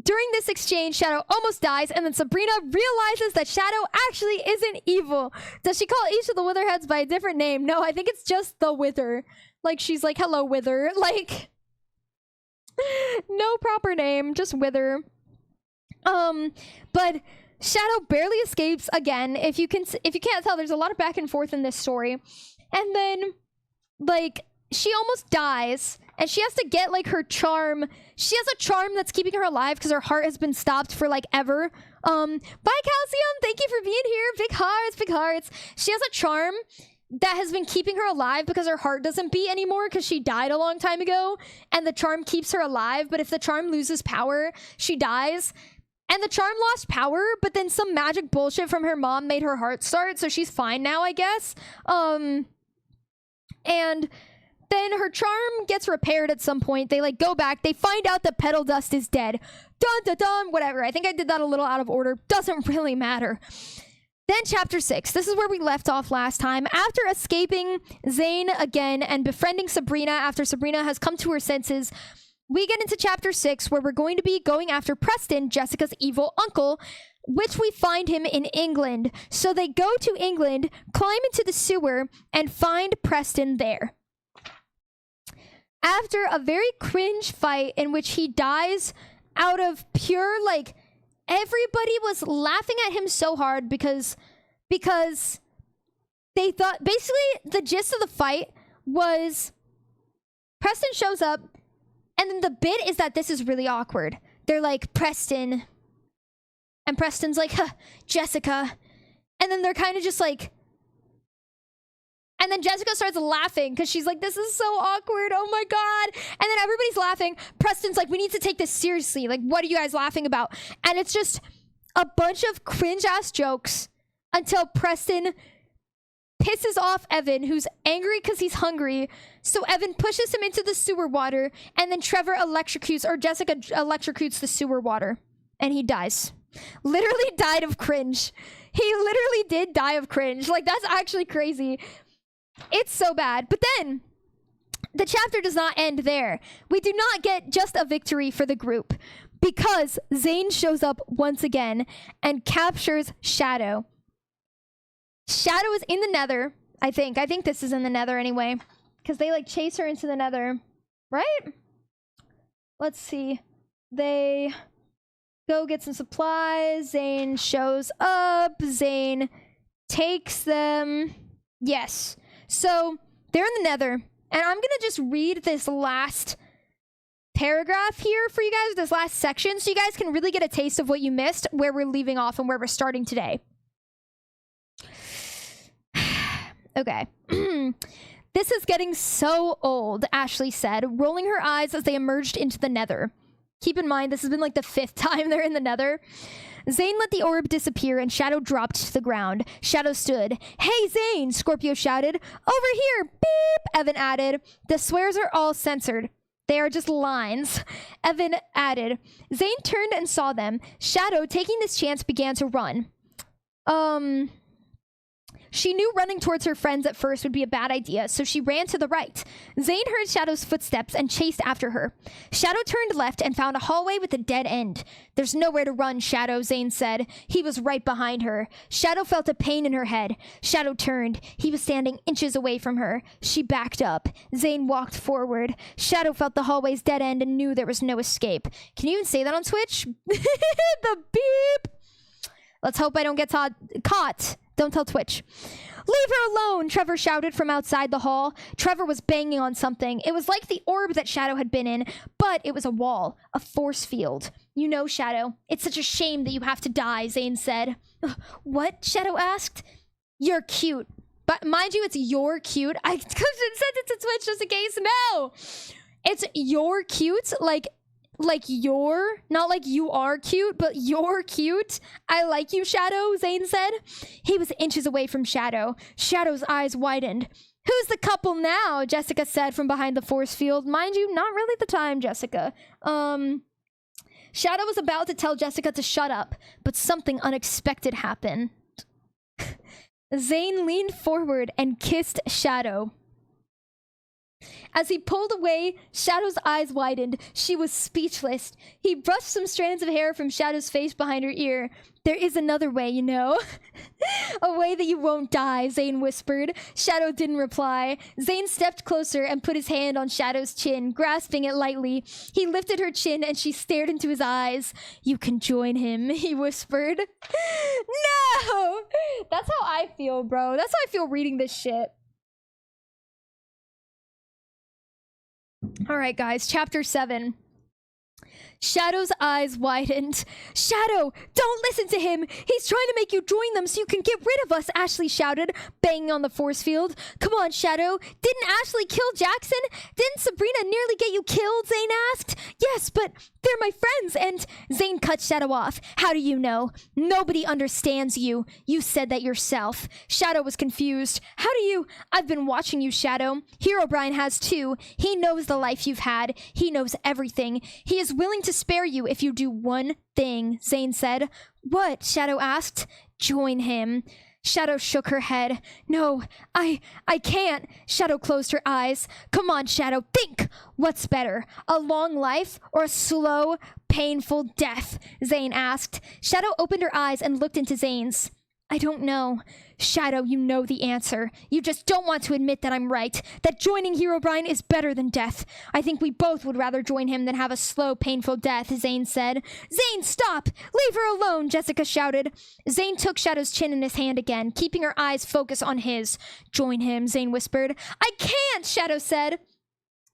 during this exchange, Shadow almost dies, and then Sabrina realizes that Shadow actually isn't evil. Does she call each of the Witherheads by a different name? No, I think it's just the Wither. Like, she's like, hello, Wither. Like, no proper name, just Wither. But Shadow barely escapes again. If you can't tell, there's a lot of back and forth in this story. And then, like, she almost dies, and she has to get like her charm. She has a charm that's keeping her alive because her heart has been stopped for like ever. Bye Calcium, thank you for being here. Big hearts, big hearts. She has a charm that has been keeping her alive because her heart doesn't beat anymore because she died a long time ago, and the charm keeps her alive, but if the charm loses power, she dies. And the charm lost power, but then some magic bullshit from her mom made her heart start, so she's fine now, I guess. And then her charm gets repaired at some point. They like go back, they find out that Petal Dust is dead. Dun dun dun, whatever. I think I did that a little out of order. Doesn't really matter. Then chapter 6. This is where we left off last time. After escaping Zane again and befriending Sabrina after Sabrina has come to her senses, we get into chapter 6 where we're going to be going after Preston, Jessica's evil uncle, which we find him in England. So they go to England, climb into the sewer, and find Preston there. After a very cringe fight in which he dies out of pure, like, everybody was laughing at him so hard because they thought, basically the gist of the fight was Preston shows up, and then the bit is that this is really awkward. They're like, Preston, and Preston's like, huh, Jessica, and then they're kind of just like, and then Jessica starts laughing because she's like, this is so awkward. Oh my God. And then everybody's laughing. Preston's like, we need to take this seriously. Like, what are you guys laughing about? And it's just a bunch of cringe ass jokes until Preston pisses off Evan, who's angry because he's hungry. So Evan pushes him into the sewer water, and then Trevor electrocutes, or Jessica electrocutes the sewer water, and he dies. Literally died of cringe. He literally did die of cringe. Like, that's actually crazy. It's so bad. But then the chapter does not end there. We do not get just a victory for the group, because Zane shows up once again and captures Shadow. Shadow is in the Nether, I think. I think this is in the Nether anyway, because they like chase her into the Nether, right? Let's see. They go get some supplies. Zane shows up. Zane takes them. Yes. So they're in the Nether, and I'm gonna just read this last paragraph here for you guys, this last section, so you guys can really get a taste of what you missed, where we're leaving off and where we're starting today. Okay. This is getting so old, Ashley said, rolling her eyes as they emerged into the Nether. Keep in mind, this has been like the 5th time they're in the Nether. Zane let the orb disappear, and Shadow dropped to the ground. Shadow stood. Hey, Zane, Scorpio shouted. Over here, beep, Evan added. The swears are all censored. They are just lines. Evan added. Zane turned and saw them. Shadow, taking this chance, began to run. She knew running towards her friends at first would be a bad idea, so she ran to the right. Zane heard Shadow's footsteps and chased after her. Shadow turned left and found a hallway with a dead end. There's nowhere to run, Shadow, Zane said. He was right behind her. Shadow felt a pain in her head. Shadow turned. He was standing inches away from her. She backed up. Zane walked forward. Shadow felt the hallway's dead end and knew there was no escape. Can you even say that on Twitch? The beep! Let's hope I don't get caught. Don't tell Twitch. Leave her alone, Trevor shouted from outside the hall. Trevor was banging on something. It was like the orb that Shadow had been in, but it was a wall, a force field. You know, Shadow, it's such a shame that you have to die, Zane said. What? Shadow asked. You're cute. But mind you, it's you're cute. I sent it to Twitch just in case. No! It's you're cute, like you're, not like you are cute, but you're cute. I like you, Shadow, Zane said. He was inches away from Shadow. Shadow's eyes widened. Who's the couple now? Jessica said from behind the force field. Mind you, not really the time, Jessica. Shadow was about to tell Jessica to shut up, but something unexpected happened. Zane leaned forward and kissed Shadow. As he pulled away, Shadow's eyes widened. She was speechless. He brushed some strands of hair from Shadow's face behind her ear. There is another way, you know. A way that you won't die, Zane whispered. Shadow didn't reply. Zane stepped closer and put his hand on Shadow's chin, grasping it lightly. He lifted her chin and she stared into his eyes. You can join him, he whispered. No! That's how I feel, bro. That's how I feel reading this shit. All right, guys, chapter 7. Shadow's eyes widened. Shadow, don't listen to him. He's trying to make you join them so you can get rid of us, Ashley shouted, banging on the force field. Come on, Shadow. Didn't Ashley kill Jackson? Didn't Sabrina nearly get you killed? Zane asked. Yes, but they're my friends. And Zane cut Shadow off. How do you know? Nobody understands you. You said that yourself. Shadow was confused. How do you? I've been watching you, Shadow. Herobrine has too. He knows the life you've had. He knows everything. He is willing to spare you if you do one thing, Zane said. What? Shadow asked. Join him. Shadow shook her head. No, I can't. Shadow closed her eyes. Come on, Shadow, think. What's better, a long life or a slow, painful death? Zane asked. Shadow opened her eyes and looked into Zane's. I don't know. Shadow, you know the answer. You just don't want to admit that I'm right, that joining Herobrine is better than death. I think we both would rather join him than have a slow, painful death, Zane said. Zane, stop! Leave her alone, Jessica shouted. Zane took Shadow's chin in his hand again, keeping her eyes focused on his. Join him, Zane whispered. I can't, Shadow said.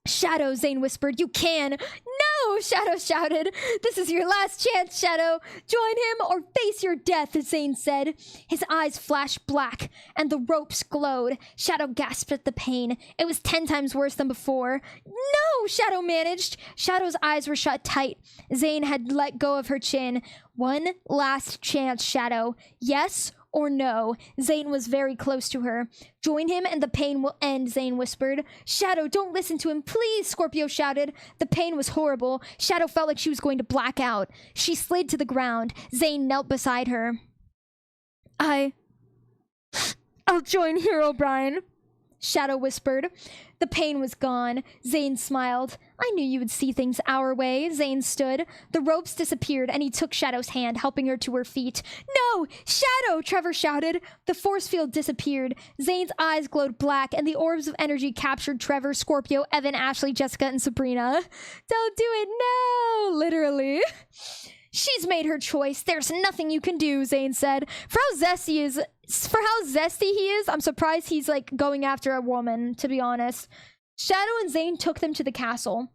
Shadow, Zane whispered, you can. No, Shadow shouted. This is your last chance, Shadow. Join him or face your death, Zane said. His eyes flashed black, and the ropes glowed. Shadow gasped at the pain. It was 10 times worse than before. No, Shadow managed. Shadow's eyes were shut tight. Zane had let go of her chin. One last chance, Shadow. Yes or no? Zane was very close to her. Join him and the pain will end, Zane whispered. Shadow, don't listen to him, please, Scorpio shouted. The pain was horrible. Shadow felt like she was going to black out. She slid to the ground. Zane knelt beside her. I'll join Herobrine, Shadow whispered. The pain was gone. Zane smiled. I knew you would see things our way. Zane stood. The ropes disappeared, and he took Shadow's hand, helping her to her feet. No! Shadow! Trevor shouted. The force field disappeared. Zane's eyes glowed black, and the orbs of energy captured Trevor, Scorpio, Evan, Ashley, Jessica, and Sabrina. Don't do it now! Literally. She's made her choice. There's nothing you can do, Zane said. For how zesty he is, I'm surprised he's like going after a woman, to be honest. Shadow and Zane took them to the castle.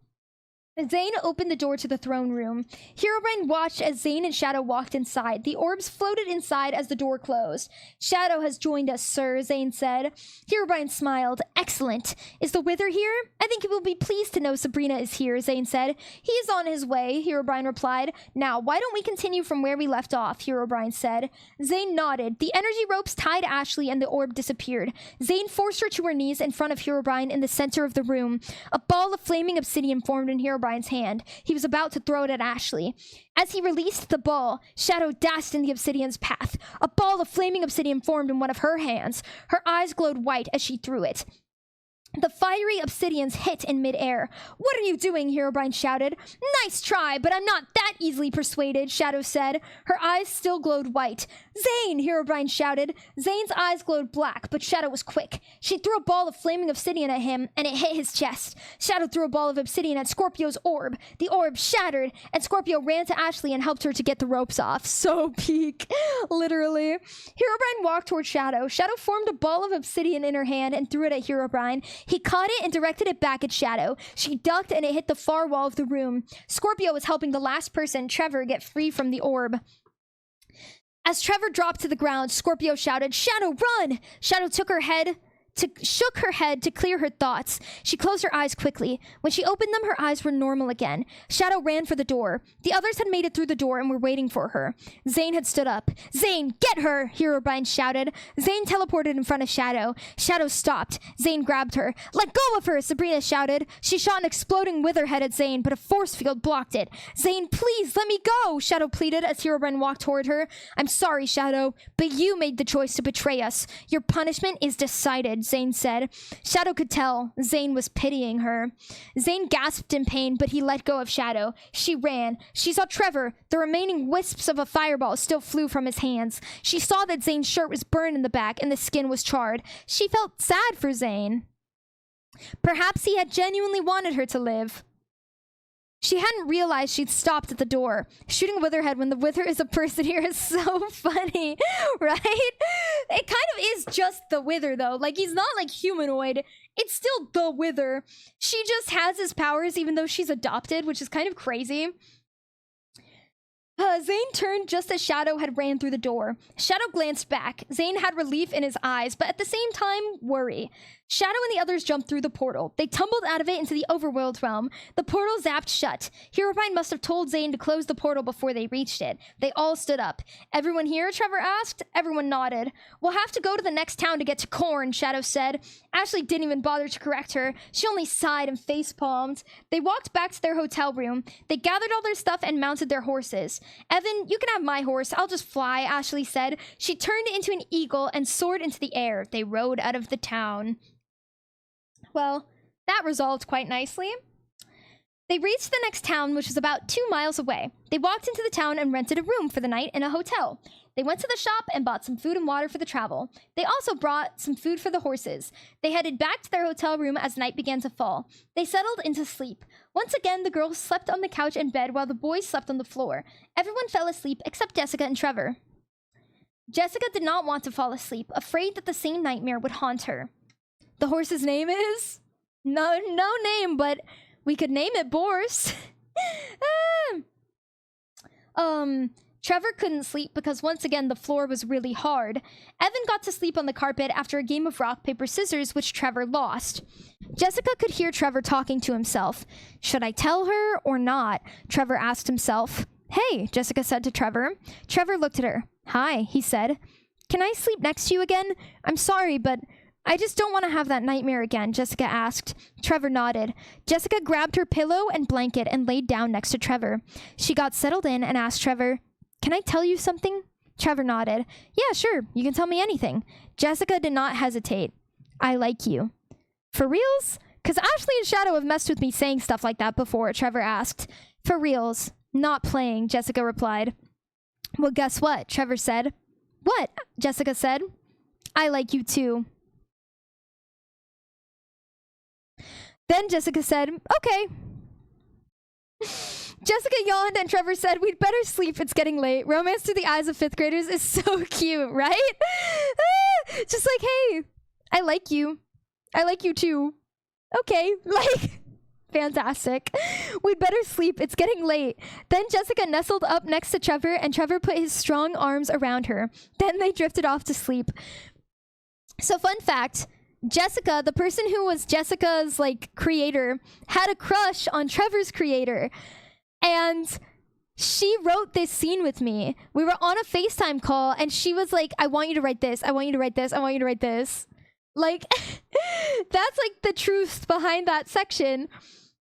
Zane opened the door to the throne room. Herobrine watched as Zane and Shadow walked inside. The orbs floated inside as the door closed. Shadow has joined us, sir, Zane said. Herobrine smiled. Excellent. Is the Wither here? I think he will be pleased to know Sabrina is here, Zane said. He is on his way, Herobrine replied. Now, why don't we continue from where we left off, Herobrine said. Zane nodded. The energy ropes tied Ashley and the orb disappeared. Zane forced her to her knees in front of Herobrine in the center of the room. A ball of flaming obsidian formed in Herobrine's hand. He was about to throw it at Ashley. As he released the ball, Shadow dashed in the obsidian's path. A ball of flaming obsidian formed in one of her hands. Her eyes glowed white as she threw it. The fiery obsidians hit in midair. What are you doing? Herobrine shouted. Nice try, but I'm not that easily persuaded, Shadow said. Her eyes still glowed white. Zane, Herobrine shouted. Zane's eyes glowed black, but Shadow was quick. She threw a ball of flaming obsidian at him, and it hit his chest. Shadow threw a ball of obsidian at Scorpio's orb. The orb shattered, and Scorpio ran to Ashley and helped her to get the ropes off. So peak. Literally. Herobrine walked toward Shadow. Shadow formed a ball of obsidian in her hand and threw it at Herobrine. He caught it and directed it back at Shadow. She ducked and it hit the far wall of the room. Scorpio was helping the last person, Trevor, get free from the orb. As Trevor dropped to the ground, Scorpio shouted, Shadow, run! Shadow shook her head to clear her thoughts. She closed her eyes quickly. When she opened them, her eyes were normal again. Shadow ran for the door. The others had made it through the door and were waiting for her. Zane had stood up. Zane, get her! Herobrine shouted. Zane teleported in front of Shadow. Shadow stopped. Zane grabbed her. Let go of her! Sabrina shouted. She shot an exploding witherhead at Zane, but a force field blocked it. Zane, please, let me go! Shadow pleaded as Herobrine walked toward her. I'm sorry, Shadow, but you made the choice to betray us. Your punishment is decided, Zane said. Shadow could tell Zane was pitying her. Zane gasped in pain, but he let go of Shadow. She ran. She saw Trevor. The remaining wisps of a fireball still flew from his hands. She saw that Zane's shirt was burned in the back and the skin was charred. She felt sad for Zane. Perhaps he had genuinely wanted her to live. She hadn't realized she'd stopped at the door. Shooting a Witherhead when the Wither is a person here is so funny, right? It kind of is just the Wither, though. Like, he's not, like, humanoid. It's still the Wither. She just has his powers even though she's adopted, which is kind of crazy. Zane turned just as Shadow had ran through the door. Shadow glanced back. Zane had relief in his eyes, but at the same time, worry. Shadow and the others jumped through the portal. They tumbled out of it into the overworld realm. The portal zapped shut. Herobrine must have told Zane to close the portal before they reached it. They all stood up. Everyone here? Trevor asked. Everyone nodded. We'll have to go to the next town to get to Corn, Shadow said. Ashley didn't even bother to correct her. She only sighed and face-palmed. They walked back to their hotel room. They gathered all their stuff and mounted their horses. Evan, you can have my horse. I'll just fly, Ashley said. She turned into an eagle and soared into the air. They rode out of the town. Well, that resolved quite nicely. They reached the next town, which was about 2 miles away. They walked into the town and rented a room for the night in a hotel. They went to the shop and bought some food and water for the travel. They also brought some food for the horses. They headed back to their hotel room as night began to fall. They settled into sleep. Once again, the girls slept on the couch and bed while the boys slept on the floor. Everyone fell asleep except Jessica and Trevor. Jessica did not want to fall asleep, afraid that the same nightmare would haunt her. The horse's name is? No name, but we could name it Boris. Trevor couldn't sleep because once again the floor was really hard. Evan got to sleep on the carpet after a game of rock, paper, scissors, which Trevor lost. Jessica could hear Trevor talking to himself. Should I tell her or not? Trevor asked himself. Hey, Jessica said to Trevor. Trevor looked at her. Hi, he said. Can I sleep next to you again? I'm sorry, but I just don't want to have that nightmare again, Jessica asked. Trevor nodded. Jessica grabbed her pillow and blanket and laid down next to Trevor. She got settled in and asked Trevor, Can I tell you something? Trevor nodded. Yeah, sure. You can tell me anything. Jessica did not hesitate. I like you. For reals? Because Ashley and Shadow have messed with me saying stuff like that before, Trevor asked. For reals. Not playing, Jessica replied. Well, guess what? Trevor said. What? Jessica said. I like you too. Then Jessica said, okay. Jessica yawned and Trevor said, we'd better sleep, it's getting late. Romance through the eyes of 5th graders is so cute, right? Just like, hey, I like you. I like you too. Okay, like, fantastic. We'd better sleep, it's getting late. Then Jessica nestled up next to Trevor and Trevor put his strong arms around her. Then they drifted off to sleep. So fun fact, Jessica, the person who was Jessica's, like, creator, had a crush on Trevor's creator. And she wrote this scene with me. We were on a FaceTime call, and she was like, I want you to write this. I want you to write this. I want you to write this. Like, that's, like, the truth behind that section.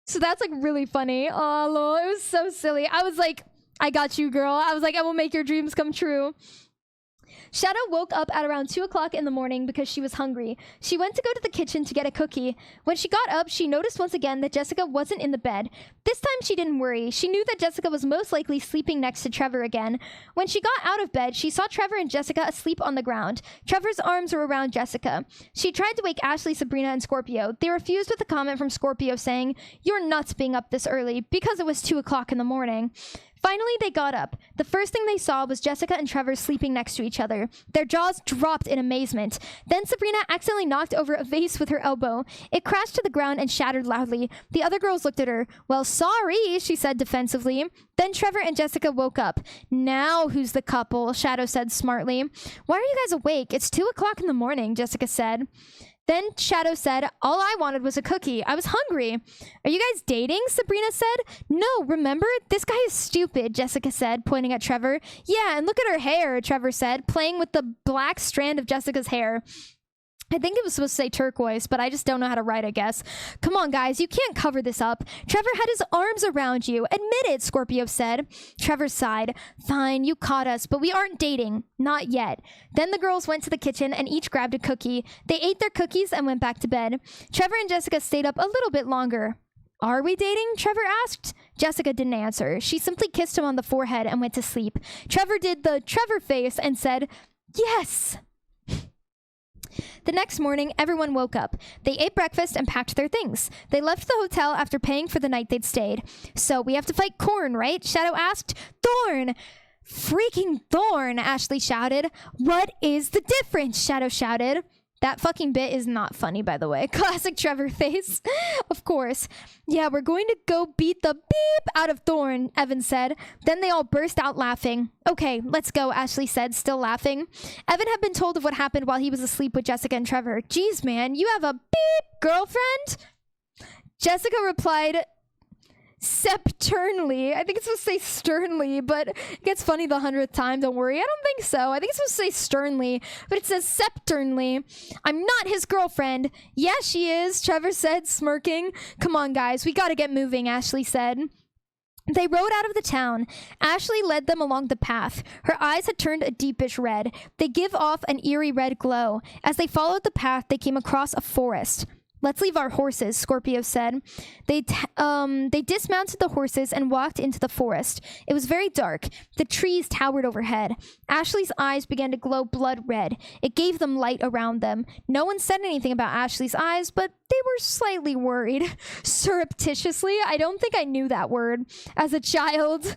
So that's, like, really funny. Oh, Lord, it was so silly. I was like, I got you, girl. I was like, I will make your dreams come true. Shadow woke up at around 2 o'clock in the morning because she was hungry. She went to go to the kitchen to get a cookie. When she got up, she noticed once again that Jessica wasn't in the bed. This time she didn't worry. She knew that Jessica was most likely sleeping next to Trevor again. When she got out of bed, she saw Trevor and Jessica asleep on the ground. Trevor's arms were around Jessica. She tried to wake Ashley, Sabrina, and Scorpio. They refused with a comment from Scorpio saying, "You're nuts being up this early," because it was 2 o'clock in the morning. Finally, they got up. The first thing they saw was Jessica and Trevor sleeping next to each other. Their jaws dropped in amazement. Then Sabrina accidentally knocked over a vase with her elbow. It crashed to the ground and shattered loudly. The other girls looked at her. "Well, sorry," she said defensively. Then Trevor and Jessica woke up. "Now who's the couple?" Shadow said smartly. "Why are you guys awake? It's 2 o'clock in the morning," Jessica said. Then Shadow said, "All I wanted was a cookie. I was hungry." "Are you guys dating?" Sabrina said. "No, remember? This guy is stupid," Jessica said, pointing at Trevor. "Yeah, and look at her hair," Trevor said, playing with the black strand of Jessica's hair. I think it was supposed to say turquoise, but I just don't know how to write, I guess. "Come on, guys, you can't cover this up. Trevor had his arms around you. Admit it," Scorpio said. Trevor sighed. "Fine, you caught us, but we aren't dating. Not yet." Then the girls went to the kitchen and each grabbed a cookie. They ate their cookies and went back to bed. Trevor and Jessica stayed up a little bit longer. "Are we dating?" Trevor asked. Jessica didn't answer. She simply kissed him on the forehead and went to sleep. Trevor did the Trevor face and said, "Yes." The next morning, everyone woke up. They ate breakfast and packed their things. They left the hotel after paying for the night they'd stayed. So we have to fight Corn, right? Shadow asked. Thorn! Freaking Thorn, Ashley shouted. What is the difference? Shadow shouted. That fucking bit is not funny, by the way. Classic Trevor face. Of course. Yeah, we're going to go beat the beep out of Thorn, Evan said. Then they all burst out laughing. Okay, let's go, Ashley said, still laughing. Evan had been told of what happened while he was asleep with Jessica and Trevor. Geez, man, you have a beep girlfriend? Jessica replied septernally. I think it's supposed to say sternly, but it gets funny the 100th time. Don't worry. I don't think so. I think it's supposed to say sternly, but it says septernly. I'm not his girlfriend. Yeah, she is, Trevor said, smirking. Come on, guys. We gotta get moving, Ashley said. They rode out of the town. Ashley led them along the path. Her eyes had turned a deepish red. They give off an eerie red glow. As they followed the path, they came across a forest. Let's leave our horses, Scorpio said. They dismounted the horses and walked into the forest. It was very dark. The trees towered overhead. Ashley's eyes began to glow blood red. It gave them light around them. No one said anything about Ashley's eyes, but they were slightly worried. Surreptitiously? I don't think I knew that word as a child.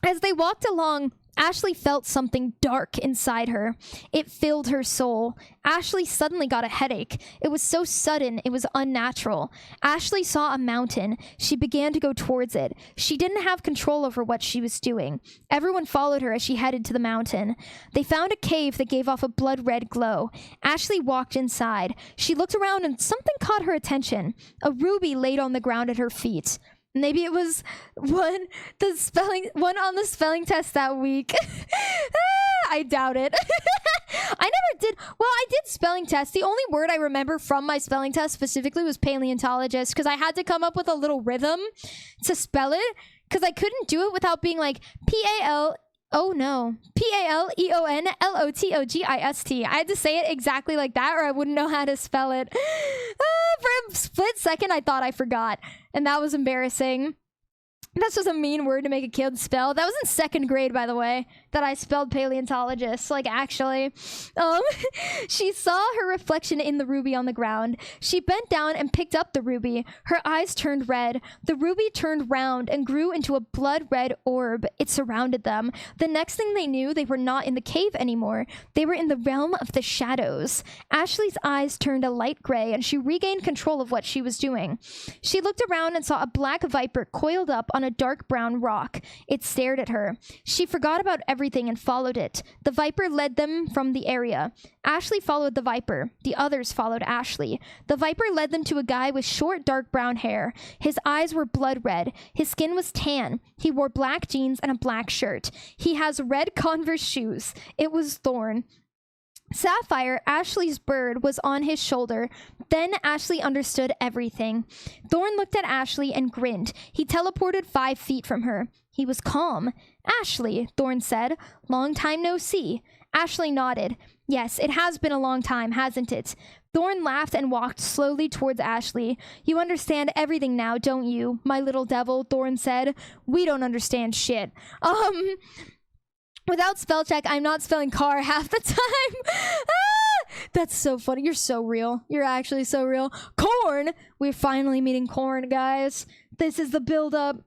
As they walked along, Ashley felt something dark inside her. It filled her soul. Ashley suddenly got a headache. It was so sudden, it was unnatural. Ashley saw a mountain. She began to go towards it. She didn't have control over what she was doing. Everyone followed her as she headed to the mountain. They found a cave that gave off a blood-red glow. Ashley walked inside. She looked around and something caught her attention. A ruby laid on the ground at her feet. Maybe it was one on the spelling test that week. I doubt it. I never did. Well, I did spelling test. The only word I remember from my spelling test specifically was paleontologist, because I had to come up with a little rhythm to spell it, because I couldn't do it without being like Paleonlotogist. I had to say it exactly like that or I wouldn't know how to spell it. For a split second, I thought I forgot. And that was embarrassing. That's just a mean word to make a kid spell. That was in 2nd grade, by the way, that I spelled paleontologist. Like, actually. She saw her reflection in the ruby on the ground. She bent down and picked up the ruby. Her eyes turned red. The ruby turned round and grew into a blood-red orb. It surrounded them. The next thing they knew, they were not in the cave anymore. They were in the realm of the shadows. Ashley's eyes turned a light gray, and she regained control of what she was doing. She looked around and saw a black viper coiled up on a dark brown rock. It stared at her. She forgot about everything and followed it. The viper led them from the area. Ashley followed the viper. The others followed Ashley. The viper led them to a guy with short, dark brown hair. His eyes were blood red. His skin was tan. He wore black jeans and a black shirt. He has red Converse shoes. It was Thorn. Sapphire, Ashley's bird, was on his shoulder. Then Ashley understood everything. Thorn looked at Ashley and grinned. He teleported 5 feet from her. He was calm. Ashley, Thorn said. Long time no see. Ashley nodded. Yes, it has been a long time, hasn't it? Thorn laughed and walked slowly towards Ashley. You understand everything now, don't you, my little devil, Thorn said. We don't understand shit. Without spell check, I'm not spelling car half the time. That's so funny. You're so real. You're actually so real. Corn! We're finally meeting Corn, guys. This is the build-up.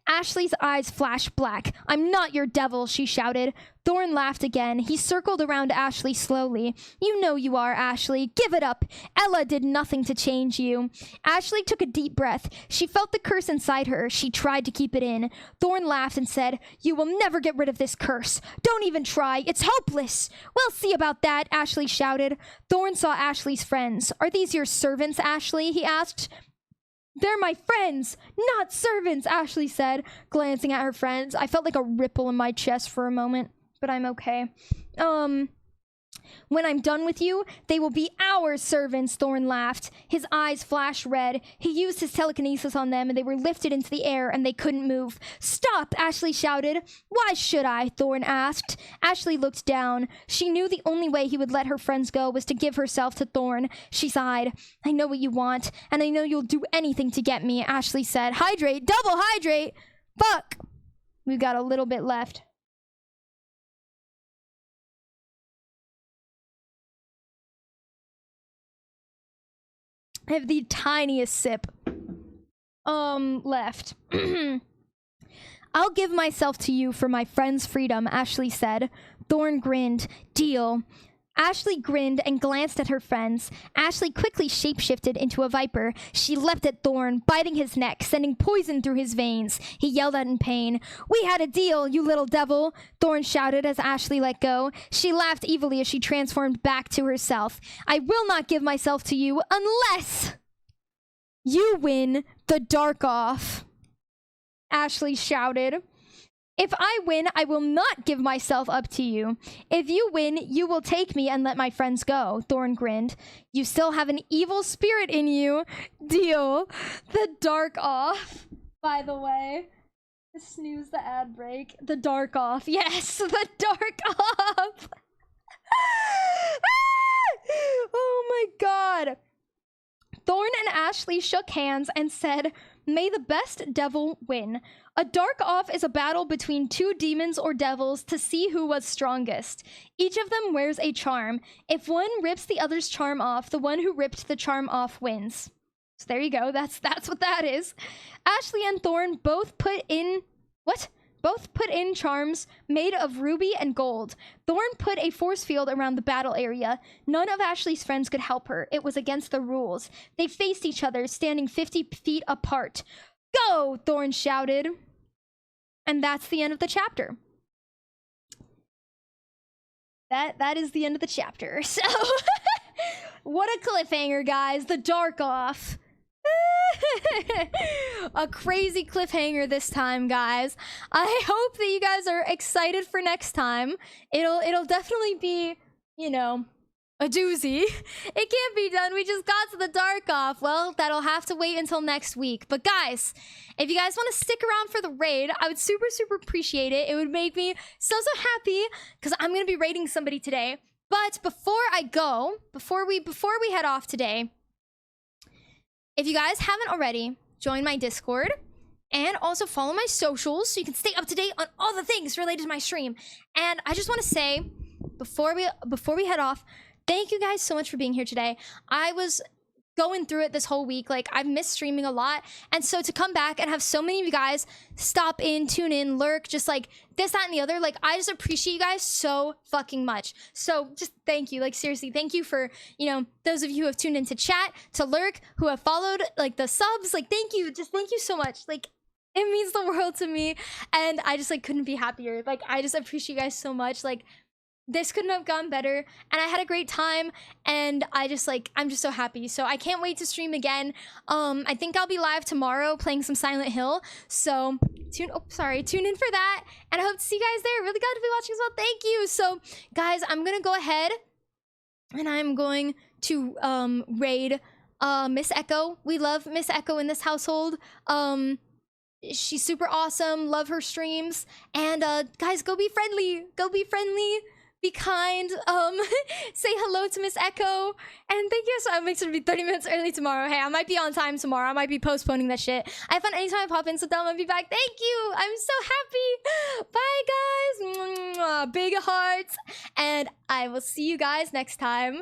Ashley's eyes flashed black. I'm not your devil, she shouted. Thorn laughed again. He circled around Ashley slowly. You know you are, Ashley. Give it up. Ella did nothing to change you. Ashley took a deep breath. She felt the curse inside her. She tried to keep it in. Thorn laughed and said, You will never get rid of this curse. Don't even try. It's hopeless. We'll see about that, Ashley shouted. Thorn saw Ashley's friends. Are these your servants, Ashley? He asked. They're my friends, not servants, Ashley said, glancing at her friends. I felt like a ripple in my chest for a moment, but I'm okay. When I'm done with you, they will be our servants, Thorn laughed. His eyes flashed red. He used his telekinesis on them, and they were lifted into the air, and they couldn't move. Stop, Ashley shouted. Why should I? Thorn asked. Ashley looked down. She knew the only way he would let her friends go was to give herself to Thorn. She sighed. I know what you want, and I know you'll do anything to get me, Ashley said. Hydrate, double hydrate. Fuck. We've got a little bit left. I have the tiniest sip left. I'll give myself to you for my friend's freedom, Ashley said. Thorn grinned. Deal. Ashley grinned and glanced at her friends. Ashley quickly shapeshifted into a viper. She leapt at Thorn, biting his neck, sending poison through his veins. He yelled out in pain. We had a deal, you little devil, Thorn shouted as Ashley let go. She laughed evilly as she transformed back to herself. I will not give myself to you unless you win the dark off, Ashley shouted. If I win, I will not give myself up to you. If you win, you will take me and let my friends go, Thorn grinned. You still have an evil spirit in you. Deal. The dark off, by the way. Snooze the ad break. The dark off. Yes, the dark off. Oh my god. Thorn and Ashley shook hands and said, may the best devil win. A dark off is a battle between two demons or devils to see who was strongest. Each of them wears a charm. If one rips the other's charm off, the one who ripped the charm off wins. So there you go. That's what that is. Ashley and Thorn both put in charms made of ruby and gold. Thorn put a force field around the battle area. None of Ashley's friends could help her. It was against the rules. They faced each other, standing 50 feet apart. Go! Thorn shouted. And that's the end of the chapter. That is the end of the chapter. So, what a cliffhanger, guys. The dark off. A crazy cliffhanger this time, guys. I hope that you guys are excited for next time. It'll definitely be, you know, a doozy. It can't be done. We just got to the dark off. Well, that'll have to wait until next week. But guys, if you guys want to stick around for the raid, I would super appreciate it. It would make me so happy because I'm gonna be raiding somebody today. But before I go, before we head off today, if you guys haven't already, join my Discord and also follow my socials so you can stay up to date on all the things related to my stream. And I just want to say, before we head off, thank you guys so much for being here today. I was going through it this whole week. Like, I've missed streaming a lot. And so to come back and have so many of you guys stop in, tune in, lurk, just like this, that, and the other. Like, I just appreciate you guys so fucking much. So just thank you. Like, seriously, thank you for, you know, those of you who have tuned into chat, to lurk, who have followed, like, the subs. Like, thank you. Just thank you so much. Like, it means the world to me. And I just, like, couldn't be happier. Like, I just appreciate you guys so much. Like, this couldn't have gone better, and I had a great time, and I'm just so happy. So I can't wait to stream again. I think I'll be live tomorrow playing some Silent Hill, so tune in for that, and I hope to see you guys there. Really glad to be watching as well. Thank you. So guys, I'm gonna go ahead and I'm going to raid Miss Echo. We love Miss Echo in this household. She's super awesome. Love her streams. And guys, go be friendly. Be kind, say hello to Miss Echo, and thank you. So I'll make sure to be 30 minutes early tomorrow. Hey, I might be on time tomorrow. I might be postponing that shit. I have fun anytime I pop in, so I'll be back. Thank you. I'm so happy. Bye, guys. Big hearts. And I will see you guys next time.